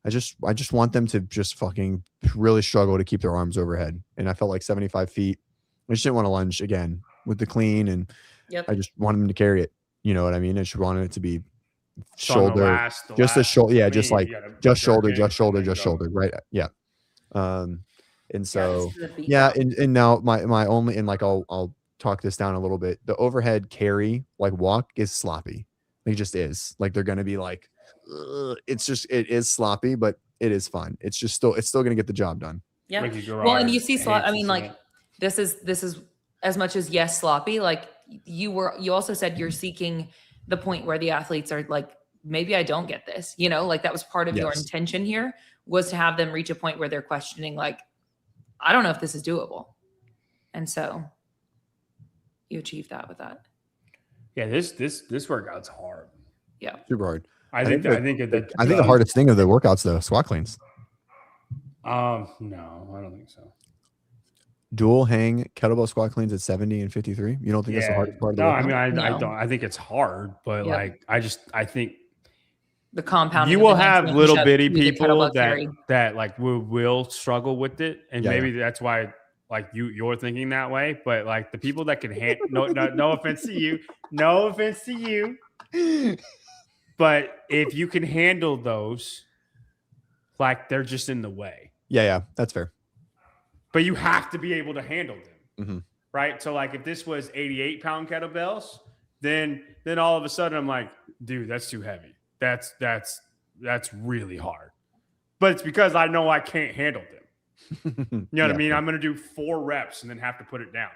[SPEAKER 3] I just want them to just fucking really struggle to keep their arms overhead. And I felt like 75 feet. I just didn't want to lunge again with the clean, and I just wanted them to carry it. You know what I mean? I just wanted it to be shoulder, just a shoulder. Yeah, just like just shoulder, right? Yeah. And so and now my only, and like I'll talk this down a little bit. The overhead carry, like walk, is sloppy. It just is. Like they're gonna be like, it is sloppy, but it is fun. It's still gonna get the job done.
[SPEAKER 1] Yeah. Well, and you see I mean, like this is as much as sloppy. Like you also said you're seeking the point where the athletes are like, maybe I don't get this. You know, like that was part of your intention here, was to have them reach a point where they're questioning, like, I don't know if this is doable. And so you achieve that with that.
[SPEAKER 2] Yeah, this workout's hard.
[SPEAKER 1] Yeah.
[SPEAKER 3] Super hard.
[SPEAKER 2] I think
[SPEAKER 3] the hardest thing of the workouts though, squat cleans.
[SPEAKER 2] No, I don't think so.
[SPEAKER 3] Dual hang kettlebell squat cleans at 70 and 53. You don't think that's the hardest part of the workout?
[SPEAKER 2] I mean, I don't. I think it's hard, but like I think
[SPEAKER 1] the compound.
[SPEAKER 2] You will have little bitty people that like will struggle with it, and maybe that's why like you're thinking that way. But like the people that can handle, no offense to you, but if you can handle those, like they're just in the way.
[SPEAKER 3] Yeah, that's fair.
[SPEAKER 2] But you have to be able to handle them,
[SPEAKER 3] Mm-hmm.
[SPEAKER 2] right? So like if this was 88-pound kettlebells, then all of a sudden I'm like, dude, that's too heavy. That's really hard. But it's because I know I can't handle them. You know what I mean? I'm going to do 4 reps and then have to put it down.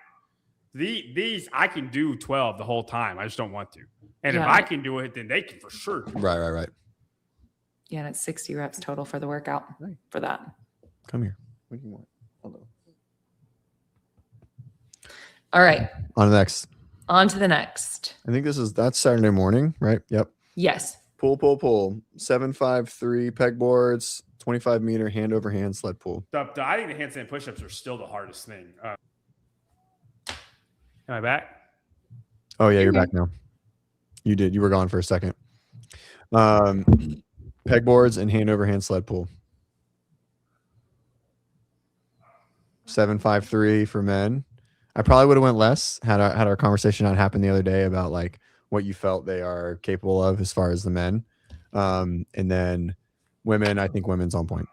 [SPEAKER 2] These I can do 12 the whole time. I just don't want to. And if I can do it, then they can for sure.
[SPEAKER 3] Right.
[SPEAKER 1] Yeah, and it's 60 reps total for the workout for that.
[SPEAKER 3] Come here. What do you want? Hold on.
[SPEAKER 1] All right.
[SPEAKER 3] On to the next. I think that's Saturday morning, right? Yep.
[SPEAKER 1] Yes.
[SPEAKER 3] Pull. 753 pegboards, 25-meter hand over hand sled pull.
[SPEAKER 2] I think the handstand push-ups are still the hardest thing. Am I back?
[SPEAKER 3] Oh yeah, you're back now. You were gone for a second. Pegboards and hand over hand sled pull. 753 for men. I probably would have went less had our conversation not happened the other day about like what you felt they are capable of as far as the men. And then women, I think women's on point.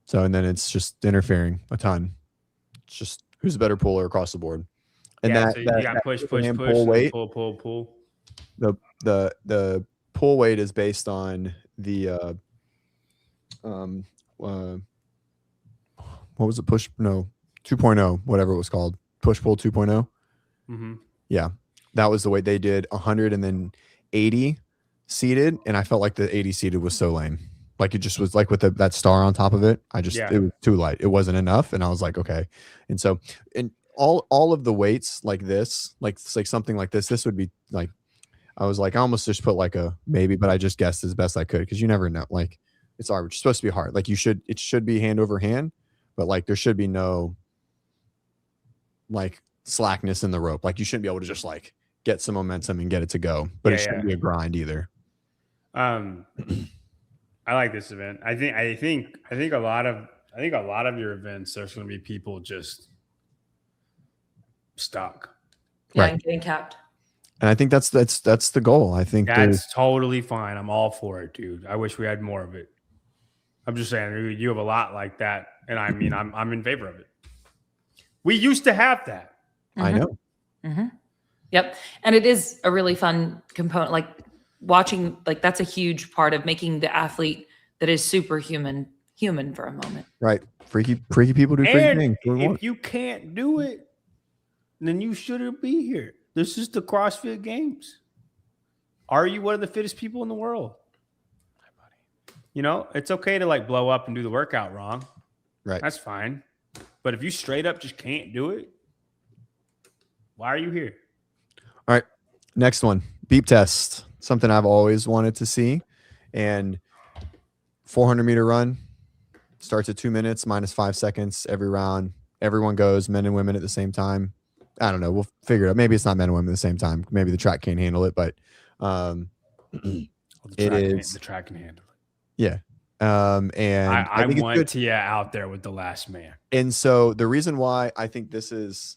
[SPEAKER 3] So, and then it's just interfering a ton. It's just who's a better puller across the board. And
[SPEAKER 2] so you got push,
[SPEAKER 3] pull weight.
[SPEAKER 2] Pull.
[SPEAKER 3] The pull weight is based on the what was it? 2.0, whatever it was called. Push pull 2.0.
[SPEAKER 2] Mm-hmm.
[SPEAKER 3] Yeah. That was the way they did 100 and then 80 seated. And I felt like the 80 seated was so lame. Like it just was like with that star on top of it. It was too light. It wasn't enough. And I was like, okay. And so, and all of the weights like this, like something like this would be like, I was like, I almost just put like a maybe, but I just guessed as best I could. Cause you never know. Like it's supposed to be hard. Like it should be hand over hand, but like there should be no like slackness in the rope. Like you shouldn't be able to just like get some momentum and get it to go. But it shouldn't be a grind either.
[SPEAKER 2] I like this event. I think a lot of your events, there's going to be people just stuck.
[SPEAKER 1] Yeah,
[SPEAKER 3] Right.
[SPEAKER 1] and getting capped.
[SPEAKER 3] And I think that's the goal. I think
[SPEAKER 2] that's totally fine. I'm all for it, dude. I wish we had more of it. I'm just saying you have a lot like that, and I mean I'm in favor of it. We used to have that.
[SPEAKER 3] I know.
[SPEAKER 1] Mm-hmm. Yep. And it is a really fun component. Like watching, like that's a huge part of making the athlete that is superhuman human for a moment.
[SPEAKER 3] Right. Freaky people do freaky things.
[SPEAKER 2] If you can't do it, then you shouldn't be here. This is the CrossFit Games. Are you one of the fittest people in the world? You know, it's okay to like blow up and do the workout wrong.
[SPEAKER 3] Right.
[SPEAKER 2] That's fine. But if you straight up just can't do it, why are you here?
[SPEAKER 3] All right. Next one. Beep test. Something I've always wanted to see. And 400-meter run starts at 2 minutes minus 5 seconds every round. Everyone goes, men and women at the same time. I don't know. We'll figure it out. Maybe it's not men and women at the same time. Maybe the track can't handle it, but
[SPEAKER 2] The track can handle it.
[SPEAKER 3] Yeah. And
[SPEAKER 2] I want Tia out there with the last man.
[SPEAKER 3] And so the reason why I think this is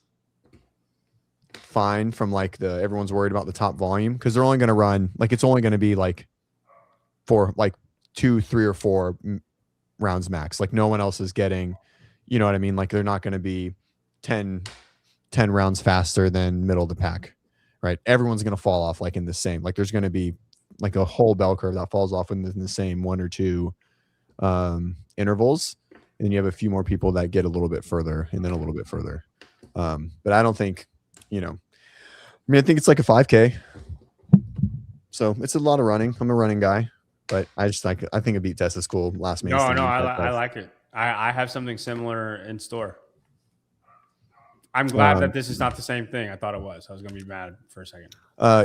[SPEAKER 3] fine from like everyone's worried about the top volume, because they're only going to run, like it's only going to be like 2, 3, or 4 rounds max. Like no one else is getting, you know what I mean? Like they're not going to be 10 rounds faster than middle of the pack, right? Everyone's going to fall off like in the same, like there's going to be like a whole bell curve that falls off in the same 1 or 2 intervals. And then you have a few more people that get a little bit further and then a little bit further. But I don't think, I think it's like a 5K. So it's a lot of running. I'm a running guy, but I think a beat test is cool. Last man.
[SPEAKER 2] I like it. I have something similar in store. I'm glad that this is not the same thing. I thought it was. I was going to be mad for a second.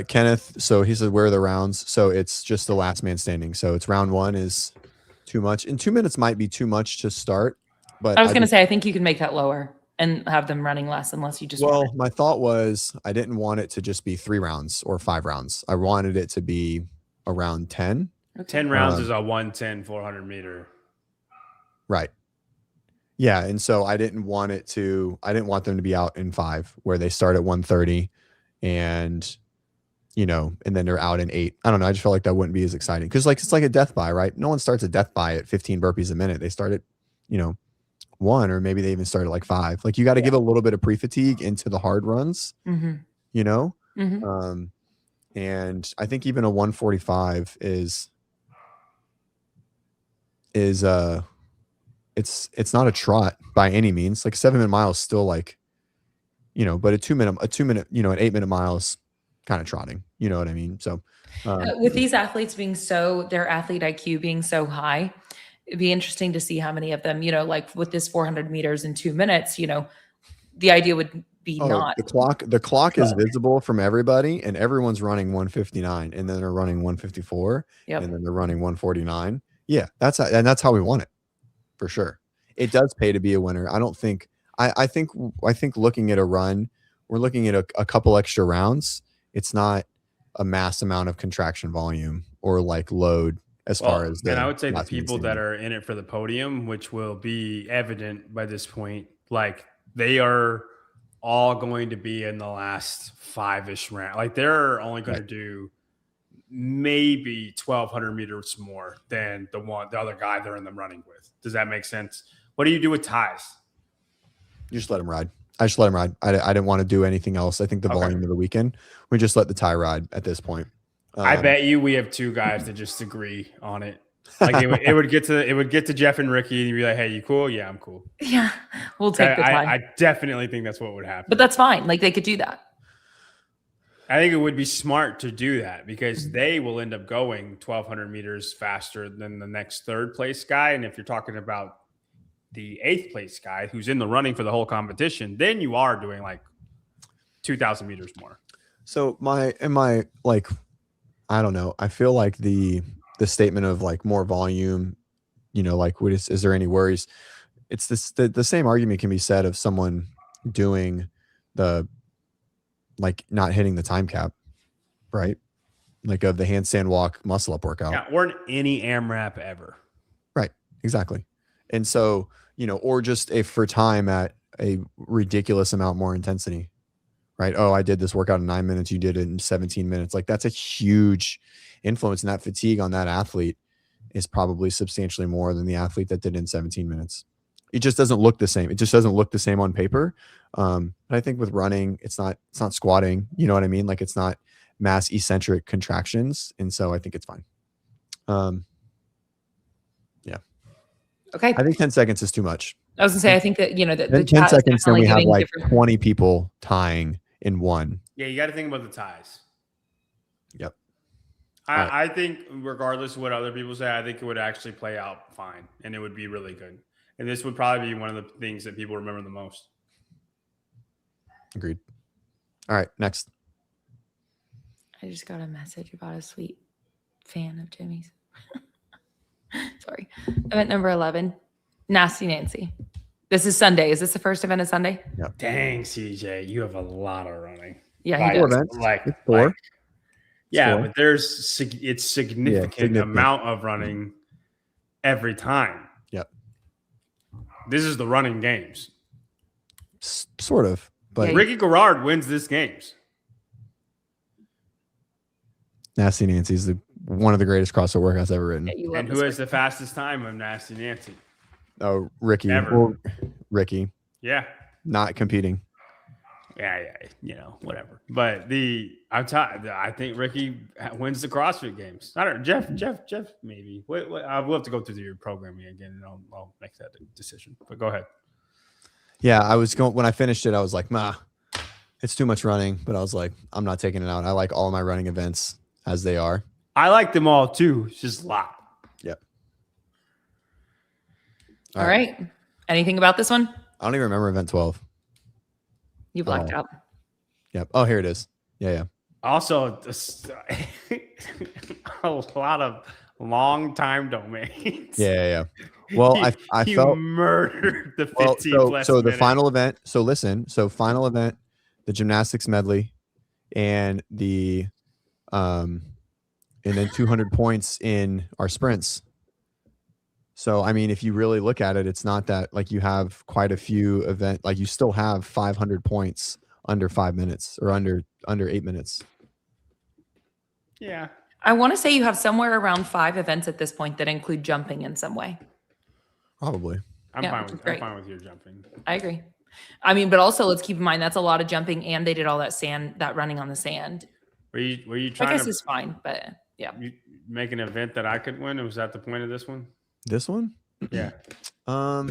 [SPEAKER 3] Kenneth, so he says, where are the rounds? So it's just the last man standing. So it's round 1 is too much. And 2 minutes might be too much to start. But
[SPEAKER 1] I was going to say, I think you can make that lower and have them running less unless you just.
[SPEAKER 3] Well, my thought was I didn't want it to just be 3 rounds or 5 rounds. I wanted it to be around 10.
[SPEAKER 2] Okay. 10 rounds is a 110 400-meter.
[SPEAKER 3] Right. Yeah, and so I didn't want them to be out in 5 where they start at 130 and and then they're out in 8. I don't know. I just felt like that wouldn't be as exciting because it's like a death by, right? No one starts a death by at 15 burpees a minute. They start at 1, or maybe they even start at like 5. Like you got to give a little bit of pre-fatigue into the hard runs,
[SPEAKER 1] Mm-hmm.
[SPEAKER 3] And I think even a 145 is it's not a trot by any means. Like 7-minute miles still like, but a 2 minute, an 8-minute miles kind of trotting, you know what I mean? So
[SPEAKER 1] with these athletes being their athlete IQ being so high, it'd be interesting to see how many of them, like with this 400 meters in 2 minutes, the idea would be not.
[SPEAKER 3] The clock is visible from everybody and everyone's running 159 and then they're running 154 and then they're running 149. Yeah, that's how we want it. For sure. It does pay to be a winner. I don't think I think looking at a run, we're looking at a couple extra rounds. It's not a mass amount of contraction volume or like load as far as
[SPEAKER 2] and I would say the people that are in it for the podium, which will be evident by this point, like they are all going to be in the last 5-ish round. Like they're only going to do maybe 1,200 meters more than the other guy they're in the running with. Does that make sense? What do you do with ties?
[SPEAKER 3] You just let him ride. I just let him ride. I didn't want to do anything else. I think the volume of the weekend, we just let the tie ride at this point.
[SPEAKER 2] I bet you we have 2 guys that just agree on it. Like it would get to Jeff and Ricky and you'd be like, hey, you cool? Yeah, I'm cool.
[SPEAKER 1] Yeah, we'll take the tie.
[SPEAKER 2] I definitely think that's what would happen.
[SPEAKER 1] But that's fine. Like they could do that.
[SPEAKER 2] I think it would be smart to do that because they will end up going 1,200 meters faster than the next 3rd place guy. And if you're talking about the 8th place guy who's in the running for the whole competition, then you are doing like 2,000 meters more.
[SPEAKER 3] So I don't know. I feel like the statement of like more volume, like is there any worries? It's the same argument can be said of someone doing the like not hitting the time cap, right? Like of the handstand walk muscle up workout.
[SPEAKER 2] Yeah, or in any AMRAP ever.
[SPEAKER 3] Right. Exactly. And so, or just for time at a ridiculous amount more intensity, right? Oh, I did this workout in 9 minutes. You did it in 17 minutes. Like that's a huge influence. And that fatigue on that athlete is probably substantially more than the athlete that did it in 17 minutes. It just doesn't look the same. It just doesn't look the same on paper. But I think with running, it's not squatting. You know what I mean? Like it's not mass eccentric contractions. And so I think it's fine. Yeah.
[SPEAKER 1] Okay.
[SPEAKER 3] I think 10 seconds is too much.
[SPEAKER 1] I was gonna say, I think that, that the
[SPEAKER 3] 10
[SPEAKER 1] chat
[SPEAKER 3] seconds, then we have like
[SPEAKER 1] different...
[SPEAKER 3] 20 people tying in one.
[SPEAKER 2] Yeah, you got to think about the ties.
[SPEAKER 3] Yep.
[SPEAKER 2] I think regardless of what other people say, I think it would actually play out fine and it would be really good. And this would probably be one of the things that people remember the most.
[SPEAKER 3] Agreed. All right, next.
[SPEAKER 1] I just got a message about a sweet fan of Jimmy's. Sorry. Event number 11, Nasty Nancy. This is Sunday. Is this the first event of Sunday?
[SPEAKER 3] Yep.
[SPEAKER 2] Dang, CJ, you have a lot of running.
[SPEAKER 1] Yeah, he does.
[SPEAKER 3] It's 4.
[SPEAKER 2] Yeah,
[SPEAKER 3] 4.
[SPEAKER 2] but it's significant amount of running every time.
[SPEAKER 3] Yep.
[SPEAKER 2] This is the running games.
[SPEAKER 3] Sort of. But
[SPEAKER 2] Ricky Garrard wins this games.
[SPEAKER 3] Nasty Nancy's one of the greatest CrossFit workouts ever written.
[SPEAKER 1] Yeah,
[SPEAKER 2] and who has the fastest time of Nasty Nancy?
[SPEAKER 3] Oh, Ricky.
[SPEAKER 2] Ever.
[SPEAKER 3] Well, Ricky.
[SPEAKER 2] Yeah.
[SPEAKER 3] Not competing.
[SPEAKER 2] Yeah, whatever. But I think Ricky wins the CrossFit games. I don't know, Jeff, maybe. We'll have to go through your programming again, and I'll make that decision. But go ahead.
[SPEAKER 3] Yeah, I was going when I finished it. I was like, it's too much running. But I was like, I'm not taking it out. I like all my running events as they are.
[SPEAKER 2] I like them all too. It's just a lot.
[SPEAKER 3] Yep.
[SPEAKER 1] All right. Anything about this one?
[SPEAKER 3] I don't even remember event 12.
[SPEAKER 1] You blacked out.
[SPEAKER 3] Yep. Oh, here it is. Yeah.
[SPEAKER 2] Also, a lot of long time domains.
[SPEAKER 3] Yeah. Well, I felt
[SPEAKER 2] murdered the 15
[SPEAKER 3] so the final event. So listen. So final event, the gymnastics medley, and the and then 200 points in our sprints. So, I mean, if you really look at it, it's not that like you have quite a few event, like you still have 500 points under 5 minutes or under 8 minutes.
[SPEAKER 2] Yeah.
[SPEAKER 1] I want to say you have somewhere around 5 events at this point that include jumping in some way.
[SPEAKER 3] Probably.
[SPEAKER 2] I'm fine with your jumping.
[SPEAKER 1] I agree. I mean, but also let's keep in mind that's a lot of jumping, and they did all that running on the sand.
[SPEAKER 2] Were you trying?
[SPEAKER 1] I guess it's fine, but yeah.
[SPEAKER 2] You make an event that I could win? Was that the point of this one?
[SPEAKER 3] This one?
[SPEAKER 2] Yeah.
[SPEAKER 3] I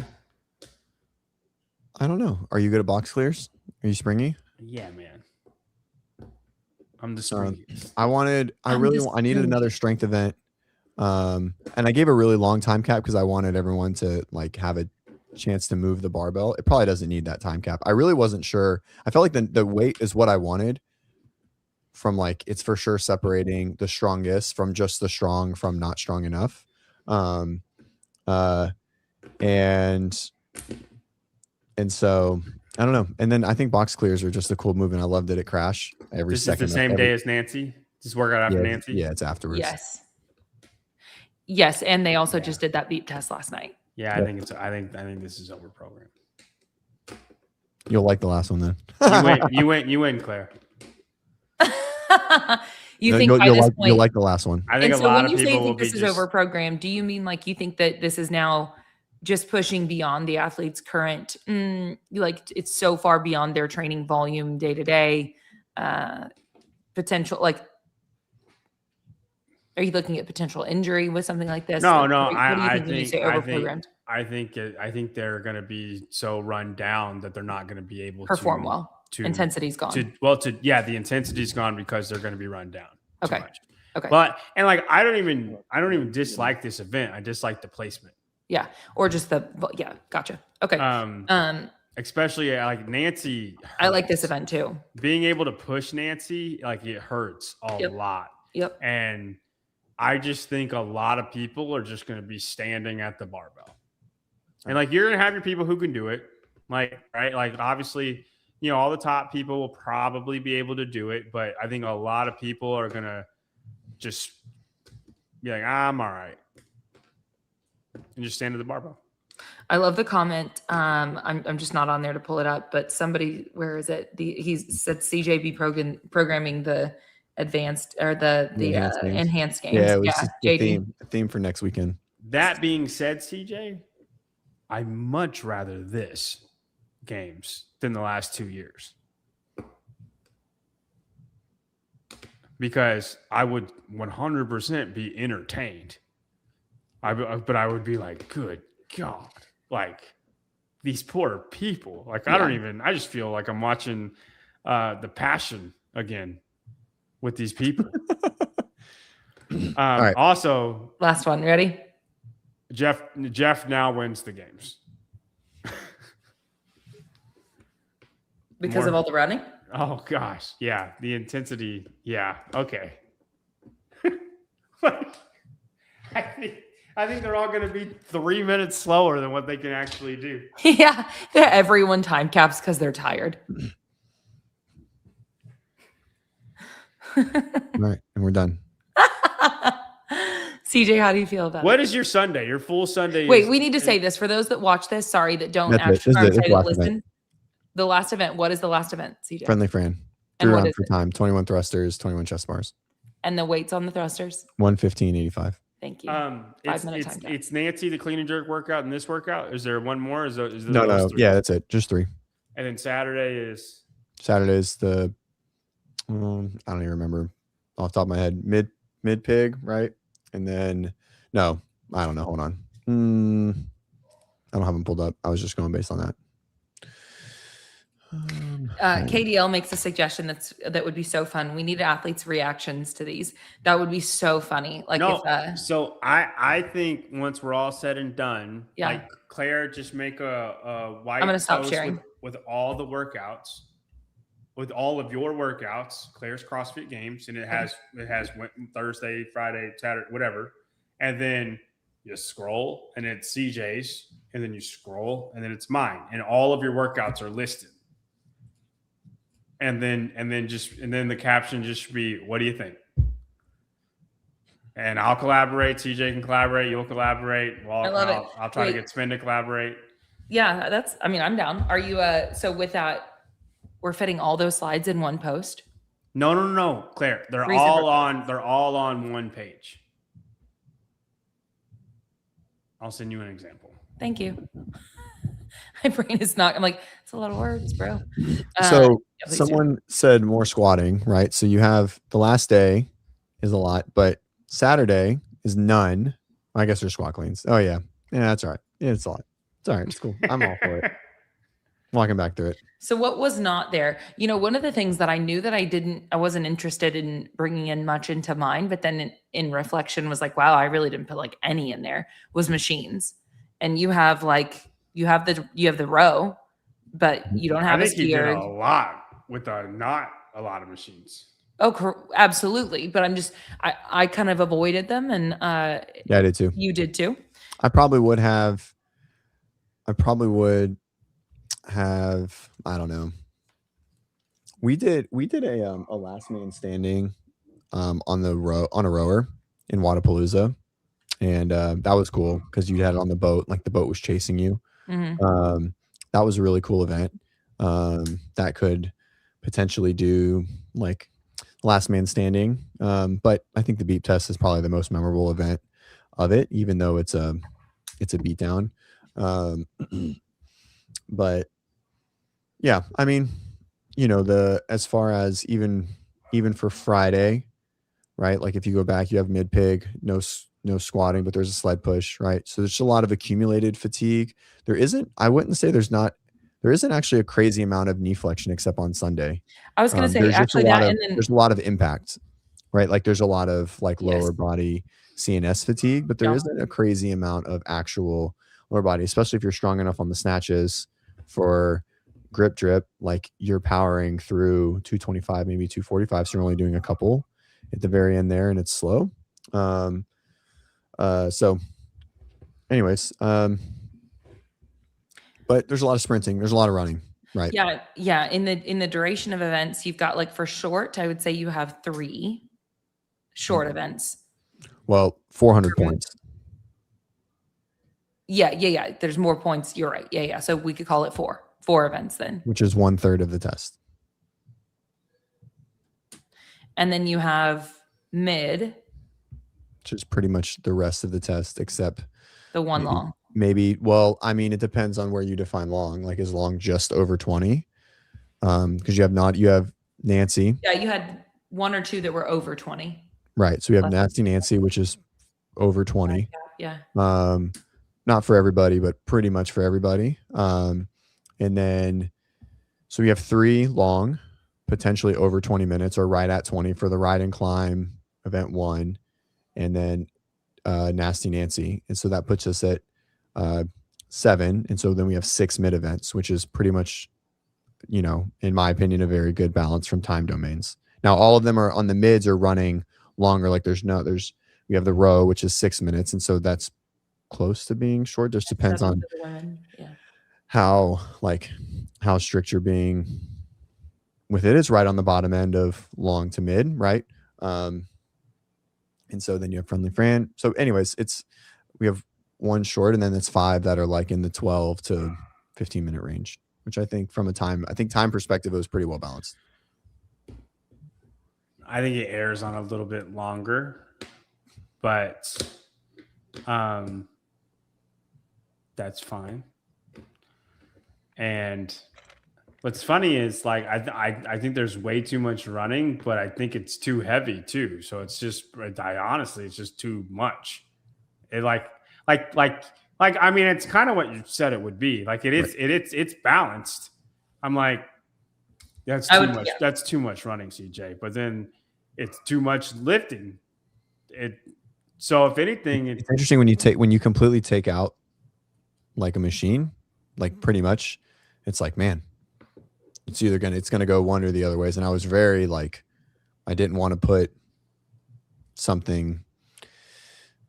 [SPEAKER 3] don't know. Are you good at box clears? Are you springy?
[SPEAKER 2] Yeah, man. I'm the springiest.
[SPEAKER 3] I needed another strength event. And I gave a really long time cap because I wanted everyone to like have a chance to move the barbell. It probably doesn't need that time cap. I really wasn't sure. I felt like the weight is what I wanted from like, it's for sure separating the strongest from just the strong from not strong enough. And so I don't know. And then I think box clears are just a cool movement. I loved it at Crash every second.
[SPEAKER 2] This is the same day as Nancy. Just work out after Nancy.
[SPEAKER 3] Yeah, it's afterwards.
[SPEAKER 1] Yes, and they also just did that beep test last night.
[SPEAKER 2] Yeah, I think this is over programmed.
[SPEAKER 3] You'll like the last one then.
[SPEAKER 2] You win, Claire.
[SPEAKER 3] You'll like the last one.
[SPEAKER 2] I think a lot of people will be. When you say
[SPEAKER 1] this is over programmed, do you mean like you think that this is now just pushing beyond the athlete's current, like it's so far beyond their training volume day to day potential? Like, are you looking at potential injury with something like this?
[SPEAKER 2] No.
[SPEAKER 1] What do you think when you say over programmed?
[SPEAKER 2] I think they're going to be so run down that they're not going to be able to
[SPEAKER 1] perform well. Intensity's gone.
[SPEAKER 2] The intensity's gone because they're going to be run down.
[SPEAKER 1] Okay.
[SPEAKER 2] But I don't even dislike this event. I dislike the placement.
[SPEAKER 1] Yeah. Or just gotcha. Okay.
[SPEAKER 2] Especially like Nancy. Hurts.
[SPEAKER 1] I like this event too.
[SPEAKER 2] Being able to push Nancy, like it hurts a lot.
[SPEAKER 1] Yep.
[SPEAKER 2] And I just think a lot of people are just going to be standing at the barbell. And like, you're going to have your people who can do it. Like, right. Like obviously you know, all the top people will probably be able to do it, but I think a lot of people are going to just be like, I'm all right. And just stand at the barbell.
[SPEAKER 1] I love the comment. I'm just not on there to pull it up, but somebody, where is it? He said CJB programming the advanced or the enhanced games.
[SPEAKER 3] Yeah, it was just the theme for next weekend.
[SPEAKER 2] That being said, CJ, I much rather this games than the last 2 years. Because I would 100% be entertained. But I would be like, good God, like these poor people. Like I just feel like I'm watching The Passion again with these people.
[SPEAKER 3] All right.
[SPEAKER 2] Also,
[SPEAKER 1] last one. Ready?
[SPEAKER 2] Jeff now wins the games.
[SPEAKER 1] Because of all the running?
[SPEAKER 2] Oh gosh. Yeah. The intensity. Yeah. Okay. I think they're all going to be 3 minutes slower than what they can actually do.
[SPEAKER 1] Yeah. Everyone time caps because they're tired.
[SPEAKER 3] All right. And we're done.
[SPEAKER 1] CJ, how do you feel about it?
[SPEAKER 2] What is your Sunday? Your full Sunday?
[SPEAKER 1] Wait, we need to say this for those that watch this. Sorry, that don't actually listen. Event. The last event. What is the last event, CJ?
[SPEAKER 3] Friendly Fran. Throwdown for time. 21 thrusters, 21 chest bars.
[SPEAKER 1] And the weights on the thrusters?
[SPEAKER 3] 115.85.
[SPEAKER 1] Thank you.
[SPEAKER 2] 5 minute time. It's Nancy, the clean and jerk workout, and this workout. Is there one more? Is there
[SPEAKER 3] no. Yeah, that's it. Just 3.
[SPEAKER 2] And then Saturday is
[SPEAKER 3] the I don't even remember off the top of my head. Mid pig, right? And then no, I don't know. Hold on. I don't have them pulled up. I was just going based on that.
[SPEAKER 1] KDL makes a suggestion that would be so fun. We need athletes' reactions to these. That would be so funny. Like,
[SPEAKER 2] so I think once we're all said and done, like Claire, just make a white.
[SPEAKER 1] I'm gonna stop sharing
[SPEAKER 2] with all the workouts, with all of your workouts. Claire's CrossFit Games, and it has Thursday, Friday, Saturday, whatever, and then you scroll, and it's CJ's, and then you scroll, and then it's mine, and all of your workouts are listed. And then the caption just should be, what do you think? And I'll collaborate. CJ can collaborate. You'll collaborate. Well,
[SPEAKER 1] I love it.
[SPEAKER 2] I'll try to get Sven to collaborate.
[SPEAKER 1] Yeah, I'm down. Are you, so with that, we're fitting all those slides in one post?
[SPEAKER 2] No, Claire. They're all on one page. I'll send you an example.
[SPEAKER 1] Thank you. My brain is not, I'm like, it's a lot of words, bro.
[SPEAKER 3] So someone said more squatting, right? So you have the last day is a lot, but Saturday is none. I guess there's squat cleans. Oh yeah. Yeah, that's all right. Yeah, it's a lot. It's all right. It's cool. I'm all for it. Walking back through it.
[SPEAKER 1] So what was not there? You know, one of the things that I knew that I wasn't interested in bringing in much into mine, but then in reflection was like, wow, I really didn't put like any in there, was machines. And you have the row, but you don't have
[SPEAKER 2] a steered. You did a lot with not a lot of machines.
[SPEAKER 3] Oh,
[SPEAKER 1] absolutely. But I kind of avoided them, and
[SPEAKER 3] yeah, I did too.
[SPEAKER 1] You did too.
[SPEAKER 3] I probably would have. I don't know. We did a last man standing on a rower in Wadapalooza, and that was cool because you had it on the boat, like the boat was chasing you.
[SPEAKER 1] Mm-hmm.
[SPEAKER 3] That was a really cool event. That could potentially do like last man standing. But I think the beep test is probably the most memorable event of it, even though it's a beatdown. But yeah, I mean, you know, as far as even for Friday, right? Like if you go back, you have mid pig, no squatting, but there's a sled push, right? So there's a lot of accumulated fatigue. I wouldn't say there isn't actually a crazy amount of knee flexion except on Sunday.
[SPEAKER 1] I was going to say actually
[SPEAKER 3] there's a lot of impact, right? Like there's a lot of like lower body CNS fatigue, but there isn't a crazy amount of actual lower body, especially if you're strong enough on the snatches for grip drip, like you're powering through 225, maybe 245. So you're only doing a couple at the very end there and it's slow. So anyways, but there's a lot of sprinting. There's a lot of running. Right.
[SPEAKER 1] Yeah. In the duration of events, you've got like for short, I would say you have 3 short events.
[SPEAKER 3] Well, 400 points.
[SPEAKER 1] Yeah. There's more points. You're right. Yeah. So we could call it 4 events then.
[SPEAKER 3] Which is 1/3 of the test.
[SPEAKER 1] And then you have mid,
[SPEAKER 3] which is pretty much the rest of the test, except
[SPEAKER 1] the one long.
[SPEAKER 3] Maybe, well, I mean, it depends on where you define long. Like, is long just over 20? Because you have Nancy.
[SPEAKER 1] Yeah, you had 1 or 2 that were over 20.
[SPEAKER 3] Right. So we have Nasty Nancy, which is over 20.
[SPEAKER 1] Yeah.
[SPEAKER 3] Not for everybody, but pretty much for everybody. And then, so we have 3 long, potentially over 20 minutes or right at 20 for the ride and climb event 1, and then Nasty Nancy. And so that puts us at 7. And so then we have 6 mid events, which is pretty much, in my opinion, a very good balance from time domains. Now, all of them are on the mids are running longer. Like we have the row, which is 6 minutes. And so that's close to being short. Just depends on how strict you're being with it. It's right on the bottom end of long to mid, right? And so then you have friendly Fran. So anyways, we have 1 short, and then it's 5 that are like in the 12 to 15 minute range, which I think from time perspective, it was pretty well balanced.
[SPEAKER 2] I think it airs on a little bit longer, but that's fine. And what's funny is like I think there's way too much running, but I think it's too heavy too. So it's just honestly, it's just too much. It like I mean, it's kind of what you said it would be. Like it's balanced. I'm like, that's too much. Yeah. That's too much running, CJ. But then it's too much lifting. So if anything,
[SPEAKER 3] it's interesting when you completely take out like a machine, like pretty much, it's like, man, it's gonna go one or the other ways. And I was very like, I didn't want to put something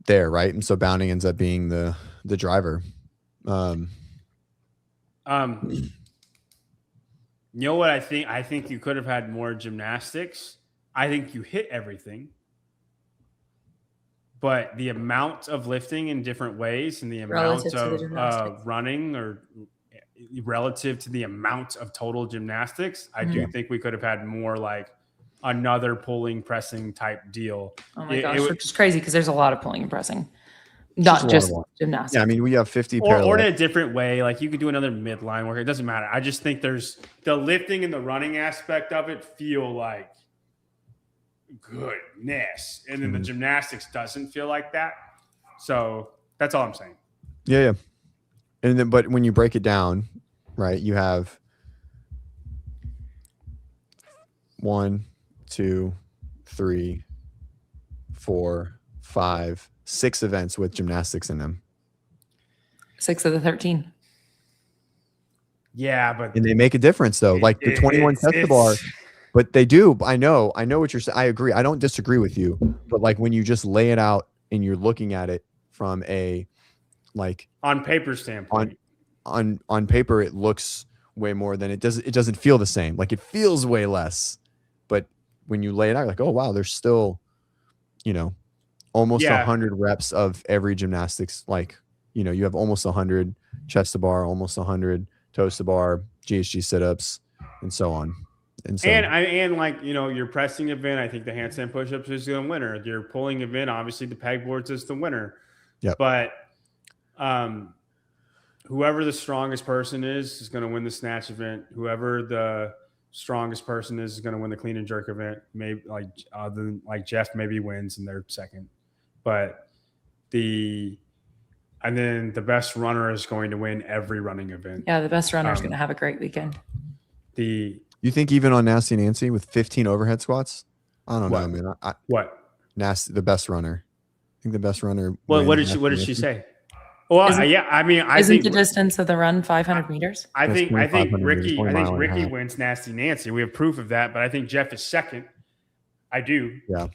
[SPEAKER 3] there, right? And so bounding ends up being the driver.
[SPEAKER 2] You know what I think? I think you could have had more gymnastics. I think you hit everything. But the amount of lifting in different ways and the amount of running or relative to the amount of total gymnastics, I do think we could have had more like another pulling, pressing type deal.
[SPEAKER 1] Oh my gosh, which is crazy because there's a lot of pulling and pressing. Not just gymnastics.
[SPEAKER 3] Yeah, I mean, we have 50
[SPEAKER 2] or in a different way. Like you could do another midline work. It doesn't matter. I just think there's the lifting and the running aspect of it feel like goodness. And then the gymnastics doesn't feel like that. So that's all I'm saying.
[SPEAKER 3] Yeah. And then, but when you break it down, right, you have 1, 2, 3, 4, 5, 6 events with gymnastics in them.
[SPEAKER 1] 6 of the 13.
[SPEAKER 2] Yeah, but
[SPEAKER 3] and they make a difference though. Like the 21 test bar, but they do. I know what you're saying. I agree. I don't disagree with you. But like when you just lay it out and you're looking at it from a like
[SPEAKER 2] on paper standpoint,
[SPEAKER 3] on paper it looks way more than it does. It doesn't feel the same. Like it feels way less. But when you lay it out, you're like, oh wow, there's still, almost 100 reps of every gymnastics. Like, you have almost 100 chest to bar, almost 100 toes to bar, GHG sit-ups, and so on. And so,
[SPEAKER 2] and like, your pressing event, I think the handstand push-ups is the winner. Your pulling event, obviously the pegboards is the winner.
[SPEAKER 3] Yeah.
[SPEAKER 2] But whoever the strongest person is going to win the snatch event. Whoever the strongest person is going to win the clean and jerk event. Maybe like Jeff maybe wins and they're second. But and then the best runner is going to win every running event.
[SPEAKER 1] Yeah, the best runner is going to have a great weekend.
[SPEAKER 3] You think even on Nasty Nancy with 15 overhead squats? I don't know, man. Nasty, the best runner. I think the best runner.
[SPEAKER 2] Well, what did she say? Well,
[SPEAKER 1] isn't the distance of the run 500 meters?
[SPEAKER 2] I think Ricky wins Nasty Nancy. We have proof of that, but I think Jeff is second. I do.
[SPEAKER 3] Yeah.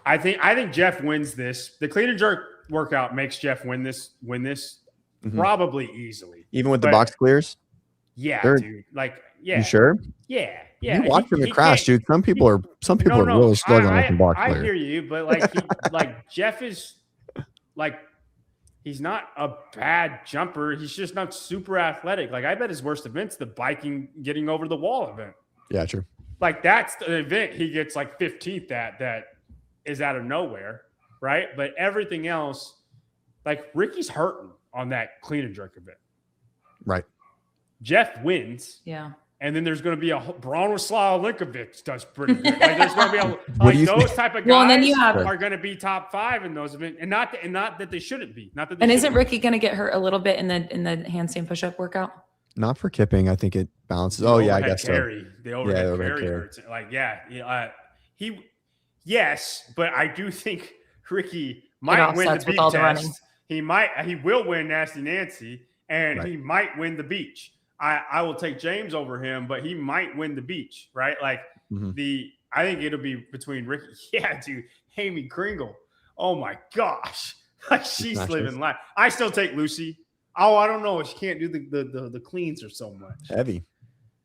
[SPEAKER 2] I think Jeff wins this. The clean and jerk workout makes Jeff win this probably easily.
[SPEAKER 3] Even with the box clears?
[SPEAKER 2] Yeah,
[SPEAKER 3] They're-
[SPEAKER 2] dude. Like, yeah.
[SPEAKER 3] You sure?
[SPEAKER 2] Yeah. Yeah.
[SPEAKER 3] You watching the
[SPEAKER 2] he
[SPEAKER 3] crash,
[SPEAKER 2] can't-
[SPEAKER 3] dude. Some people are really struggling with the box
[SPEAKER 2] I
[SPEAKER 3] player.
[SPEAKER 2] hear you, but like like Jeff is like he's not a bad jumper. He's just not super athletic. Like I bet his worst event's the biking getting over the wall event.
[SPEAKER 3] Yeah, true.
[SPEAKER 2] Like that's the event he gets like 15th at that is out of nowhere, right? But everything else, like Ricky's hurting on that clean and jerk event.
[SPEAKER 3] Right.
[SPEAKER 2] Jeff wins.
[SPEAKER 1] Yeah.
[SPEAKER 2] And then there's going to be a Bronislaw Linkovic does pretty good. Like there's going to be a,
[SPEAKER 3] do
[SPEAKER 2] like
[SPEAKER 3] you
[SPEAKER 2] those
[SPEAKER 3] think?
[SPEAKER 2] type of guys
[SPEAKER 1] Well, and then you have-
[SPEAKER 2] are going to be top 5 in those events, and not that they shouldn't be. Not that. They
[SPEAKER 1] And isn't
[SPEAKER 2] shouldn't
[SPEAKER 1] Ricky going to get hurt a little bit in the handstand push-up workout?
[SPEAKER 3] Not for kipping. I think it balances.
[SPEAKER 2] be.
[SPEAKER 3] Oh yeah, I
[SPEAKER 2] Overhead
[SPEAKER 3] guess so.
[SPEAKER 2] carry. The overhead
[SPEAKER 3] overhead
[SPEAKER 2] carry
[SPEAKER 3] carry.
[SPEAKER 2] hurts. Like yes, but I do think Ricky might win the
[SPEAKER 1] offsets with
[SPEAKER 2] beach
[SPEAKER 1] all the running.
[SPEAKER 2] test. He will win Nasty Nancy, and
[SPEAKER 3] Right.
[SPEAKER 2] he might win the beach. I will take James over him, but he might win the beach, right? Like
[SPEAKER 3] Mhm.
[SPEAKER 2] I think it'll be between Ricky. Yeah, dude, Amy Kringle. Oh my gosh, like she's
[SPEAKER 3] Smashes.
[SPEAKER 2] living life. I still take Lucy. Oh, I don't know. She can't do the cleans or so much.
[SPEAKER 3] Heavy.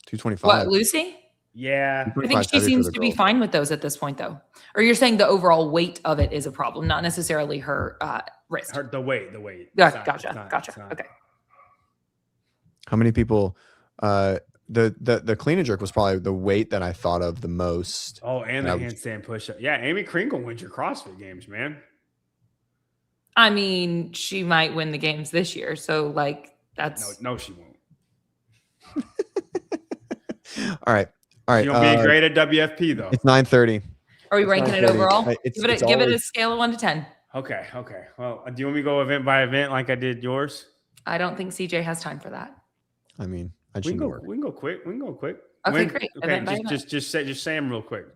[SPEAKER 3] 225.
[SPEAKER 1] What, Lucy?
[SPEAKER 2] Yeah,
[SPEAKER 1] I think
[SPEAKER 3] 225
[SPEAKER 1] she
[SPEAKER 3] heavy for
[SPEAKER 1] seems
[SPEAKER 3] the
[SPEAKER 1] to be
[SPEAKER 3] girls.
[SPEAKER 1] fine with those at this point, though. Or you're saying the overall weight of it is a problem, not necessarily her wrist.
[SPEAKER 2] the weight.
[SPEAKER 1] Yeah,
[SPEAKER 2] It's not-
[SPEAKER 1] gotcha.
[SPEAKER 2] it's not-
[SPEAKER 1] Gotcha.
[SPEAKER 2] it's not.
[SPEAKER 1] Okay.
[SPEAKER 3] How many people? The clean and jerk was probably the weight that I thought of the most.
[SPEAKER 2] Oh, and the
[SPEAKER 3] And I was-
[SPEAKER 2] handstand push-up. Yeah, Amy Kringle wins your CrossFit games, man.
[SPEAKER 1] I mean, she might win the games this year. So, like, that's.
[SPEAKER 2] No, she won't.
[SPEAKER 3] All right. All right.
[SPEAKER 2] She won't be great at WFP though.
[SPEAKER 3] It's 9:30.
[SPEAKER 1] Are we
[SPEAKER 3] It's
[SPEAKER 1] ranking it
[SPEAKER 3] 9:30.
[SPEAKER 1] overall?
[SPEAKER 3] It's
[SPEAKER 1] Give it a
[SPEAKER 3] always-
[SPEAKER 1] scale of 1 to 10.
[SPEAKER 2] Okay. Well, do you want me to go event by event like I did yours?
[SPEAKER 1] I don't think CJ has time for that.
[SPEAKER 3] I mean, I
[SPEAKER 2] We
[SPEAKER 3] just
[SPEAKER 2] can go.
[SPEAKER 3] work.
[SPEAKER 2] We can go quick.
[SPEAKER 1] Okay, great.
[SPEAKER 2] Okay,
[SPEAKER 1] Event by event.
[SPEAKER 2] just say them real quick.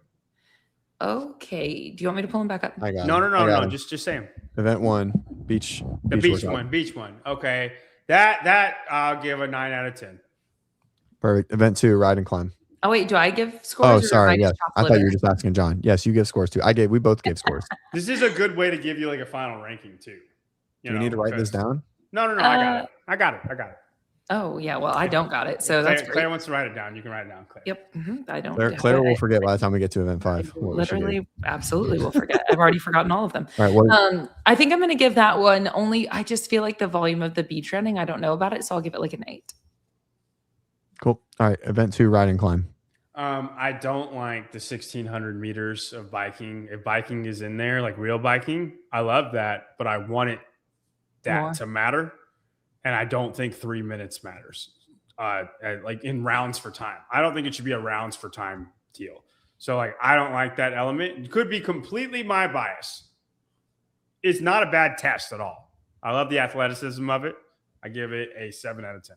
[SPEAKER 1] Okay. Do you want me to pull him back up?
[SPEAKER 3] I got
[SPEAKER 2] No,
[SPEAKER 3] him. I got
[SPEAKER 2] no.
[SPEAKER 3] him.
[SPEAKER 2] Just say them.
[SPEAKER 3] Event 1, beach.
[SPEAKER 2] The beach
[SPEAKER 3] workout.
[SPEAKER 2] one. Okay, that I'll give a 9 out of 10.
[SPEAKER 3] Perfect. Event 2, ride and climb.
[SPEAKER 1] Oh, wait. Do I give scores?
[SPEAKER 3] Oh,
[SPEAKER 1] or do
[SPEAKER 3] sorry.
[SPEAKER 1] I
[SPEAKER 3] Yes,
[SPEAKER 1] just chop
[SPEAKER 3] I thought
[SPEAKER 1] liver?
[SPEAKER 3] you were just asking John. Yes, you give scores too. We both gave scores.
[SPEAKER 2] This is a good way to give you like a final ranking too.
[SPEAKER 3] Do you need to write this down?
[SPEAKER 2] No. I got it.
[SPEAKER 1] Oh, yeah. Well, I don't got it. So that's great.
[SPEAKER 2] Claire wants to write it down. You can write it down, Claire.
[SPEAKER 1] Yep. I don't.
[SPEAKER 3] Claire
[SPEAKER 1] have
[SPEAKER 3] will
[SPEAKER 1] it.
[SPEAKER 3] forget by the time we get to event
[SPEAKER 1] I
[SPEAKER 3] 5. what we should do.
[SPEAKER 1] literally, absolutely will forget. I've already forgotten all of them.
[SPEAKER 3] All right. What,
[SPEAKER 1] I think I'm going to give that one only. I just feel like the volume of the beach running, I don't know about it. So I'll give it like an 8.
[SPEAKER 3] cool. All right. Event 2, ride and climb.
[SPEAKER 2] I don't like the 1,600 meters of biking. If biking is in there, like real biking, I love that, but I want that
[SPEAKER 1] More.
[SPEAKER 2] to matter. And I don't think 3 minutes matters. Like in rounds for time. I don't think it should be a rounds for time deal. So like, I don't like that element. It could be completely my bias. It's not a bad test at all. I love the athleticism of it. I give it a 7 out of 10.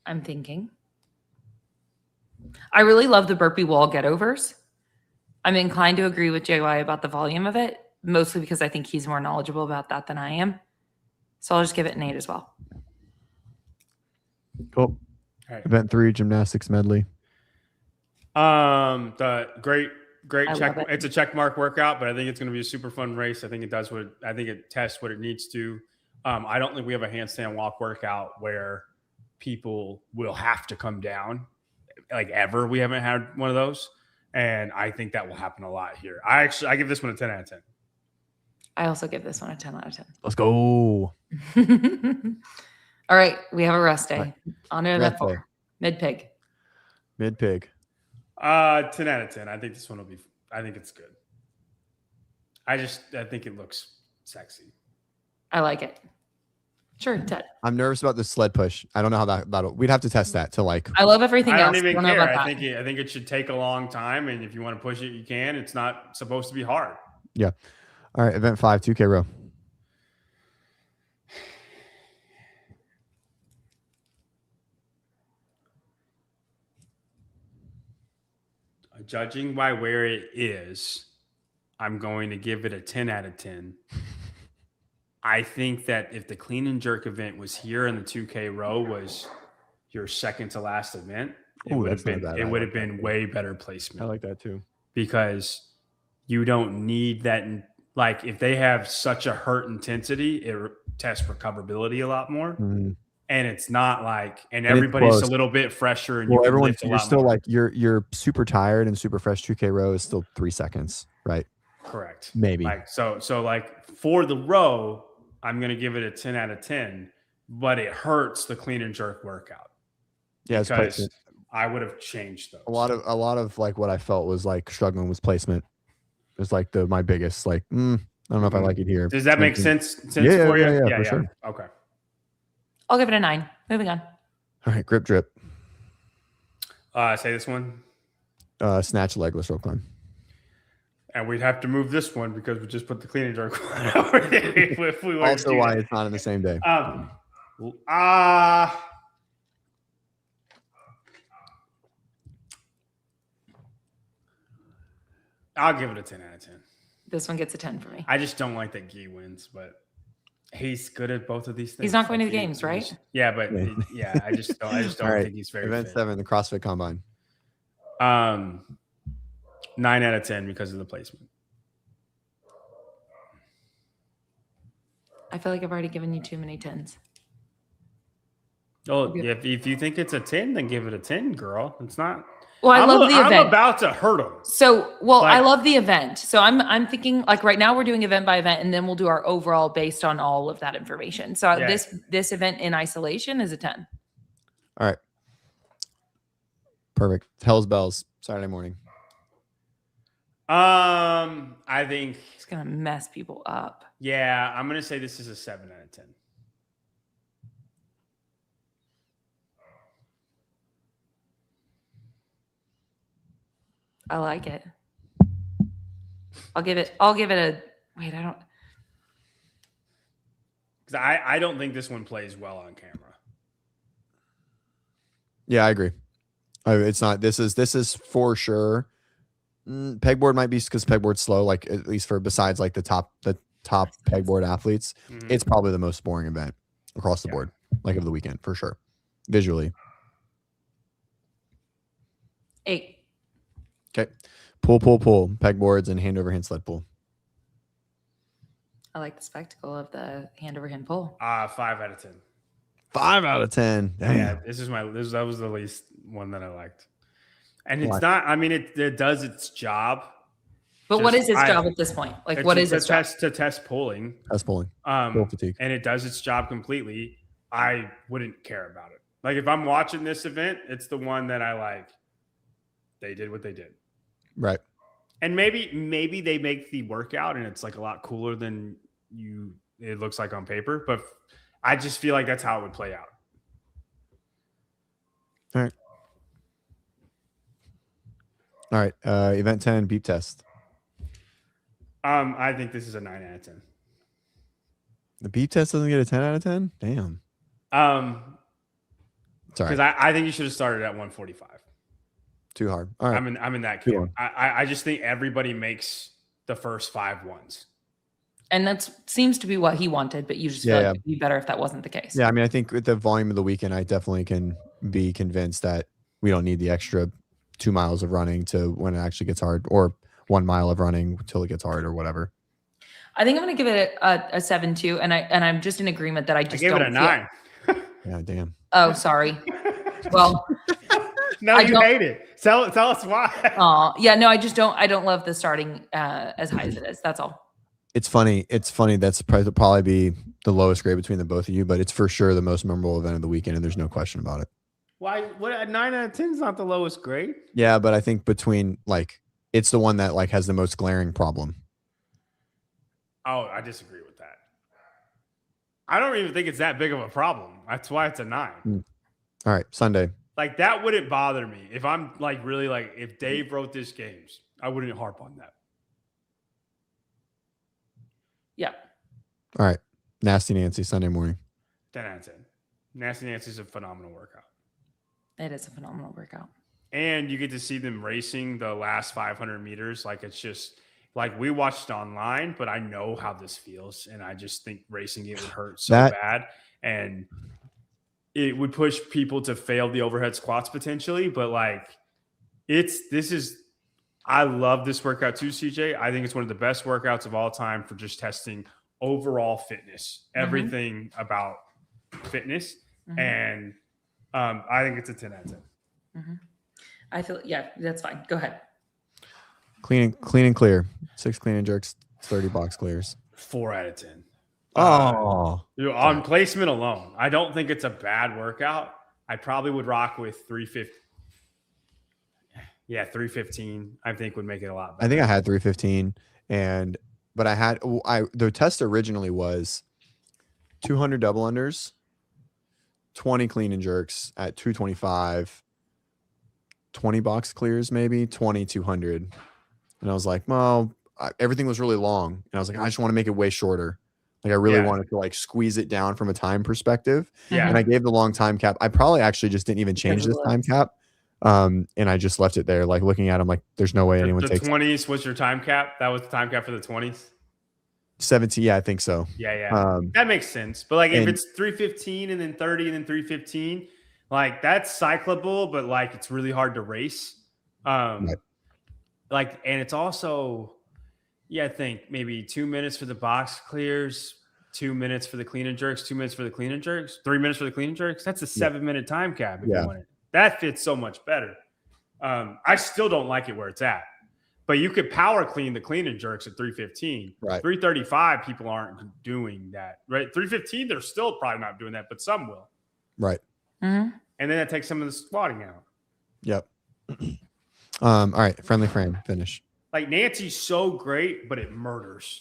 [SPEAKER 1] I'm thinking. I really love the burpee wall get-overs. I'm inclined to agree with JY about the volume of it, mostly because I think he's more knowledgeable about that than I am. So I'll just give it an 8 as well.
[SPEAKER 3] Cool.
[SPEAKER 2] All right.
[SPEAKER 3] Event 3, gymnastics medley.
[SPEAKER 2] The great
[SPEAKER 1] I
[SPEAKER 2] check.
[SPEAKER 1] love it.
[SPEAKER 2] It's a check mark workout, but I think it's going to be a super fun race. I think it tests what it needs to. I don't think we have a handstand walk workout where people will have to come down like ever. We haven't had one of those. And I think that will happen a lot here. I give this one a 10 out of 10.
[SPEAKER 1] I also give this one a 10 out of
[SPEAKER 3] Let's go.
[SPEAKER 1] 10. All right. We have a rest day.
[SPEAKER 3] Right.
[SPEAKER 1] On to event
[SPEAKER 3] Rest day.
[SPEAKER 1] 4. Mid-pig.
[SPEAKER 3] Mid pig.
[SPEAKER 2] 10 out of 10. I think this one will be. I think it's good. I think it looks sexy.
[SPEAKER 1] I like it. Sure, Ted.
[SPEAKER 3] I'm nervous about the sled push. I don't know how that'll. We'd have to test that to like.
[SPEAKER 1] I love everything
[SPEAKER 2] I
[SPEAKER 1] else.
[SPEAKER 2] don't even
[SPEAKER 1] Don't know
[SPEAKER 2] care.
[SPEAKER 1] about
[SPEAKER 2] I
[SPEAKER 1] that.
[SPEAKER 2] think it should take a long time, and if you want to push it, you can. It's not supposed to be hard.
[SPEAKER 3] Yeah. All right. Event 5, 2K row.
[SPEAKER 2] Judging by where it is, I'm going to give it a 10 out of 10. I think that if the clean and jerk event was here and the 2K row was your second to last event, it
[SPEAKER 3] Ooh,
[SPEAKER 2] would have
[SPEAKER 3] that's not
[SPEAKER 2] been
[SPEAKER 3] bad. I like
[SPEAKER 2] been
[SPEAKER 3] that.
[SPEAKER 2] way better placement.
[SPEAKER 3] I like that too.
[SPEAKER 2] Because you don't need that. Like if they have such a hurt intensity, test recoverability a lot more.
[SPEAKER 3] Mhm.
[SPEAKER 2] And it's not like, and
[SPEAKER 3] it's
[SPEAKER 2] everybody's
[SPEAKER 3] close.
[SPEAKER 2] a little bit fresher, and
[SPEAKER 3] Well,
[SPEAKER 2] you can
[SPEAKER 3] everyone,
[SPEAKER 2] lift a
[SPEAKER 3] you're
[SPEAKER 2] lot
[SPEAKER 3] still
[SPEAKER 2] more.
[SPEAKER 3] like you're super tired, and super fresh 2K row is still 3 seconds, right?
[SPEAKER 2] Correct.
[SPEAKER 3] Maybe.
[SPEAKER 2] Like so like for the row, I'm gonna give it a 10 out of 10, but it hurts the clean and jerk workout.
[SPEAKER 3] Yeah, it's
[SPEAKER 2] Because
[SPEAKER 3] placement.
[SPEAKER 2] I would have changed those.
[SPEAKER 3] A lot of like what I felt was like struggling was placement. It was like my biggest like I don't know if I like it here.
[SPEAKER 2] Does that make sense for you?
[SPEAKER 3] Yeah, for sure.
[SPEAKER 2] Okay.
[SPEAKER 1] I'll give it a 9. Moving on.
[SPEAKER 3] All right, grip drip.
[SPEAKER 2] Say this one.
[SPEAKER 3] Snatch legless rope climb.
[SPEAKER 2] And we'd have to move this one because we just put the clean and jerk one over there if we were to
[SPEAKER 3] Also
[SPEAKER 2] do
[SPEAKER 3] why
[SPEAKER 2] that.
[SPEAKER 3] it's not in the same day.
[SPEAKER 2] I'll give it a 10 out of 10.
[SPEAKER 1] This one gets a 10 for me.
[SPEAKER 2] I just don't like that Guy wins, but he's good at both of these things.
[SPEAKER 1] He's not going to the games, right?
[SPEAKER 2] Yeah, but I just don't
[SPEAKER 3] All right,
[SPEAKER 2] think he's very
[SPEAKER 3] Event
[SPEAKER 2] fit.
[SPEAKER 3] 7, the CrossFit Combine.
[SPEAKER 2] 9 out of 10 because of the placement.
[SPEAKER 1] I feel like I've already given you too many 10s.
[SPEAKER 2] Oh, if you think it's a 10, then give it a 10, girl. It's not.
[SPEAKER 1] Well, I love the event.
[SPEAKER 2] I'm about to hurt him.
[SPEAKER 1] So, I love the event. So I'm thinking like right now we're doing event by event, and then we'll do our overall based on all of that information. So this event in isolation is a 10.
[SPEAKER 3] All right. Perfect. Hell's Bells, Saturday morning.
[SPEAKER 2] I think
[SPEAKER 1] It's gonna mess people up.
[SPEAKER 2] Yeah, I'm gonna say this is a 7 out of 10.
[SPEAKER 1] I like it. I'll give it a wait, I don't.
[SPEAKER 2] Because I don't think this one plays well on camera.
[SPEAKER 3] Yeah, I agree. It's not. This is for sure. Pegboard might be because pegboard's slow. Like at least for besides like the top pegboard athletes, it's probably the most boring event across the board, like of the weekend for sure. Visually.
[SPEAKER 1] 8.
[SPEAKER 3] Okay. Pull. Pegboards and hand over hand sled pull.
[SPEAKER 1] I like the spectacle of the hand over hand pull.
[SPEAKER 2] 5 out of 10.
[SPEAKER 3] 5 out of 10. Damn.
[SPEAKER 2] Yeah, that was the least one that I liked. And it's not, I mean, it does its job.
[SPEAKER 1] But what is its job at this point? Like, what is its job?
[SPEAKER 2] To test pulling.
[SPEAKER 3] Test pulling. Pull fatigue.
[SPEAKER 2] And it does its job completely. I wouldn't care about it. Like, if I'm watching this event, it's the one that I like. They did what they did.
[SPEAKER 3] Right.
[SPEAKER 2] And maybe they make the workout and it's like a lot cooler than it looks like on paper. But I just feel like that's how it would play out.
[SPEAKER 3] All right. Event 10, beep test.
[SPEAKER 2] I think this is a 9 out of 10.
[SPEAKER 3] The beep test doesn't get a 10 out of 10? Damn. Sorry.
[SPEAKER 2] Because I think you should have started at 145.
[SPEAKER 3] Too hard. All right.
[SPEAKER 2] I'm in that camp. I just think everybody makes the first 5 ones.
[SPEAKER 1] And that seems to be what he wanted, but you just feel like it'd be better if that wasn't the case.
[SPEAKER 3] Yeah, I mean, I think with the volume of the weekend, I definitely can be convinced that we don't need the extra 2 miles of running to when it actually gets hard, or 1 mile of running until it gets hard, or whatever.
[SPEAKER 1] I think I'm going to give it a 7 too, and I'm just in agreement that I gave
[SPEAKER 2] it a 9.
[SPEAKER 3] Yeah, damn.
[SPEAKER 1] Oh, sorry. Well,
[SPEAKER 2] no, you hate it. Tell us why.
[SPEAKER 1] Yeah, no, I don't love the starting as high as it is. That's all.
[SPEAKER 3] It's funny. That's probably be the lowest grade between the both of you, but it's for sure the most memorable event of the weekend, and there's no question about it.
[SPEAKER 2] Why? What? A 9 out of 10 is not the lowest grade.
[SPEAKER 3] Yeah, but I think between it's the one that has the most glaring problem.
[SPEAKER 2] Oh, I disagree with that. I don't even think it's that big of a problem. That's why it's a 9.
[SPEAKER 3] All right, Sunday.
[SPEAKER 2] Like, that wouldn't bother me if I'm really if Dave wrote this games, I wouldn't harp on that.
[SPEAKER 1] Yeah.
[SPEAKER 3] All right, Nasty Nancy, Sunday morning.
[SPEAKER 2] 10 out of 10. Nasty Nancy's a phenomenal workout.
[SPEAKER 1] It is a phenomenal workout.
[SPEAKER 2] And you get to see them racing the last 500 meters. It's just we watched online, but I know how this feels. And I just think racing it would hurt so bad. And it would push people to fail the overhead squats potentially. But I love this workout too, CJ. I think it's one of the best workouts of all time for just testing overall fitness, everything about fitness. And I think it's a 10 out of 10.
[SPEAKER 1] I feel, that's fine. Go ahead.
[SPEAKER 3] Clean and clear. 6 clean and jerks, 30 box clears.
[SPEAKER 2] 4 out of 10. On placement alone, I don't think it's a bad workout. I probably would rock with 350. Yeah, 315. I think would make it a lot better.
[SPEAKER 3] I think I had 315, but the test originally was 200 double unders, 20 clean and jerks at 225, 20 box clears, maybe 20, 200. And I was like, well, everything was really long. And I was like, I just want to make it way shorter. Like I really wanted to like squeeze it down from a time perspective.
[SPEAKER 2] Yeah.
[SPEAKER 3] And I gave the long time cap. I probably actually just didn't even change this time cap. And I just left it there, like looking at them like there's no way anyone takes
[SPEAKER 2] 20s was your time cap. That was the time cap for the 20s.
[SPEAKER 3] 70. Yeah, I think so.
[SPEAKER 2] Yeah. That makes sense. But like if it's 315 and then 30 and then 315, like that's cyclable, but like it's really hard to race. Like, and it's also, I think maybe 2 minutes for the box clears, 2 minutes for the clean and jerks, 2 minutes for the clean and jerks, 3 minutes for the clean and jerks. That's a 7-minute time cap if you want it. That fits so much better. I still don't like it where it's at, but you could power clean the clean and jerks at 315.
[SPEAKER 3] Right.
[SPEAKER 2] 335, people aren't doing that. Right. 315, they're still probably not doing that, but some will.
[SPEAKER 3] Right.
[SPEAKER 2] And then that takes some of the squatting out.
[SPEAKER 3] Yep. All right. Friendly frame finish.
[SPEAKER 2] Like Nancy's so great, but it murders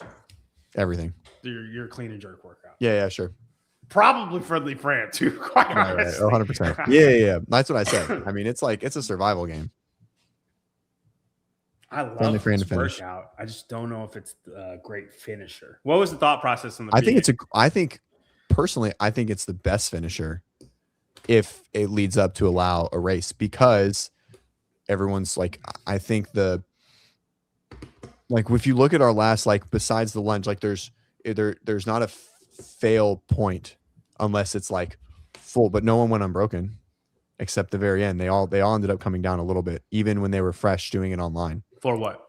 [SPEAKER 3] everything.
[SPEAKER 2] Your clean and jerk workout.
[SPEAKER 3] Yeah, sure.
[SPEAKER 2] Probably friendly Fran too, quite honestly.
[SPEAKER 3] 100%. Yeah. That's what I said. I mean, it's a survival game.
[SPEAKER 2] I love this workout. I just don't know if it's a great finisher. What was the thought process in the
[SPEAKER 3] beginning? I think it's the best finisher if it leads up to allow a race, because everyone's like, I think if you look at our last, like besides the lunge, like there's not a fail point unless it's like full, but no one went unbroken except the very end. They all ended up coming down a little bit, even when they were fresh doing it online.
[SPEAKER 2] For what?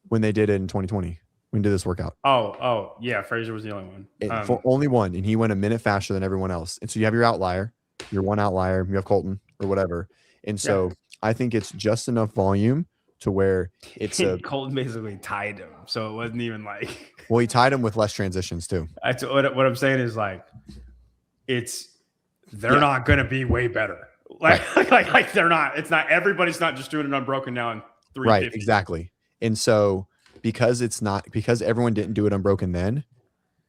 [SPEAKER 2] When
[SPEAKER 3] they did it in 2020, when did this workout?
[SPEAKER 2] Oh yeah. Fraser was the only one.
[SPEAKER 3] For only one. And he went a minute faster than everyone else. And so you have your outlier, your one outlier, you have Colton or whatever. And so I think it's just enough volume to where it's
[SPEAKER 2] Colton basically tied him. So it wasn't even like,
[SPEAKER 3] well, he tied him with less transitions too.
[SPEAKER 2] That's what I'm saying is like, they're not going to be way better. Like they're not, everybody's not just doing it unbroken now in 350.
[SPEAKER 3] Right. Exactly. And so because everyone didn't do it unbroken, then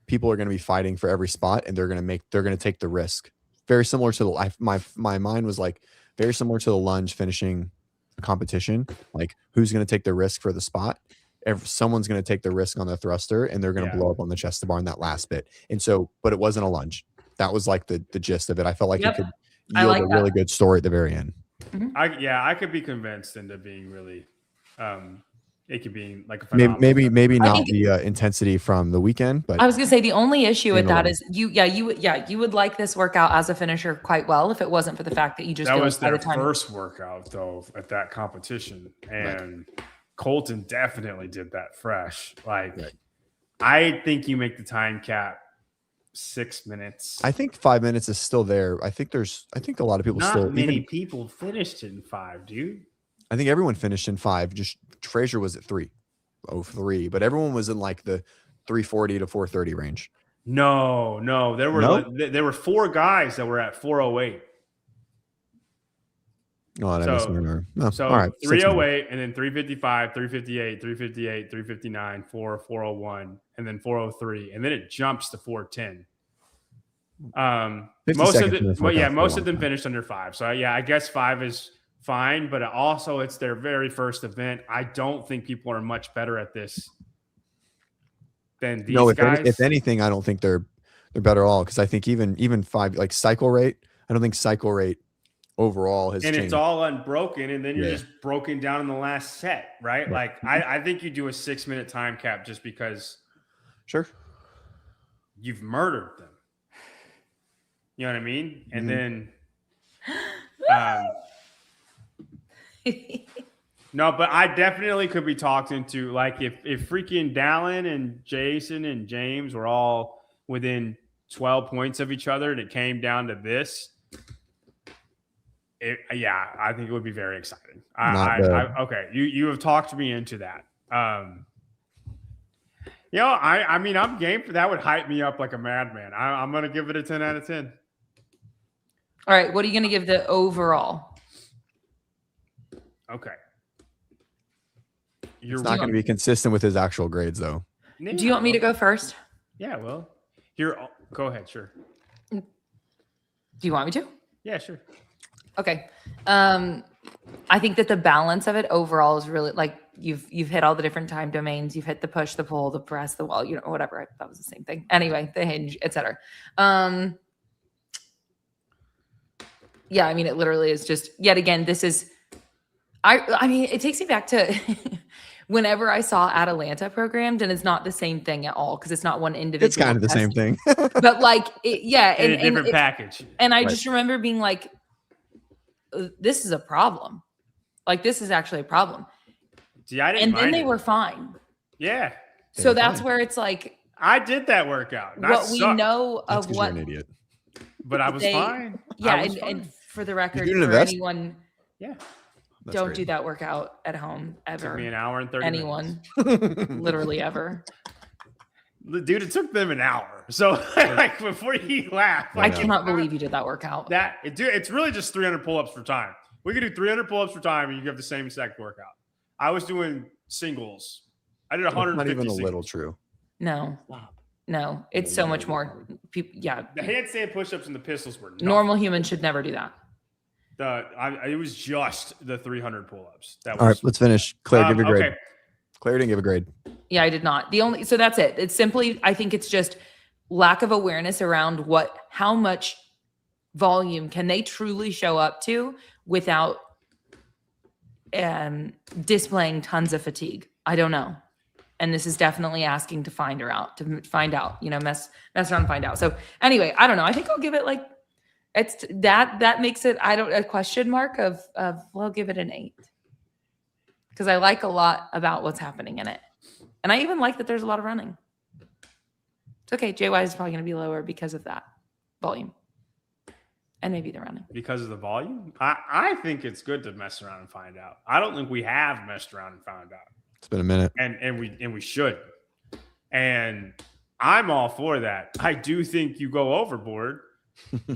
[SPEAKER 3] people are going to be fighting for every spot and they're going to take the risk. Very similar to my mind was like very similar to the lunge finishing a competition. Like who's going to take the risk for the spot? Someone's going to take the risk on the thruster and they're going to blow up on the chest to bar in that last bit. And so, but it wasn't a lunge. That was like the gist of it. I felt like it could yield a really good story at the very end.
[SPEAKER 2] I could be convinced into being really, it could be like a
[SPEAKER 3] maybe not the intensity from the weekend, but
[SPEAKER 1] I was gonna say the only issue with that is you would like this workout as a finisher quite well if it wasn't for the fact that you just
[SPEAKER 2] that was their first workout though at that competition, and Colton definitely did that fresh. I think you make the time cap 6 minutes.
[SPEAKER 3] I think 5 minutes is still there. I think a lot of people
[SPEAKER 2] not many people finished in 5, dude.
[SPEAKER 3] I think everyone finished in 5. Just Fraser was at 3:03, but everyone was in like the 340 to 430 range.
[SPEAKER 2] No, there were 4 guys that were at 408.
[SPEAKER 3] So
[SPEAKER 2] all right, 308 and then 355, 358, 358, 359, 401, and then 403, and then it jumps to 410. Most of them finished under 5. So I guess 5 is fine, but also it's their very first event. I don't think people are much better at this than these guys.
[SPEAKER 3] If anything, I don't think they're better at all, because I think even 5, like cycle rate, I don't think cycle rate overall has changed.
[SPEAKER 2] It's all unbroken, and then you're just broken down in the last set, right? Like I think you do a 6-minute time cap just because you've murdered them. You know what I mean? And then No, but I definitely could be talked into, like, if freaking Dallin and Jason and James were all within 12 points of each other and it came down to this, I think it would be very exciting. Okay, you have talked me into that. I mean, I'm game for that. Would hype me up like a madman. I'm going to give it a 10 out of 10.
[SPEAKER 1] All right. What are you going to give the overall?
[SPEAKER 2] Okay.
[SPEAKER 3] It's not going to be consistent with his actual grades, though.
[SPEAKER 1] Do you want me to go first?
[SPEAKER 2] Yeah, well, here, go ahead. Sure.
[SPEAKER 1] Do you want me to?
[SPEAKER 2] Yeah, sure.
[SPEAKER 1] Okay. I think that the balance of it overall is really like you've hit all the different time domains. You've hit the push, the pull, the press, the wall, whatever. That was the same thing. Anyway, the hinge, etc. Yeah, I mean, it literally is just yet again. This is, I mean, it takes me back to whenever I saw Atalanta programmed, and it's not the same thing at all because it's not one individual.
[SPEAKER 3] It's kind of the same thing,
[SPEAKER 1] but like,
[SPEAKER 2] in a different package.
[SPEAKER 1] And I just remember being like, "This is a problem. Like, this is actually a problem."
[SPEAKER 2] See, I didn't.
[SPEAKER 1] And then they were fine.
[SPEAKER 2] Yeah.
[SPEAKER 1] So that's where it's like,
[SPEAKER 2] I did that workout.
[SPEAKER 1] What we know of what.
[SPEAKER 3] You're an idiot.
[SPEAKER 2] But I was fine.
[SPEAKER 1] Yeah, and for the record,
[SPEAKER 3] You
[SPEAKER 1] for anyone,
[SPEAKER 2] yeah.
[SPEAKER 1] Don't do that workout at home ever.
[SPEAKER 2] Took me an hour and 30
[SPEAKER 1] Anyone, literally ever.
[SPEAKER 2] Dude, it took them an hour. So like before you laugh,
[SPEAKER 1] I cannot believe you did that workout.
[SPEAKER 2] It's really just 300 pull-ups for time. We could do 300 pull-ups for time, and you have the same exact workout. I was doing singles. I did 150.
[SPEAKER 3] Not even a
[SPEAKER 2] singles.
[SPEAKER 3] little true.
[SPEAKER 1] No, it's so much more. People, yeah.
[SPEAKER 2] The handstand push-ups and the pistols were nothing.
[SPEAKER 1] Normal humans should never do that.
[SPEAKER 2] It was just the 300 pull-ups.
[SPEAKER 3] All right, let's finish. Claire, give your grade.
[SPEAKER 2] Okay.
[SPEAKER 3] Claire didn't give a grade.
[SPEAKER 1] Yeah, I did not. So that's it. It's simply, I think it's just lack of awareness around how much volume can they truly show up to without displaying tons of fatigue. I don't know. And this is definitely asking to find out, mess around and find out. So anyway, I don't know. I think I'll give it like, it's that makes it, a question mark of we'll give it an 8. Because I like a lot about what's happening in it. And I even like that there's a lot of running. It's okay. JY is probably going to be lower because of that volume. And maybe the running.
[SPEAKER 2] Because of the volume? I think it's good to mess around and find out. I don't think we have messed around and found out.
[SPEAKER 3] It's been a minute.
[SPEAKER 2] And we should. And I'm all for that. I do think you go overboard,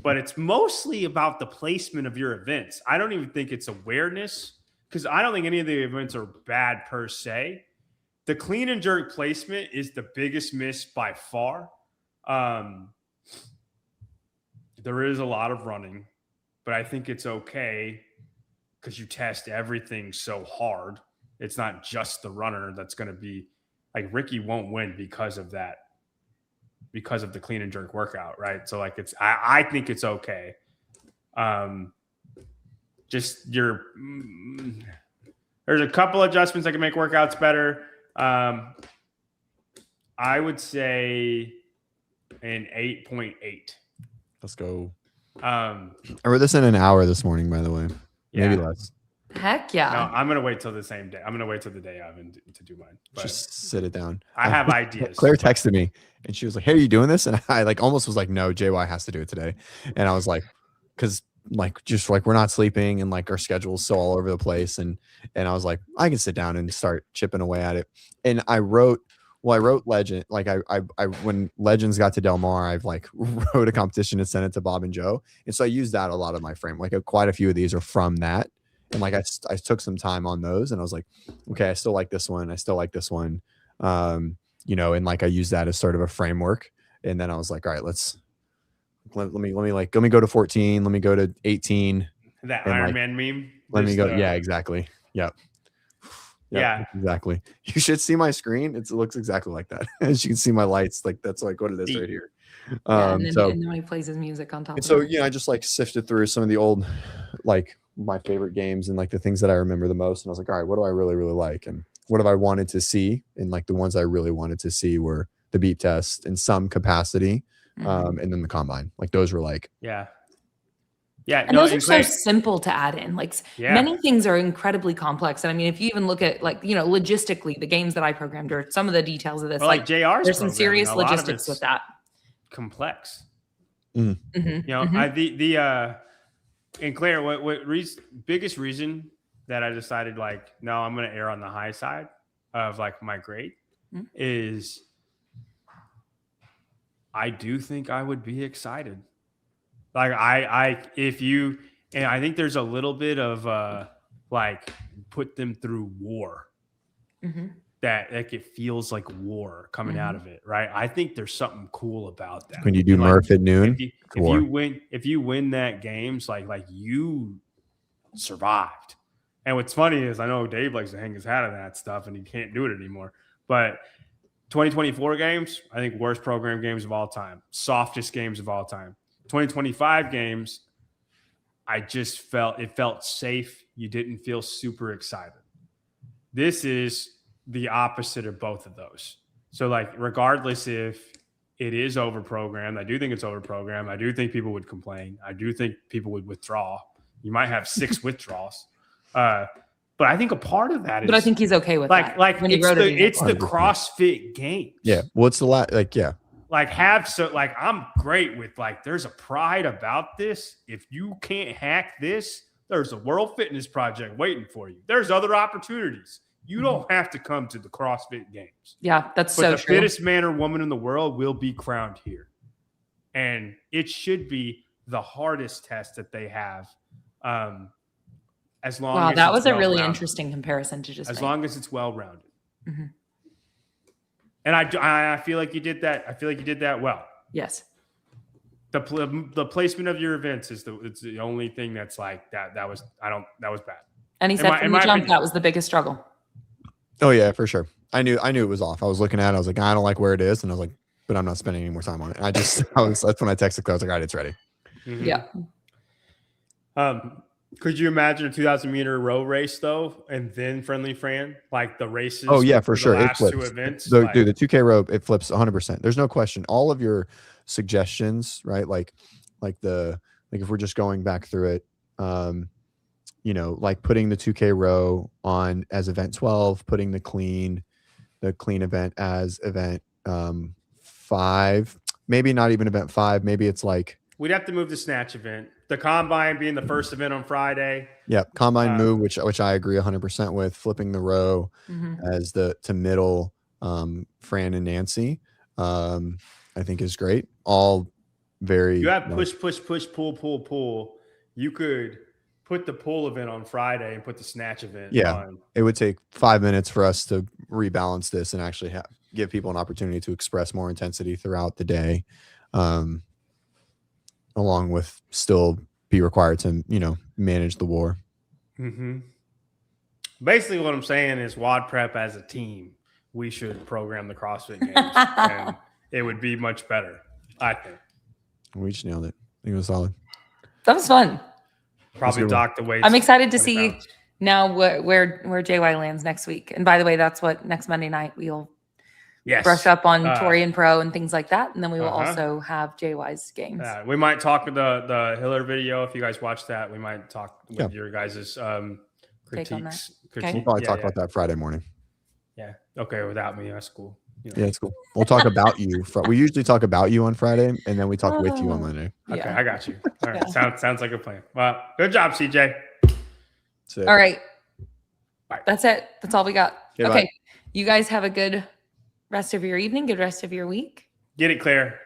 [SPEAKER 2] but it's mostly about the placement of your events. I don't even think it's awareness, because I don't think any of the events are bad per se. The clean and jerk placement is the biggest miss by far. There is a lot of running, but I think it's okay because you test everything so hard. It's not just the runner that's going to be like Ricky won't win because of that, because of the clean and jerk workout, right? So like I think it's okay. There's a couple adjustments that can make workouts better. I would say an 8.8.
[SPEAKER 3] Let's go.
[SPEAKER 2] I
[SPEAKER 3] wrote this in an hour this morning, by the way. Maybe
[SPEAKER 2] yeah.
[SPEAKER 3] less.
[SPEAKER 1] Heck yeah.
[SPEAKER 2] No, I'm going to wait till the same day. I'm going to wait till the day of to do mine. But
[SPEAKER 3] just sit it down.
[SPEAKER 2] I have ideas.
[SPEAKER 3] Claire texted me and she was like, "Hey, are you doing this?" And I like almost was like, "No, JY has to do it today." And I was like, because like just like we're not sleeping and like our schedule's so all over the place. And I was like, I can sit down and start chipping away at it. And I wrote Legend. Like I when Legends got to Del Mar, I've like wrote a competition and sent it to Bob and Joe. And so I used that a lot of my frame. Like quite a few of these are from that. And like I took some time on those and I was like, okay, I still like this one. I still like this one. And like I used that as sort of a framework. And then I was like, all right, let me go to 14. Let me go to 18.
[SPEAKER 2] That Iron Man meme.
[SPEAKER 3] Let me go. Yeah, exactly. Yep.
[SPEAKER 2] Yeah,
[SPEAKER 3] exactly. You should see my screen. It looks exactly like that. As you can see my lights, like that's like what it is right here.
[SPEAKER 1] And then he plays his music on top.
[SPEAKER 3] And so I just like sifted through some of the old, like my favorite games and like the things that I remember the most. And I was like, all right, what do I really, really like? And what have I wanted to see? And like the ones I really wanted to see were the beep test in some capacity. And then the combine. Like those were like,
[SPEAKER 2] yeah. Yeah,
[SPEAKER 1] And those are so simple to add in. Like
[SPEAKER 2] Yeah.
[SPEAKER 1] many things are incredibly complex. And I mean, if you even look at like, you know, logistically, the games that I programmed or some of the details of this,
[SPEAKER 2] Well, like JR's
[SPEAKER 1] there's some serious
[SPEAKER 2] programming, a lot of
[SPEAKER 1] logistics
[SPEAKER 2] it's
[SPEAKER 1] with that.
[SPEAKER 2] complex.
[SPEAKER 3] Mm.
[SPEAKER 1] Mhm,
[SPEAKER 2] You know,
[SPEAKER 1] mhm.
[SPEAKER 2] and Claire, biggest reason that I decided like, no, I'm going to err on the high side of like my grade
[SPEAKER 1] Mhm.
[SPEAKER 2] is I do think I would be excited. Like and I think there's a little bit of like put them through war.
[SPEAKER 1] Mhm.
[SPEAKER 2] That like it feels like war coming out
[SPEAKER 1] Mhm.
[SPEAKER 2] of it, right? I think there's something cool about that.
[SPEAKER 3] When you do
[SPEAKER 2] And, like,
[SPEAKER 3] Murph at noon,
[SPEAKER 2] if you win that games, like you survived. And what's funny is I know Dave likes to hang his hat on that stuff and he can't do it anymore. But 2024 games, I think worst program games of all time, softest games of all time. 2025 games, I just felt safe. You didn't feel super excited. This is the opposite of both of those. So like, regardless if it is over programmed, I do think it's over programmed. I do think people would complain. I do think people would withdraw. You might have 6 withdrawals. But I think a part of that is,
[SPEAKER 1] But I think he's okay with that.
[SPEAKER 2] like
[SPEAKER 1] When he
[SPEAKER 2] it's
[SPEAKER 1] wrote
[SPEAKER 2] the
[SPEAKER 1] it,
[SPEAKER 2] it's the CrossFit games.
[SPEAKER 3] Yeah. What's the like? Yeah.
[SPEAKER 2] Like I'm great with like, there's a pride about this. If you can't hack this, there's a World Fitness Project waiting for you. There's other opportunities. You don't have to come to the CrossFit Games.
[SPEAKER 1] Yeah, that's
[SPEAKER 2] but
[SPEAKER 1] so
[SPEAKER 2] the
[SPEAKER 1] true.
[SPEAKER 2] fittest man or woman in the world will be crowned here. And it should be the hardest test that they have. As long as
[SPEAKER 1] that
[SPEAKER 2] it's
[SPEAKER 1] was a really
[SPEAKER 2] well-rounded.
[SPEAKER 1] interesting comparison to just
[SPEAKER 2] as
[SPEAKER 1] make.
[SPEAKER 2] long as it's well-rounded.
[SPEAKER 1] Mhm.
[SPEAKER 2] And I feel like you did that. I feel like you did that well.
[SPEAKER 1] Yes.
[SPEAKER 2] The placement of your events is the only thing that's like that was bad.
[SPEAKER 1] And he said from the jump that was the biggest struggle.
[SPEAKER 3] Oh yeah, for sure. I knew it was off. I was looking at it. I was like, I don't like where it is, and I was like, but I'm not spending any more time on it. And that's when I texted Claire. I was like, all right, it's ready.
[SPEAKER 2] Mm-hmm.
[SPEAKER 1] Yeah.
[SPEAKER 2] Could you imagine a 2,000 meter row race though, and then Friendly Fran, like the races?
[SPEAKER 3] Oh yeah, for sure.
[SPEAKER 2] The
[SPEAKER 3] It
[SPEAKER 2] last
[SPEAKER 3] flips.
[SPEAKER 2] 2 events.
[SPEAKER 3] Dude, the 2K row, it flips 100%. There's no question. All of your suggestions, right? Like if we're just going back through it, you know, like putting the 2K row on as event 12, putting the clean event as event 5, maybe not even event 5. Maybe it's like
[SPEAKER 2] we'd have to move the snatch event. The combine being the first event on Friday.
[SPEAKER 3] Yeah, combine move, which I agree 100% with. Flipping the row as to middle, Fran and Nancy, I think is great. All very.
[SPEAKER 2] You have push, pull. You could put the pull event on Friday and put the snatch event on.
[SPEAKER 3] It would take 5 minutes for us to rebalance this and actually give people an opportunity to express more intensity throughout the day. Along with still be required to, you know, manage the war.
[SPEAKER 2] Mm-hmm. Basically, what I'm saying is WODprep as a team, we should program the CrossFit Games, and it would be much better, I think.
[SPEAKER 3] We just nailed it. I think it was solid.
[SPEAKER 1] That was fun.
[SPEAKER 2] Probably dock the weights.
[SPEAKER 1] I'm excited to see now where JY lands next week. And by the way, that's what next Monday night we'll brush up on Tori and Pro and things like that. And then we will also have JY's games.
[SPEAKER 2] We might talk with the Hiller video. If you guys watch that, we might talk with your guys' critiques.
[SPEAKER 3] We'll probably talk about that Friday morning.
[SPEAKER 2] Yeah. Okay. Without me, that's cool. You know.
[SPEAKER 3] Yeah, it's cool. We'll talk about you. We usually talk about you on Friday, and then we talk with you on Monday.
[SPEAKER 2] Okay, I got you. All right. Sounds like a plan. Well, good job, CJ.
[SPEAKER 1] All right.
[SPEAKER 2] Bye.
[SPEAKER 1] That's it. That's all we got.
[SPEAKER 3] Okay.
[SPEAKER 1] Okay. You guys have a good rest of your evening, good rest of your week.
[SPEAKER 2] Get it, Claire.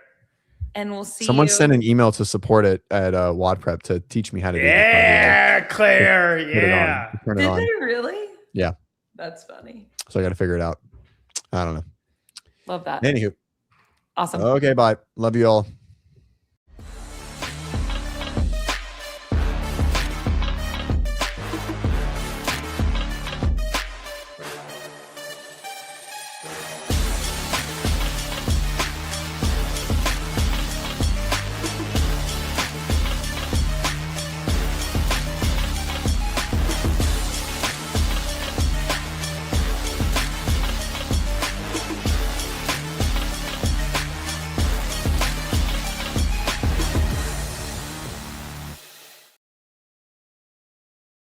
[SPEAKER 1] And we'll see
[SPEAKER 3] Someone
[SPEAKER 1] you.
[SPEAKER 3] sent an email to support it at WODprep to teach me how to do that.
[SPEAKER 2] Yeah, Claire. Yeah.
[SPEAKER 3] Turn it
[SPEAKER 1] Did
[SPEAKER 3] on.
[SPEAKER 1] they really?
[SPEAKER 3] Yeah.
[SPEAKER 1] That's funny.
[SPEAKER 3] So I got to figure it out. I don't know.
[SPEAKER 1] Love that.
[SPEAKER 3] Anywho.
[SPEAKER 1] Awesome.
[SPEAKER 3] Okay, bye. Love you all.